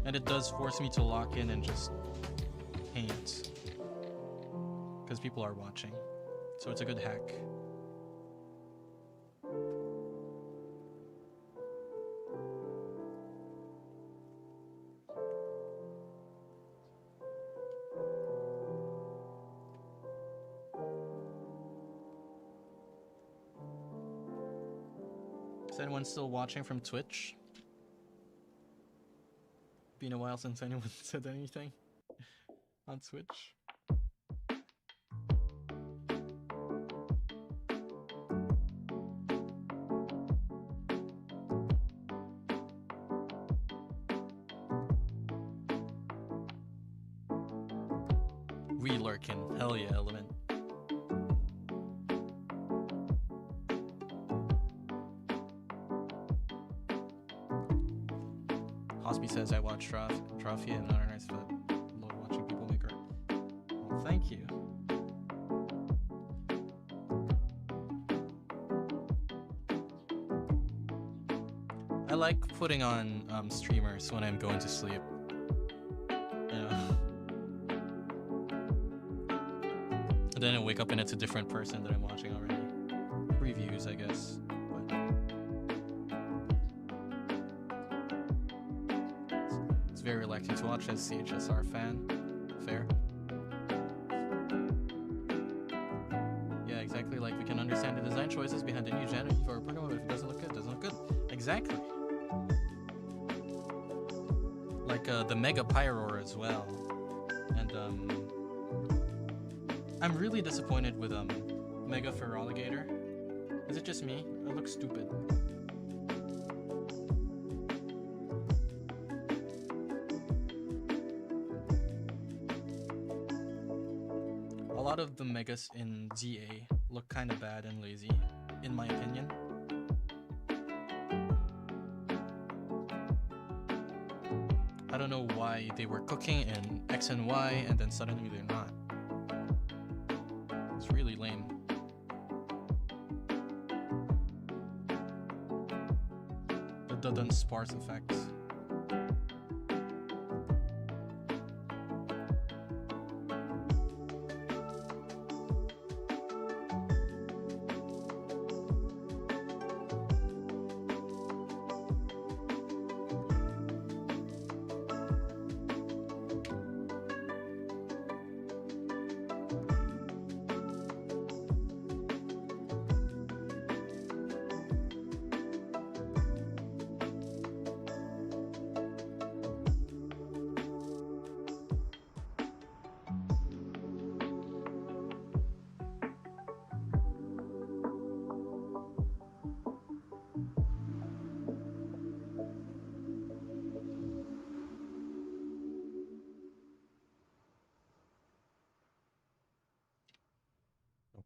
A: And it does force me to lock in and just paint because people are watching, so it's a good hack. Is anyone still watching from Twitch? Been a while since anyone said anything on Twitch. Relurkin, hell yeah, Element. Hospi says I watch Trophy and Honor Nights, but love watching people make art. Well, thank you. I like putting on streamers when I'm going to sleep. You know? And then I wake up and it's a different person that I'm watching already. Previews, I guess. Very relaxing to watch as CHSR fan. Fair. Yeah, exactly. Like we can understand the design choices behind the new gen for a program, but if it doesn't look good, it doesn't look good. Exactly. Like the Mega Pyroar as well. And I'm really disappointed with Mega Feraligator. Is it just me? It looks stupid. A lot of the megas in ZA look kind of bad and lazy, in my opinion. I don't know why they were cooking in X and Y and then suddenly they're not. It's really lame. The Dudun sparse effects.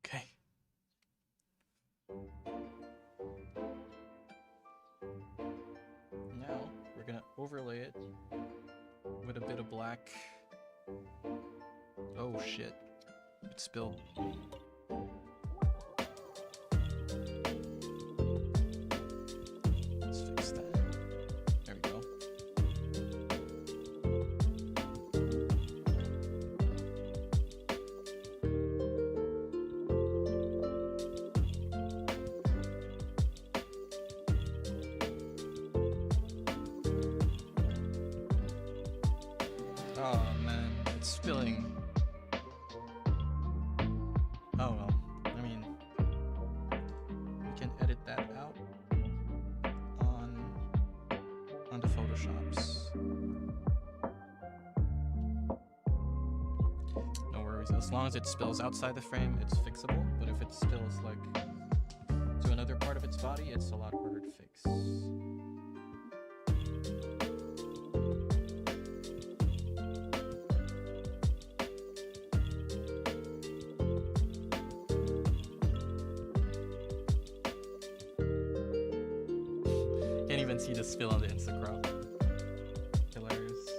A: Okay. Now we're gonna overlay it with a bit of black. Oh shit. It spilled. Let's fix that. There we go. Oh man, it's spilling. Oh well, I mean, we can edit that out on the Photoshops. No worries, as long as it spills outside the frame, it's fixable. But if it spills like to another part of its body, it's a lot harder to fix. Can't even see the spill on the Instacrop. Hilarious.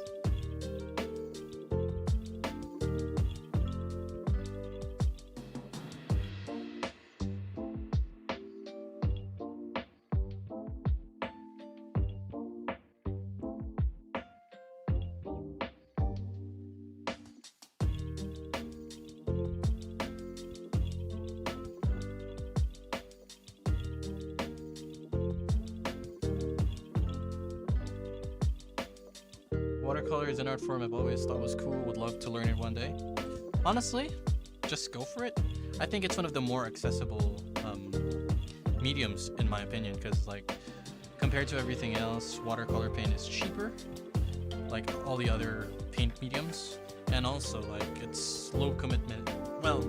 A: Watercolor is an art form I've always thought was cool, would love to learn it one day. Honestly, just go for it. I think it's one of the more accessible mediums, in my opinion, because like compared to everything else, watercolor paint is cheaper, like all the other paint mediums, and also like it's low commitment. Well,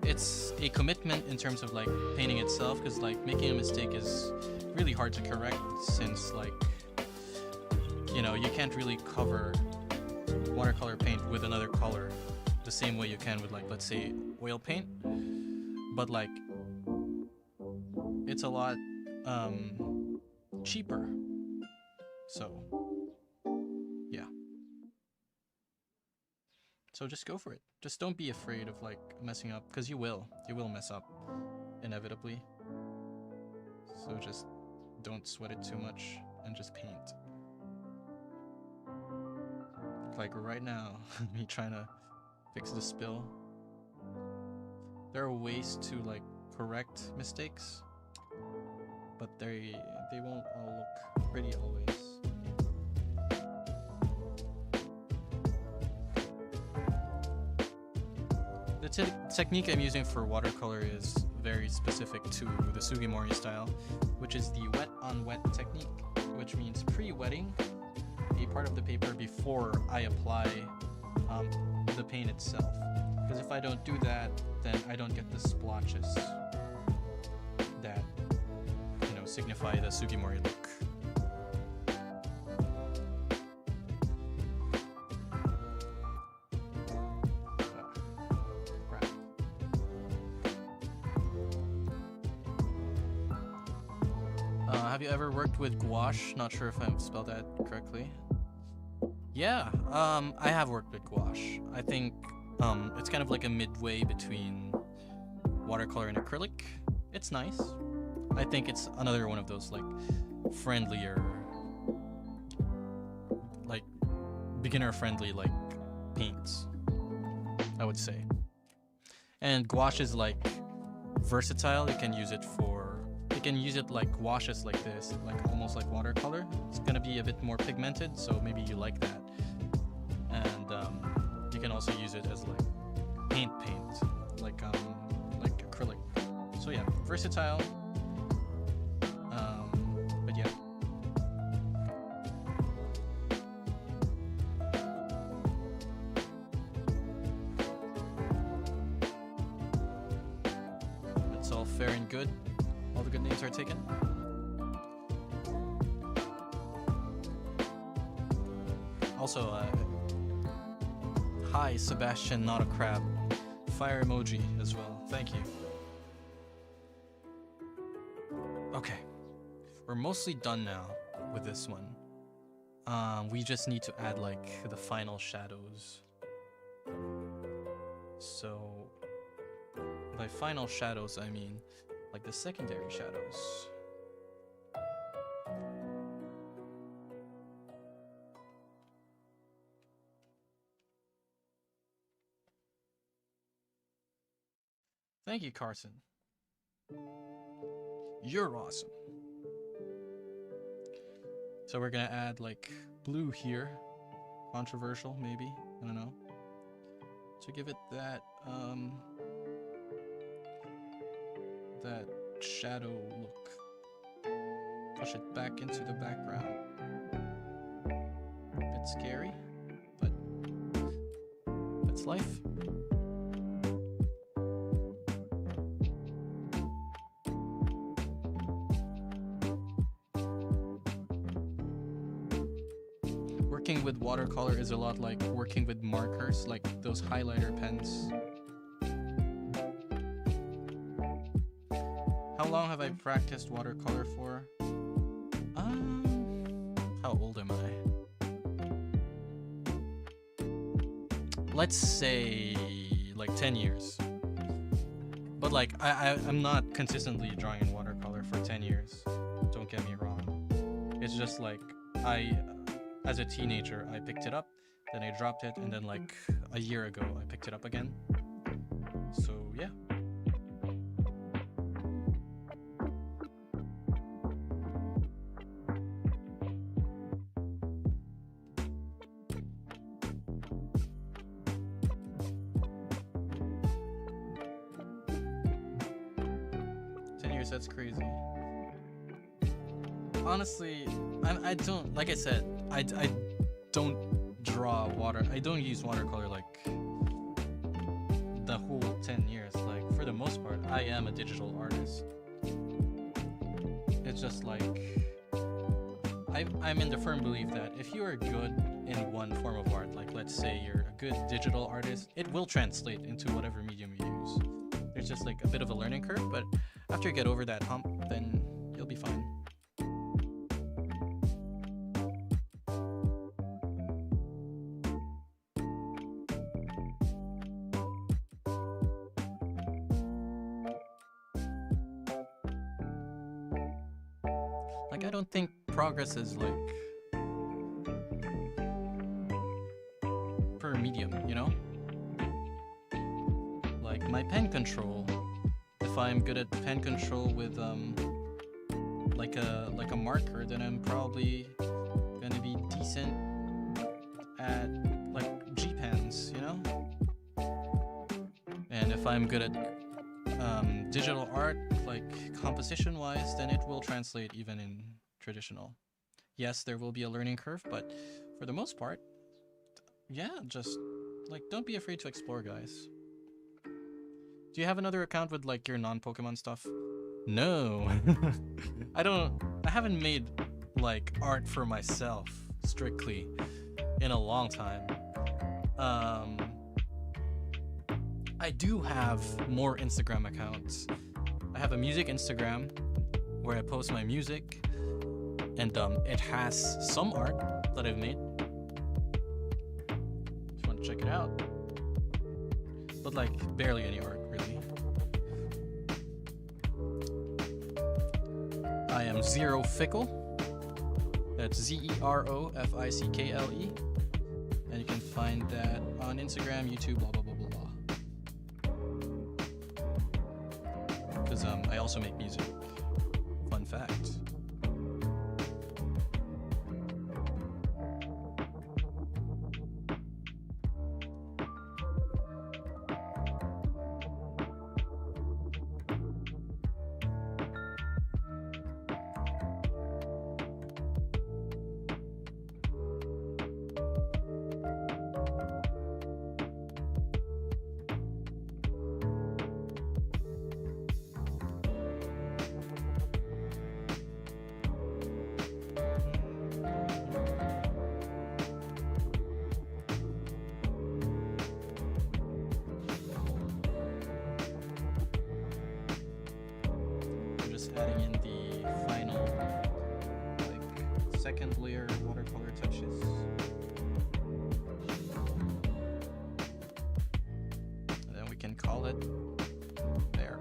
A: it's a commitment in terms of like painting itself, because like making a mistake is really hard to correct, since like, you know, you can't really cover watercolor paint with another color the same way you can with like, let's say, oil paint, but like it's a lot cheaper. So yeah, so just go for it. Just don't be afraid of like messing up, because you will mess up inevitably. So just don't sweat it too much and just paint. Like right now, me trying to fix the spill. There are ways to like correct mistakes, but they won't all look pretty always. The technique I'm using for watercolor is very specific to the Sugimori style, which is the wet on wet technique, which means pre-wetting a part of the paper before I apply the paint itself. Because if I don't do that, then I don't get the splotches that, you know, signify the Sugimori look. Have you ever worked with gouache? Not sure if I spelled that correctly. Yeah, I have worked with gouache. I think it's kind of like a midway between watercolor and acrylic. It's nice. I think it's another one of those like friendlier, like beginner friendly like paints, I would say. And gouache is like versatile. You can use it like gouaches like this, like almost like watercolor. It's gonna be a bit more pigmented, so maybe you like that. And you can also use it as like paint, like acrylic. So yeah, versatile. But yeah. It's all fair and good. All the good names are taken. Also, hi Sebastian, not a crab. Fire emoji as well. Thank you. Okay, we're mostly done now with this one. We just need to add like the final shadows. So by final shadows, I mean like the secondary shadows. Thank you, Carson. You're awesome. So we're gonna add like blue here. Controversial, maybe. I don't know. To give it that that shadow look. Push it back into the background. Bit scary, but that's life. Working with watercolor is a lot like working with markers, like those highlighter pens. How long have I practiced watercolor for? How old am I? Let's say like 10 years. But like I'm not consistently drawing in watercolor for 10 years. Don't get me wrong. It's just like as a teenager, I picked it up, then I dropped it, and then like a year ago, I picked it up again. So yeah. That's crazy. Honestly, I don't, like I said, I don't draw water. I don't use watercolor like the whole 10 years. Like, for the most part, I am a digital artist. It's just like, I'm in the firm belief that if you are good in one form of art, like let's say you're a good digital artist, it will translate into whatever medium you use. There's just like a bit of a learning curve, but after you get over that hump, then you'll be fine. Like, I don't think progress is like per medium, you know? Like my pen control, if I'm good at pen control with like a marker, then I'm probably gonna be decent at like G pens, you know? And if I'm good at digital art, like composition wise, then it will translate even in traditional. Yes, there will be a learning curve, but for the most part, yeah, just like don't be afraid to explore, guys. Do you have another account with like your non-Pokemon stuff? No. I haven't made like art for myself strictly in a long time. I do have more Instagram accounts. I have a music Instagram where I post my music, and it has some art that I've made. If you want to check it out. But like barely any art, really. I am Zero Fickle. That's ZeroFickle. And you can find that on Instagram, YouTube, blah blah blah blah blah. Because I also make music. Fun fact. Adding in the final, like, second layer watercolor touches. And then we can call it there.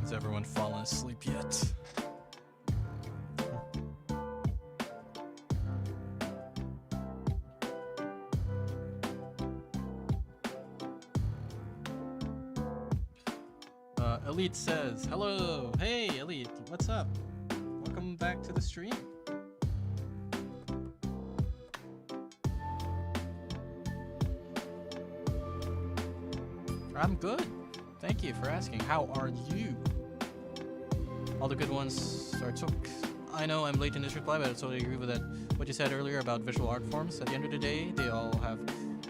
A: Has everyone fallen asleep yet? Elite says, hello! Hey, Elite, what's up? Welcome back to the stream. I'm good. Thank you for asking. How are you? All the good ones are took. I know I'm late in this reply, but I totally agree with that. What you said earlier about visual art forms. At the end of the day, they all have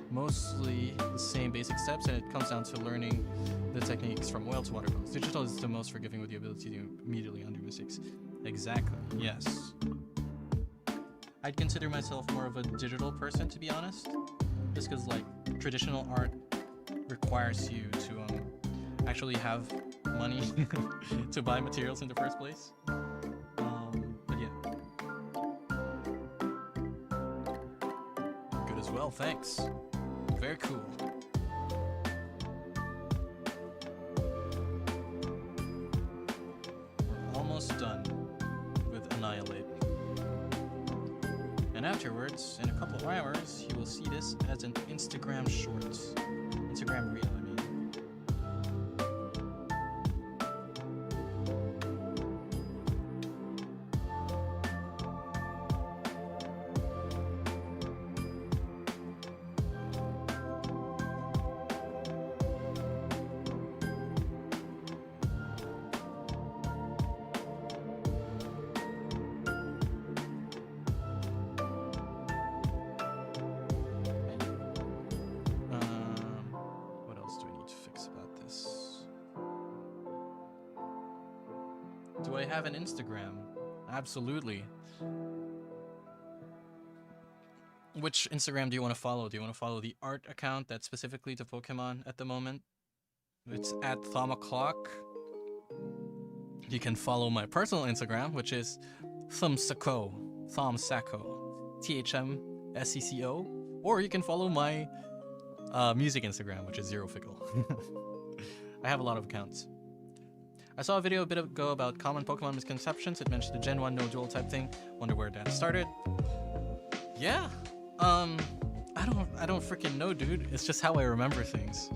A: mostly the same basic steps, and it comes down to learning the techniques from oil to watercolors. Digital is the most forgiving with the ability to immediately undo mistakes. Exactly. Yes. I'd consider myself more of a digital person, to be honest, just because like traditional art requires you to actually have money to buy materials in the first place. But yeah, good as well. Thanks. Very cool. We're almost done with Annihilate. And afterwards, in a couple of hours, you will see this as an Instagram Shorts. Instagram Reel, I mean. Do I have an Instagram? Absolutely. Which Instagram do you want to follow? Do you want to follow the art account that's specifically to Pokemon at the moment? It's at ThomAclock. You can follow my personal Instagram, which is ThumSacco. THMSECO. Or you can follow my music Instagram, which is ZeroFickle. I have a lot of accounts. I saw a video a bit ago about common Pokemon misconceptions. It mentioned the Gen 1 no duel type thing. Wonder where that started. Yeah. I don't freaking know, dude. It's just how I remember things.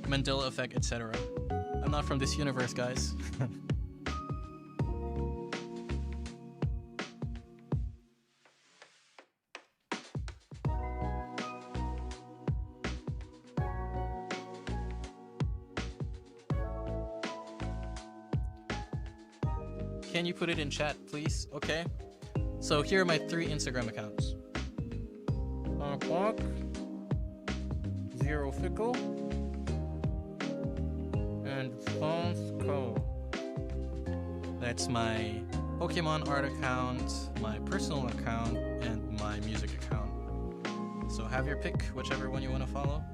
A: Mandela effect, etc. I'm not from this universe, guys. Can you put it in chat, please? Okay. So here are my 3 Instagram accounts. Clock, ZeroFickle, and FonsCo. That's my Pokemon art account, my personal account, and my music account. So have your pick, whichever one you want to follow.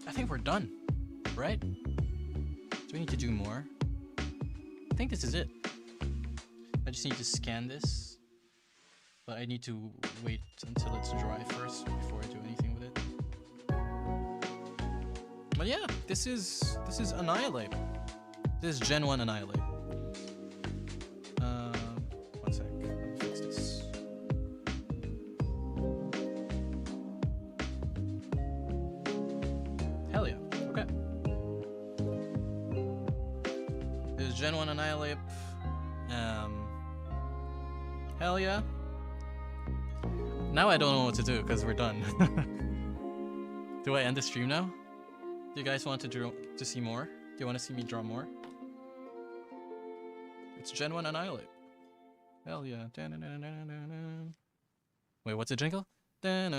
A: I think we're done, right? Do we need to do more? I think this is it. I just need to scan this, but I need to wait until it's dry first before I do anything with it. But yeah, this is Annihilate. This is Gen 1 Annihilate. One sec. Let me fix this. Hell yeah. Okay. This is Gen 1 Annihilate. Hell yeah. Now I don't know what to do because we're done. Do I end the stream now? Do you guys want to see more? Do you want to see me draw more? It's Gen 1 Annihilate. Hell yeah. Wait, what's the jingle? Hell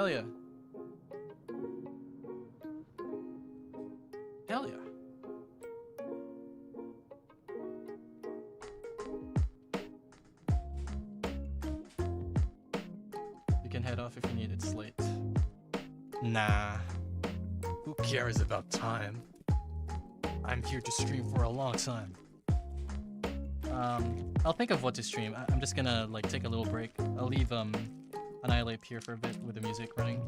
A: yeah. Hell yeah. You can head off if you need it, it's late. Nah. Who cares about time? I'm here to stream for a long time. I'll think of what to stream. I'm just gonna like take a little break. I'll leave Annihilate here for a bit with the music running.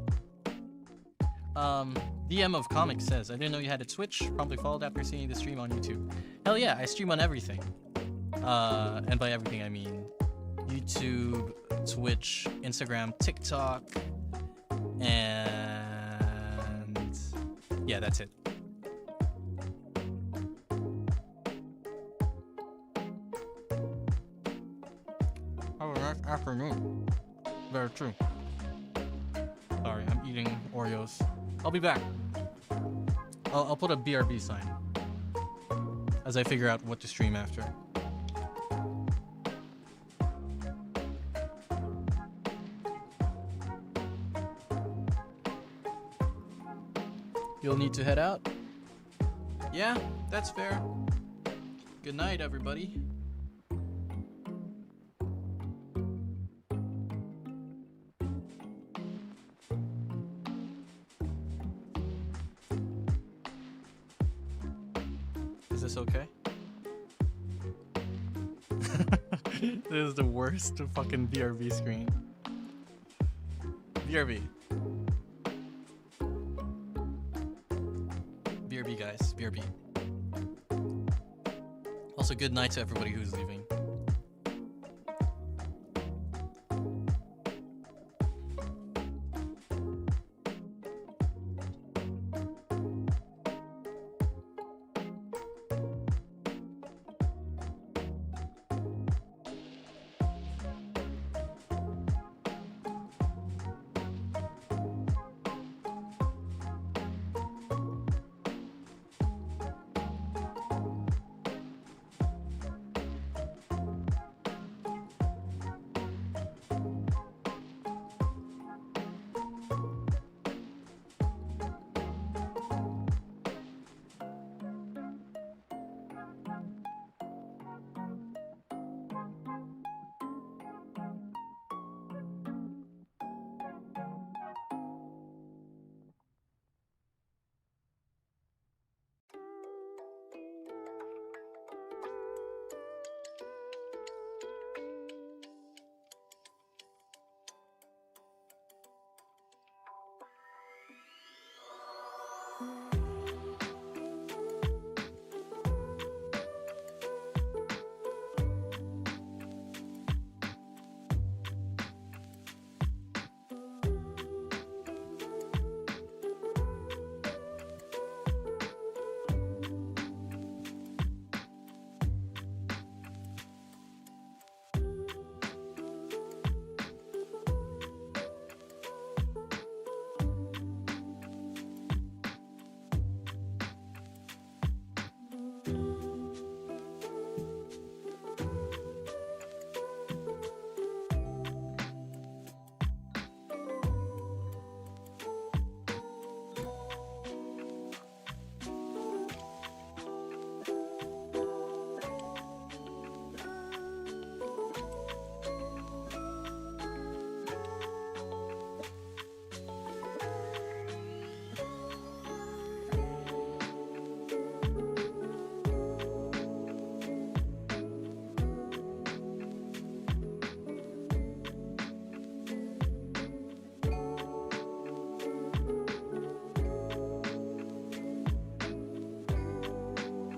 A: DM of Comics says, I didn't know you had a Twitch. Promptly followed after seeing the stream on YouTube. Hell yeah, I stream on everything. And by everything I mean YouTube, Twitch, Instagram, TikTok, And yeah, that's it. Have a nice afternoon. Very true. Sorry, I'm eating Oreos. I'll be back. I'll put a BRB sign as I figure out what to stream after. You'll need to head out? Yeah, that's fair. Good night, everybody. Is this okay? This is the worst fucking BRB screen. BRB. BRB, guys. BRB. Also, good night to everybody who's leaving.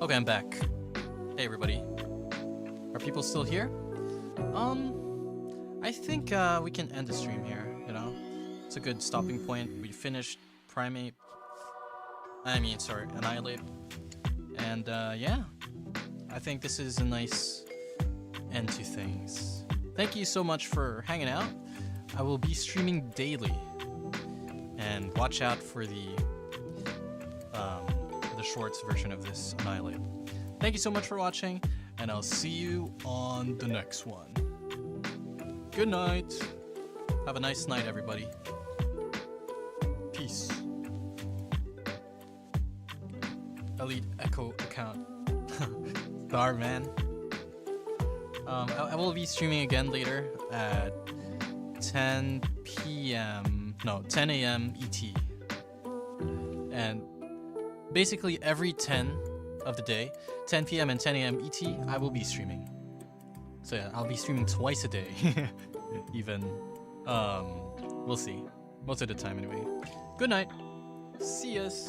A: Okay, I'm back. Hey, everybody. Are people still here? I think we can end the stream here, you know? It's a good stopping point. We finished Annihilate. And yeah, I think this is a nice end to things. Thank you so much for hanging out. I will be streaming daily. And watch out for the shorts version of this Annihilate. Thank you so much for watching, and I'll see you on the next one. Good night. Have a nice night, everybody. Peace. Elite Echo account. Star man. I will be streaming again later at 10 p.m. No, 10 a.m. ET. And basically every 10 of the day, 10 p.m. and 10 a.m. ET, I will be streaming. So yeah, I'll be streaming twice a day. Even. We'll see. Most of the time anyway. Good night. See yas.